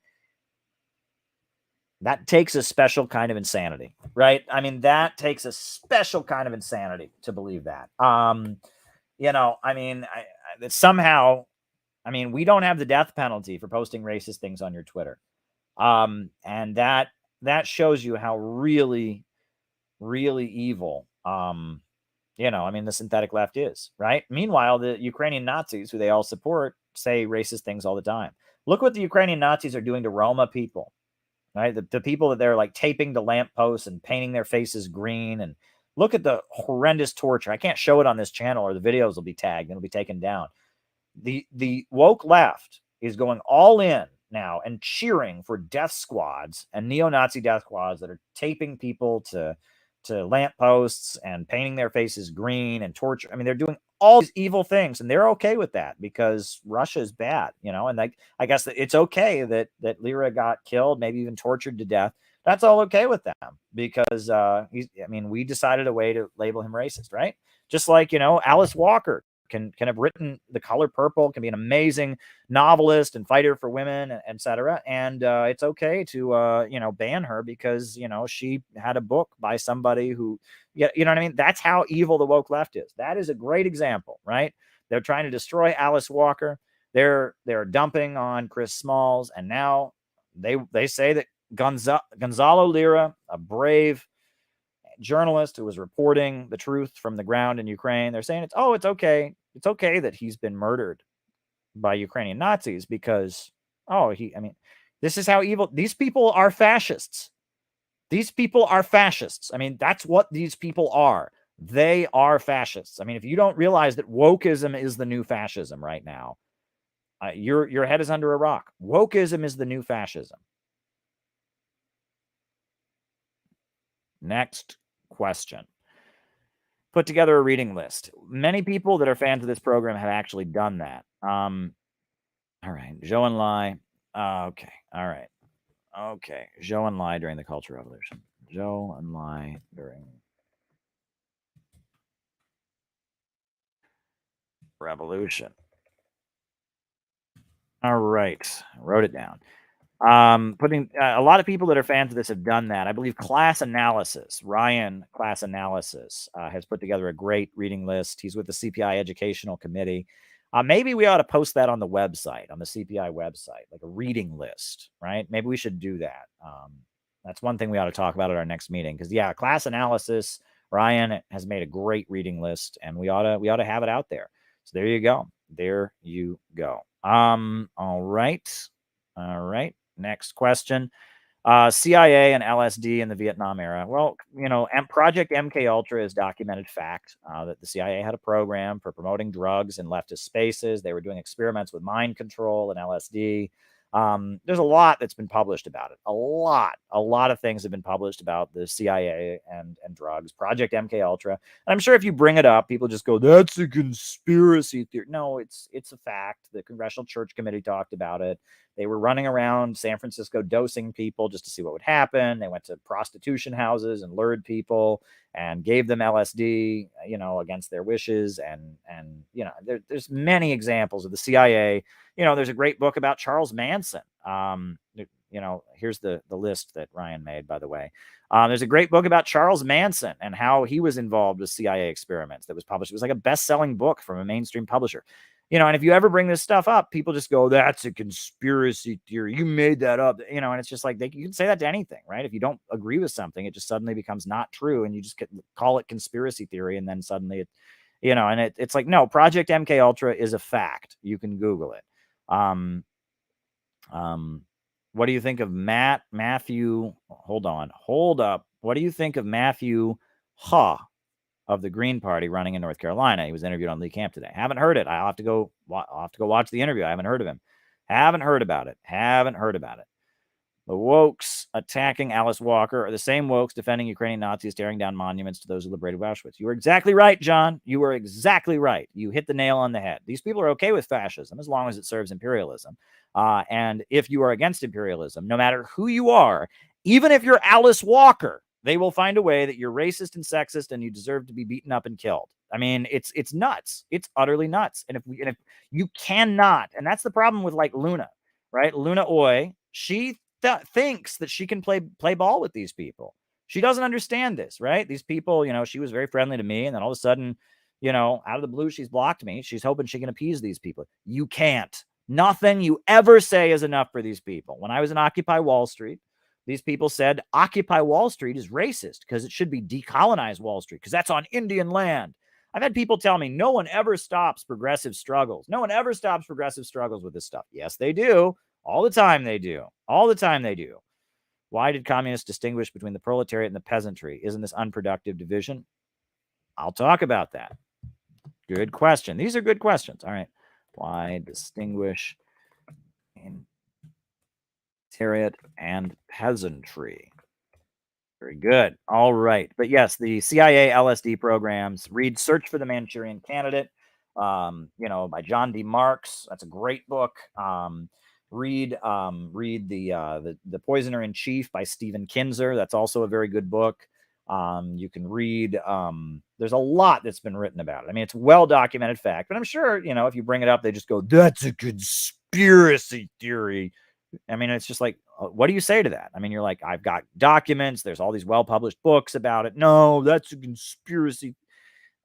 that takes a special kind of insanity, right? I mean, that takes a special kind of insanity to believe that. Somehow, we don't have the death penalty for posting racist things on your Twitter. And that shows you how really, really evil, the synthetic left is, right? Meanwhile, the Ukrainian Nazis, who they all support, say racist things all the time. Look what the Ukrainian Nazis are doing to Roma people, right? The people that they're like taping to lampposts and painting their faces green. And look at the horrendous torture. I can't show it on this channel or the videos will be tagged and it'll be taken down. The woke left is going all in now and cheering for death squads and neo-Nazi death squads that are taping people to lampposts and painting their faces green and torture. I mean, they're doing all these evil things, and they're okay with that because Russia is bad, and I guess that it's okay that Lira got killed, maybe even tortured to death. That's all okay with them because we decided a way to label him racist, right? Just like, Alice Walker can have written The Color Purple, can be an amazing novelist and fighter for women, etc. And it's okay to ban her because she had a book by somebody who, you know what I mean? That's how evil the woke left is. That is a great example, right? They're trying to destroy Alice Walker. They're dumping on Chris Smalls, and now they say that Gonzalo Lira, a brave journalist who was reporting the truth from the ground in Ukraine, they're saying it's okay. It's okay that he's been murdered by Ukrainian Nazis because, this is how evil these people are. Fascists. These people are fascists. I mean, that's what these people are. They are fascists. I mean, if you don't realize that wokeism is the new fascism right now, your head is under a rock. Wokeism is the new fascism. Next question. put together a reading list. Many people that are fans of this program have actually done that. All right, Zhou Enlai. Okay, all right. Okay, Zhou Enlai during the Cultural Revolution. Zhou Enlai during Revolution. All right, I wrote it down. Putting a lot of people that are fans of this have done that. I believe Class Analysis, Ryan Class Analysis, has put together a great reading list. He's with the CPI Educational Committee. Maybe we ought to post that on the website, on the CPI website, like a reading list, right? Maybe we should do that. That's one thing we ought to talk about at our next meeting. Because yeah, Class Analysis, Ryan has made a great reading list, and we ought to have it out there. So there you go. There you go. All right. All right. Next question. CIA and LSD in the Vietnam era. Well, Project MK Ultra is documented fact that the CIA had a program for promoting drugs in leftist spaces. They were doing experiments with mind control and LSD. There's a lot that's been published about it. A lot of things have been published about the CIA and drugs. Project MK Ultra. And I'm sure if you bring it up, people just go, "That's a conspiracy theory." No, it's a fact. The Congressional Church Committee talked about it. They were running around San Francisco dosing people just to see what would happen. They went to prostitution houses and lured people and gave them LSD, against their wishes. And there's many examples of the CIA. There's a great book about Charles Manson. Here's the list that Ryan made, by the way. There's a great book about Charles Manson and how he was involved with CIA experiments that was published. It was like a best-selling book from a mainstream publisher. And if you ever bring this stuff up, people just go, "That's a conspiracy theory. You made that up." And it's just like you can say that to anything, right? If you don't agree with something, it just suddenly becomes not true, and you just call it conspiracy theory, and then suddenly it, it's like, no, Project MK Ultra is a fact. You can Google it. What do you think of Matthew? Hold up. What do you think of Matthew of the Green Party running in North Carolina? He was interviewed on Lee Camp today. Haven't heard it. I'll have to go watch the interview. I haven't heard of him. Haven't heard about it. The wokes attacking Alice Walker are the same wokes defending Ukrainian Nazis tearing down monuments to those who liberated Auschwitz. You were exactly right, John. You were exactly right. You hit the nail on the head. These people are okay with fascism as long as it serves imperialism. And if you are against imperialism, no matter who you are, even if you're Alice Walker, they will find a way that you're racist and sexist and you deserve to be beaten up and killed. I mean, it's nuts. It's utterly nuts. And if you cannot, and that's the problem with like Luna, right? Luna Oy, she thinks that she can play ball with these people. She doesn't understand this, right? These people, she was very friendly to me, and then all of a sudden, out of the blue, she's blocked me. She's hoping she can appease these people. You can't. Nothing you ever say is enough for these people. When I was in Occupy Wall Street, these people said Occupy Wall Street is racist because it should be decolonize Wall Street because that's on Indian land. I've had people tell me no one ever stops progressive struggles. No one ever stops progressive struggles with this stuff. Yes, they do. All the time they do. All the time they do. Why did communists distinguish between the proletariat and the peasantry? Isn't this unproductive division? I'll talk about that. Good question. These are good questions. All right. Why distinguish in proletariat and peasantry? Very good. All right. But yes, the CIA LSD programs. Read Search for the Manchurian Candidate, by John D. Marks. That's a great book. Read the Poisoner in Chief by Stephen Kinzer. That's also a very good book. You can read, there's a lot that's been written about it. I mean, it's well documented fact, but I'm sure, if you bring it up, they just go, "That's a conspiracy theory." I mean, it's just like, what do you say to that? I mean, you're like, I've got documents. There's all these well-published books about it. No, that's a conspiracy.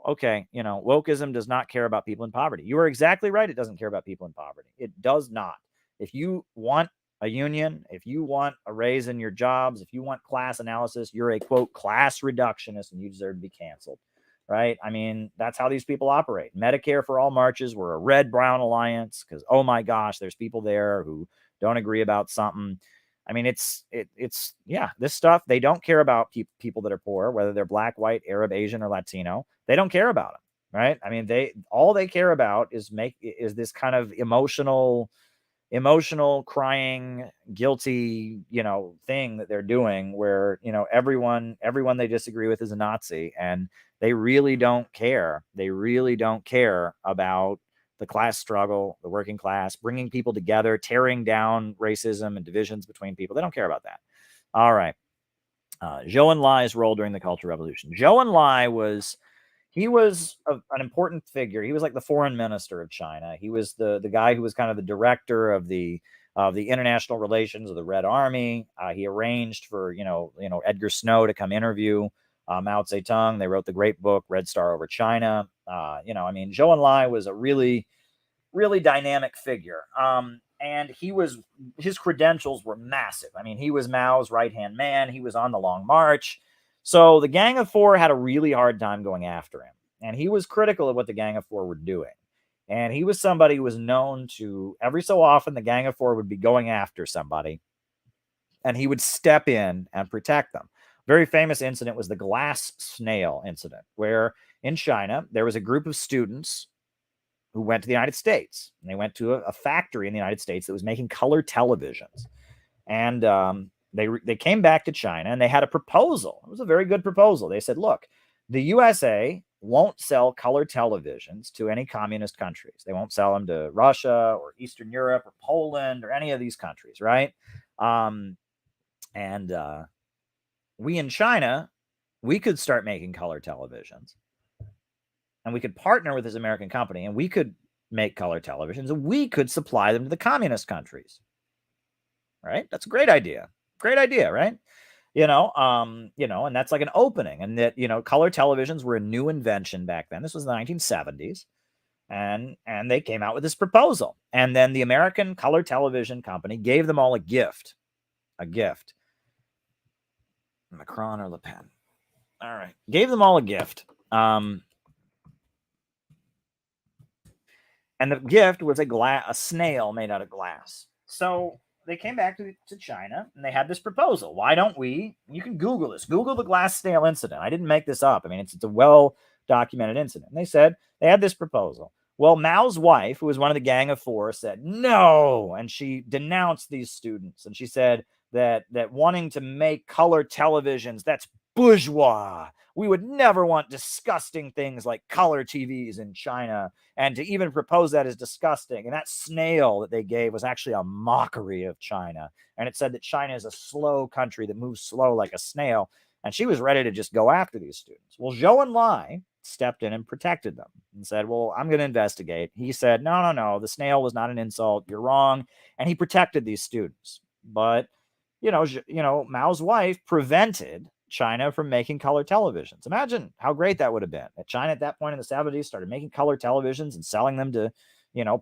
Okay. Wokeism does not care about people in poverty. You are exactly right. It doesn't care about people in poverty. It does not. If you want a union, if you want a raise in your jobs, if you want class analysis, you're a, quote, class reductionist and you deserve to be canceled, right? I mean, that's how these people operate. Medicare for All marches were a red-brown alliance because, oh my gosh, there's people there who don't agree about something. I mean, it's this stuff. They don't care about people that are poor, whether they're black, white, Arab, Asian, or Latino. They don't care about them, right? I mean, all they care about is this kind of emotional, emotional, crying, guilty, thing that they're doing where, everyone they disagree with is a Nazi, and they really don't care. They really don't care about the class struggle, the working class, bringing people together, tearing down racism and divisions between people. They don't care about that. All right. Zhou Enlai's role during the Cultural Revolution. Zhou Enlai was an important figure. He was like the foreign minister of China. He was the guy who was kind of the director of the international relations of the Red Army. He arranged for Edgar Snow to come interview Mao Zedong. They wrote the great book Red Star Over China. Zhou Enlai was a really dynamic figure. And his credentials were massive. I mean, he was Mao's right-hand man. He was on the Long March. So the Gang of Four had a really hard time going after him. And he was critical of what the Gang of Four were doing. And he was somebody who was known to, every so often, the Gang of Four would be going after somebody, and he would step in and protect them. Very famous incident was the glass snail incident, where in China, there was a group of students who went to the United States. And they went to a factory in the United States that was making color televisions. And they came back to China, and they had a proposal. It was a very good proposal. They said, look, the USA won't sell color televisions to any communist countries. They won't sell them to Russia or Eastern Europe or Poland or any of these countries, right? We in China, we could start making color televisions. And we could partner with this American company, and we could make color televisions, and we could supply them to the communist countries. Right? That's a great idea. Great idea, right? And that's like an opening. And that, color televisions were a new invention back then. This was the 1970s. And they came out with this proposal. And then the American Color Television Company gave them all a gift. A gift. Macron or Le Pen? All right. Gave them all a gift. And the gift was a snail made out of glass. So they came back to China, and they had this proposal. Why don't we? You can Google this. Google the glass snail incident. I didn't make this up. I mean, it's a well-documented incident. And they said they had this proposal. Well, Mao's wife, who was one of the Gang of Four, said no, and she denounced these students. And she said that wanting to make color televisions, that's bourgeois. We would never want disgusting things like color TVs in China, and to even propose that is disgusting. And that snail that they gave was actually a mockery of China. And it said that China is a slow country that moves slow like a snail. And she was ready to just go after these students. Well, Zhou Enlai stepped in and protected them and said, well, I'm going to investigate. He said, no, the snail was not an insult. You're wrong. And he protected these students. But, Mao's wife prevented China from making color televisions. Imagine how great that would have been. China at that point in the 70s started making color televisions and selling them to,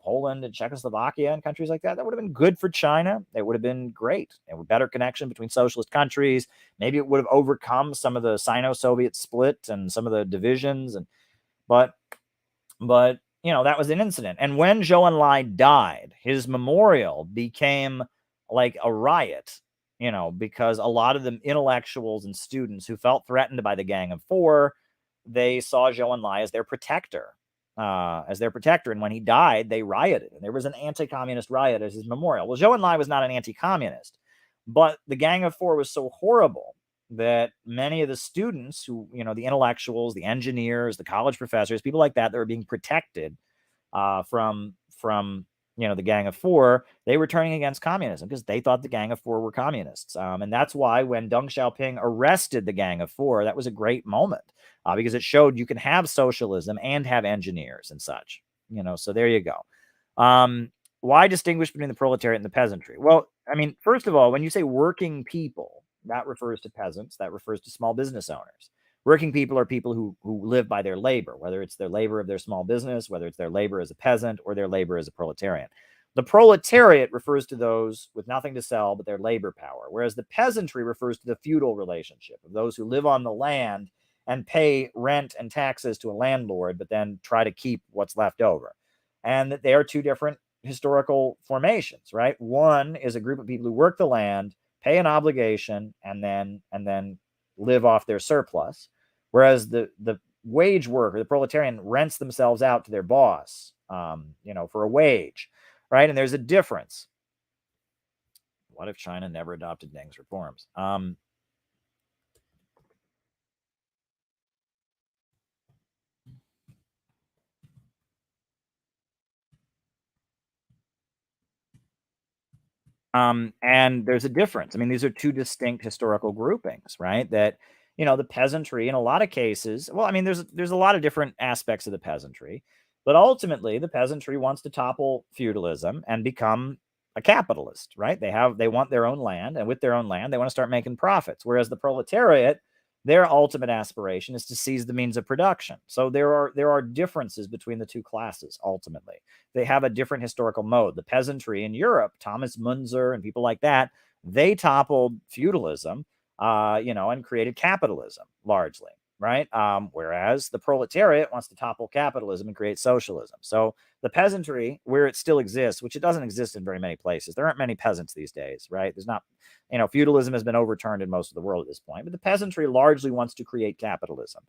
Poland and Czechoslovakia and countries like that. That would have been good for China. It would have been great. It would better connection between socialist countries. Maybe it would have overcome some of the Sino-Soviet split and some of the divisions. But that was an incident. And when Zhou Enlai died, his memorial became like a riot. Because a lot of the intellectuals and students who felt threatened by the Gang of Four, they saw Zhou Enlai as their protector. And when he died, they rioted. And there was an anti-communist riot at his memorial. Well, Zhou Enlai was not an anti-communist, but the Gang of Four was so horrible that many of the students who, the intellectuals, the engineers, the college professors, people like that were being protected from the Gang of Four, they were turning against communism because they thought the Gang of Four were communists. And that's why when Deng Xiaoping arrested the Gang of Four, that was a great moment because it showed you can have socialism and have engineers and such. So there you go. Why distinguish between the proletariat and the peasantry? Well, I mean, first of all, when you say working people, that refers to peasants, that refers to small business owners. Working people are people who live by their labor, whether it's their labor of their small business, whether it's their labor as a peasant, or their labor as a proletarian. The proletariat refers to those with nothing to sell but their labor power, whereas the peasantry refers to the feudal relationship of those who live on the land and pay rent and taxes to a landlord, but then try to keep what's left over. And that they are two different historical formations, right? One is a group of people who work the land, pay an obligation, and then live off their surplus. Whereas the wage worker, the proletarian, rents themselves out to their boss, for a wage, right? And there's a difference. What if China never adopted Deng's reforms? And there's a difference. I mean, these are two distinct historical groupings, right? That, the peasantry in a lot of cases, well, I mean, there's a lot of different aspects of the peasantry, but ultimately the peasantry wants to topple feudalism and become a capitalist, right? They want their own land, and with their own land, they want to start making profits. Whereas the proletariat, their ultimate aspiration is to seize the means of production. So there are differences between the two classes ultimately. They have a different historical mode. The peasantry in Europe, Thomas Munzer and people like that, they toppled feudalism, and created capitalism largely, right? Whereas the proletariat wants to topple capitalism and create socialism. So the peasantry, where it still exists, which it doesn't exist in very many places, there aren't many peasants these days, right? There's not, feudalism has been overturned in most of the world at this point, but the peasantry largely wants to create capitalism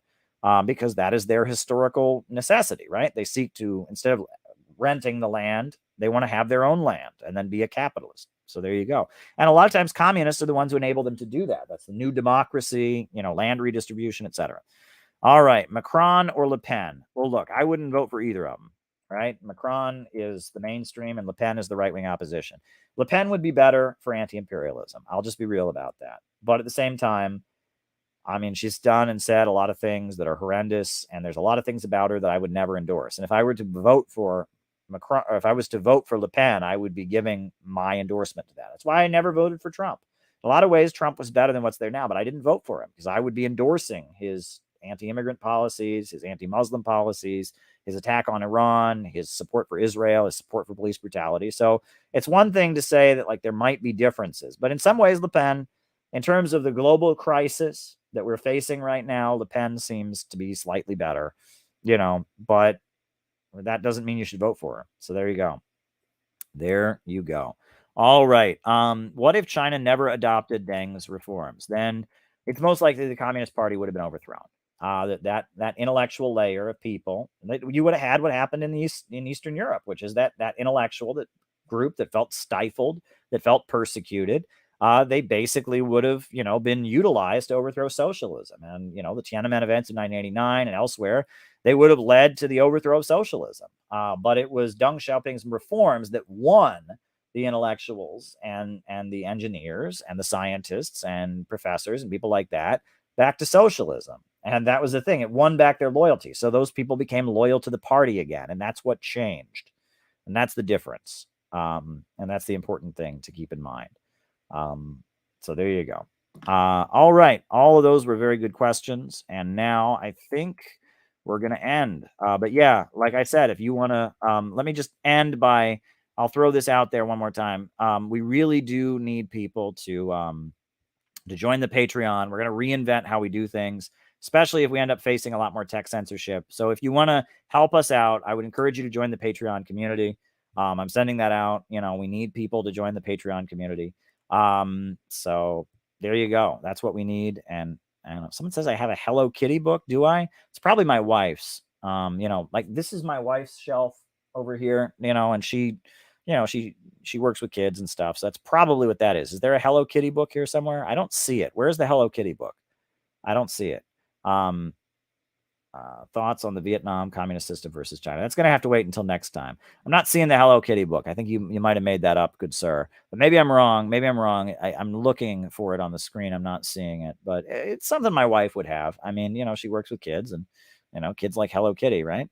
because that is their historical necessity, right? They seek to, instead of renting the land, they want to have their own land and then be a capitalist. So there you go. And a lot of times communists are the ones who enable them to do that. That's the new democracy, land redistribution, etc. All right, Macron or Le Pen? Well, look, I wouldn't vote for either of them, right? Macron is the mainstream and Le Pen is the right-wing opposition. Le Pen would be better for anti-imperialism. I'll just be real about that. But at the same time, I mean, she's done and said a lot of things that are horrendous, and there's a lot of things about her that I would never endorse. And if I were to vote for Macron, or if I was to vote for Le Pen, I would be giving my endorsement to that. That's why I never voted for Trump. In a lot of ways, Trump was better than what's there now, but I didn't vote for him because I would be endorsing his anti-immigrant policies, his anti-Muslim policies, his attack on Iran, his support for Israel, his support for police brutality. So it's one thing to say that there might be differences, but in some ways, Le Pen, in terms of the global crisis that we're facing right now, Le Pen seems to be slightly better, but that doesn't mean you should vote for her. So there you go. There you go. All right. What if China never adopted Deng's reforms? Then it's most likely the Communist Party would have been overthrown. That intellectual layer of people, you would have had what happened in Eastern Europe, which is that intellectual group that felt stifled, that felt persecuted. They basically would have, been utilized to overthrow socialism. And, the Tiananmen events in 1989 and elsewhere, they would have led to the overthrow of socialism. But it was Deng Xiaoping's reforms that won the intellectuals and the engineers and the scientists and professors and people like that back to socialism. And that was the thing. It won back their loyalty. So those people became loyal to the party again. And that's what changed. And that's the difference. And that's the important thing to keep in mind. So there you go. All right. All of those were very good questions. And now I think we're going to end. But yeah, like I said, if you want to, let me just end by, I'll throw this out there one more time. We really do need people to join the Patreon. We're going to reinvent how we do things, especially if we end up facing a lot more tech censorship. So if you want to help us out, I would encourage you to join the Patreon community. I'm sending that out. We need people to join the Patreon community. So there you go. That's what we need. And someone says I have a Hello Kitty book. Do I? It's probably my wife's. This is my wife's shelf over here, and she works with kids and stuff. So that's probably what that is. Is there a Hello Kitty book here somewhere? I don't see it. Where's the Hello Kitty book? I don't see it. Thoughts on the Vietnam communist system versus China. That's going to have to wait until next time. I'm not seeing the Hello Kitty book. I think you might have made that up, good sir. But maybe I'm wrong. I'm looking for it on the screen. I'm not seeing it. But it's something my wife would have. I mean, she works with kids and, kids like Hello Kitty, right?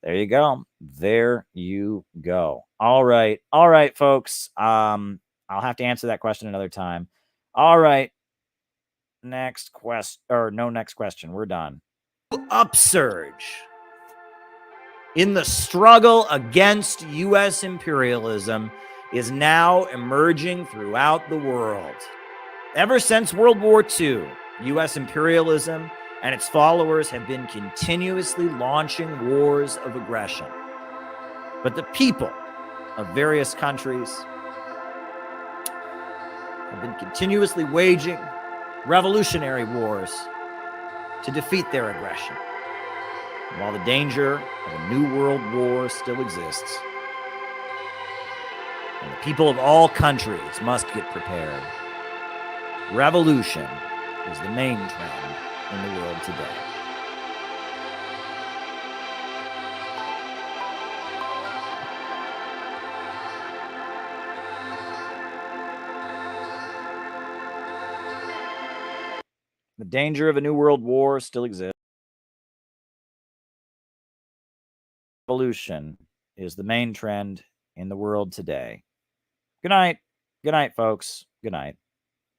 There you go. There you go. All right. All right, folks. I'll have to answer that question another time. All right. Next question. We're done. Upsurge in the struggle against U.S. imperialism is now emerging throughout the world. Ever since World War II, U.S. imperialism and its followers have been continuously launching wars of aggression. But the people of various countries have been continuously waging revolutionary wars to defeat their aggression. And while the danger of a new world war still exists, And the people of all countries must get prepared. Revolution is the main trend in the world today. The danger of a new world war still exists. Revolution is the main trend in the world today. Good night. Good night, folks. Good night.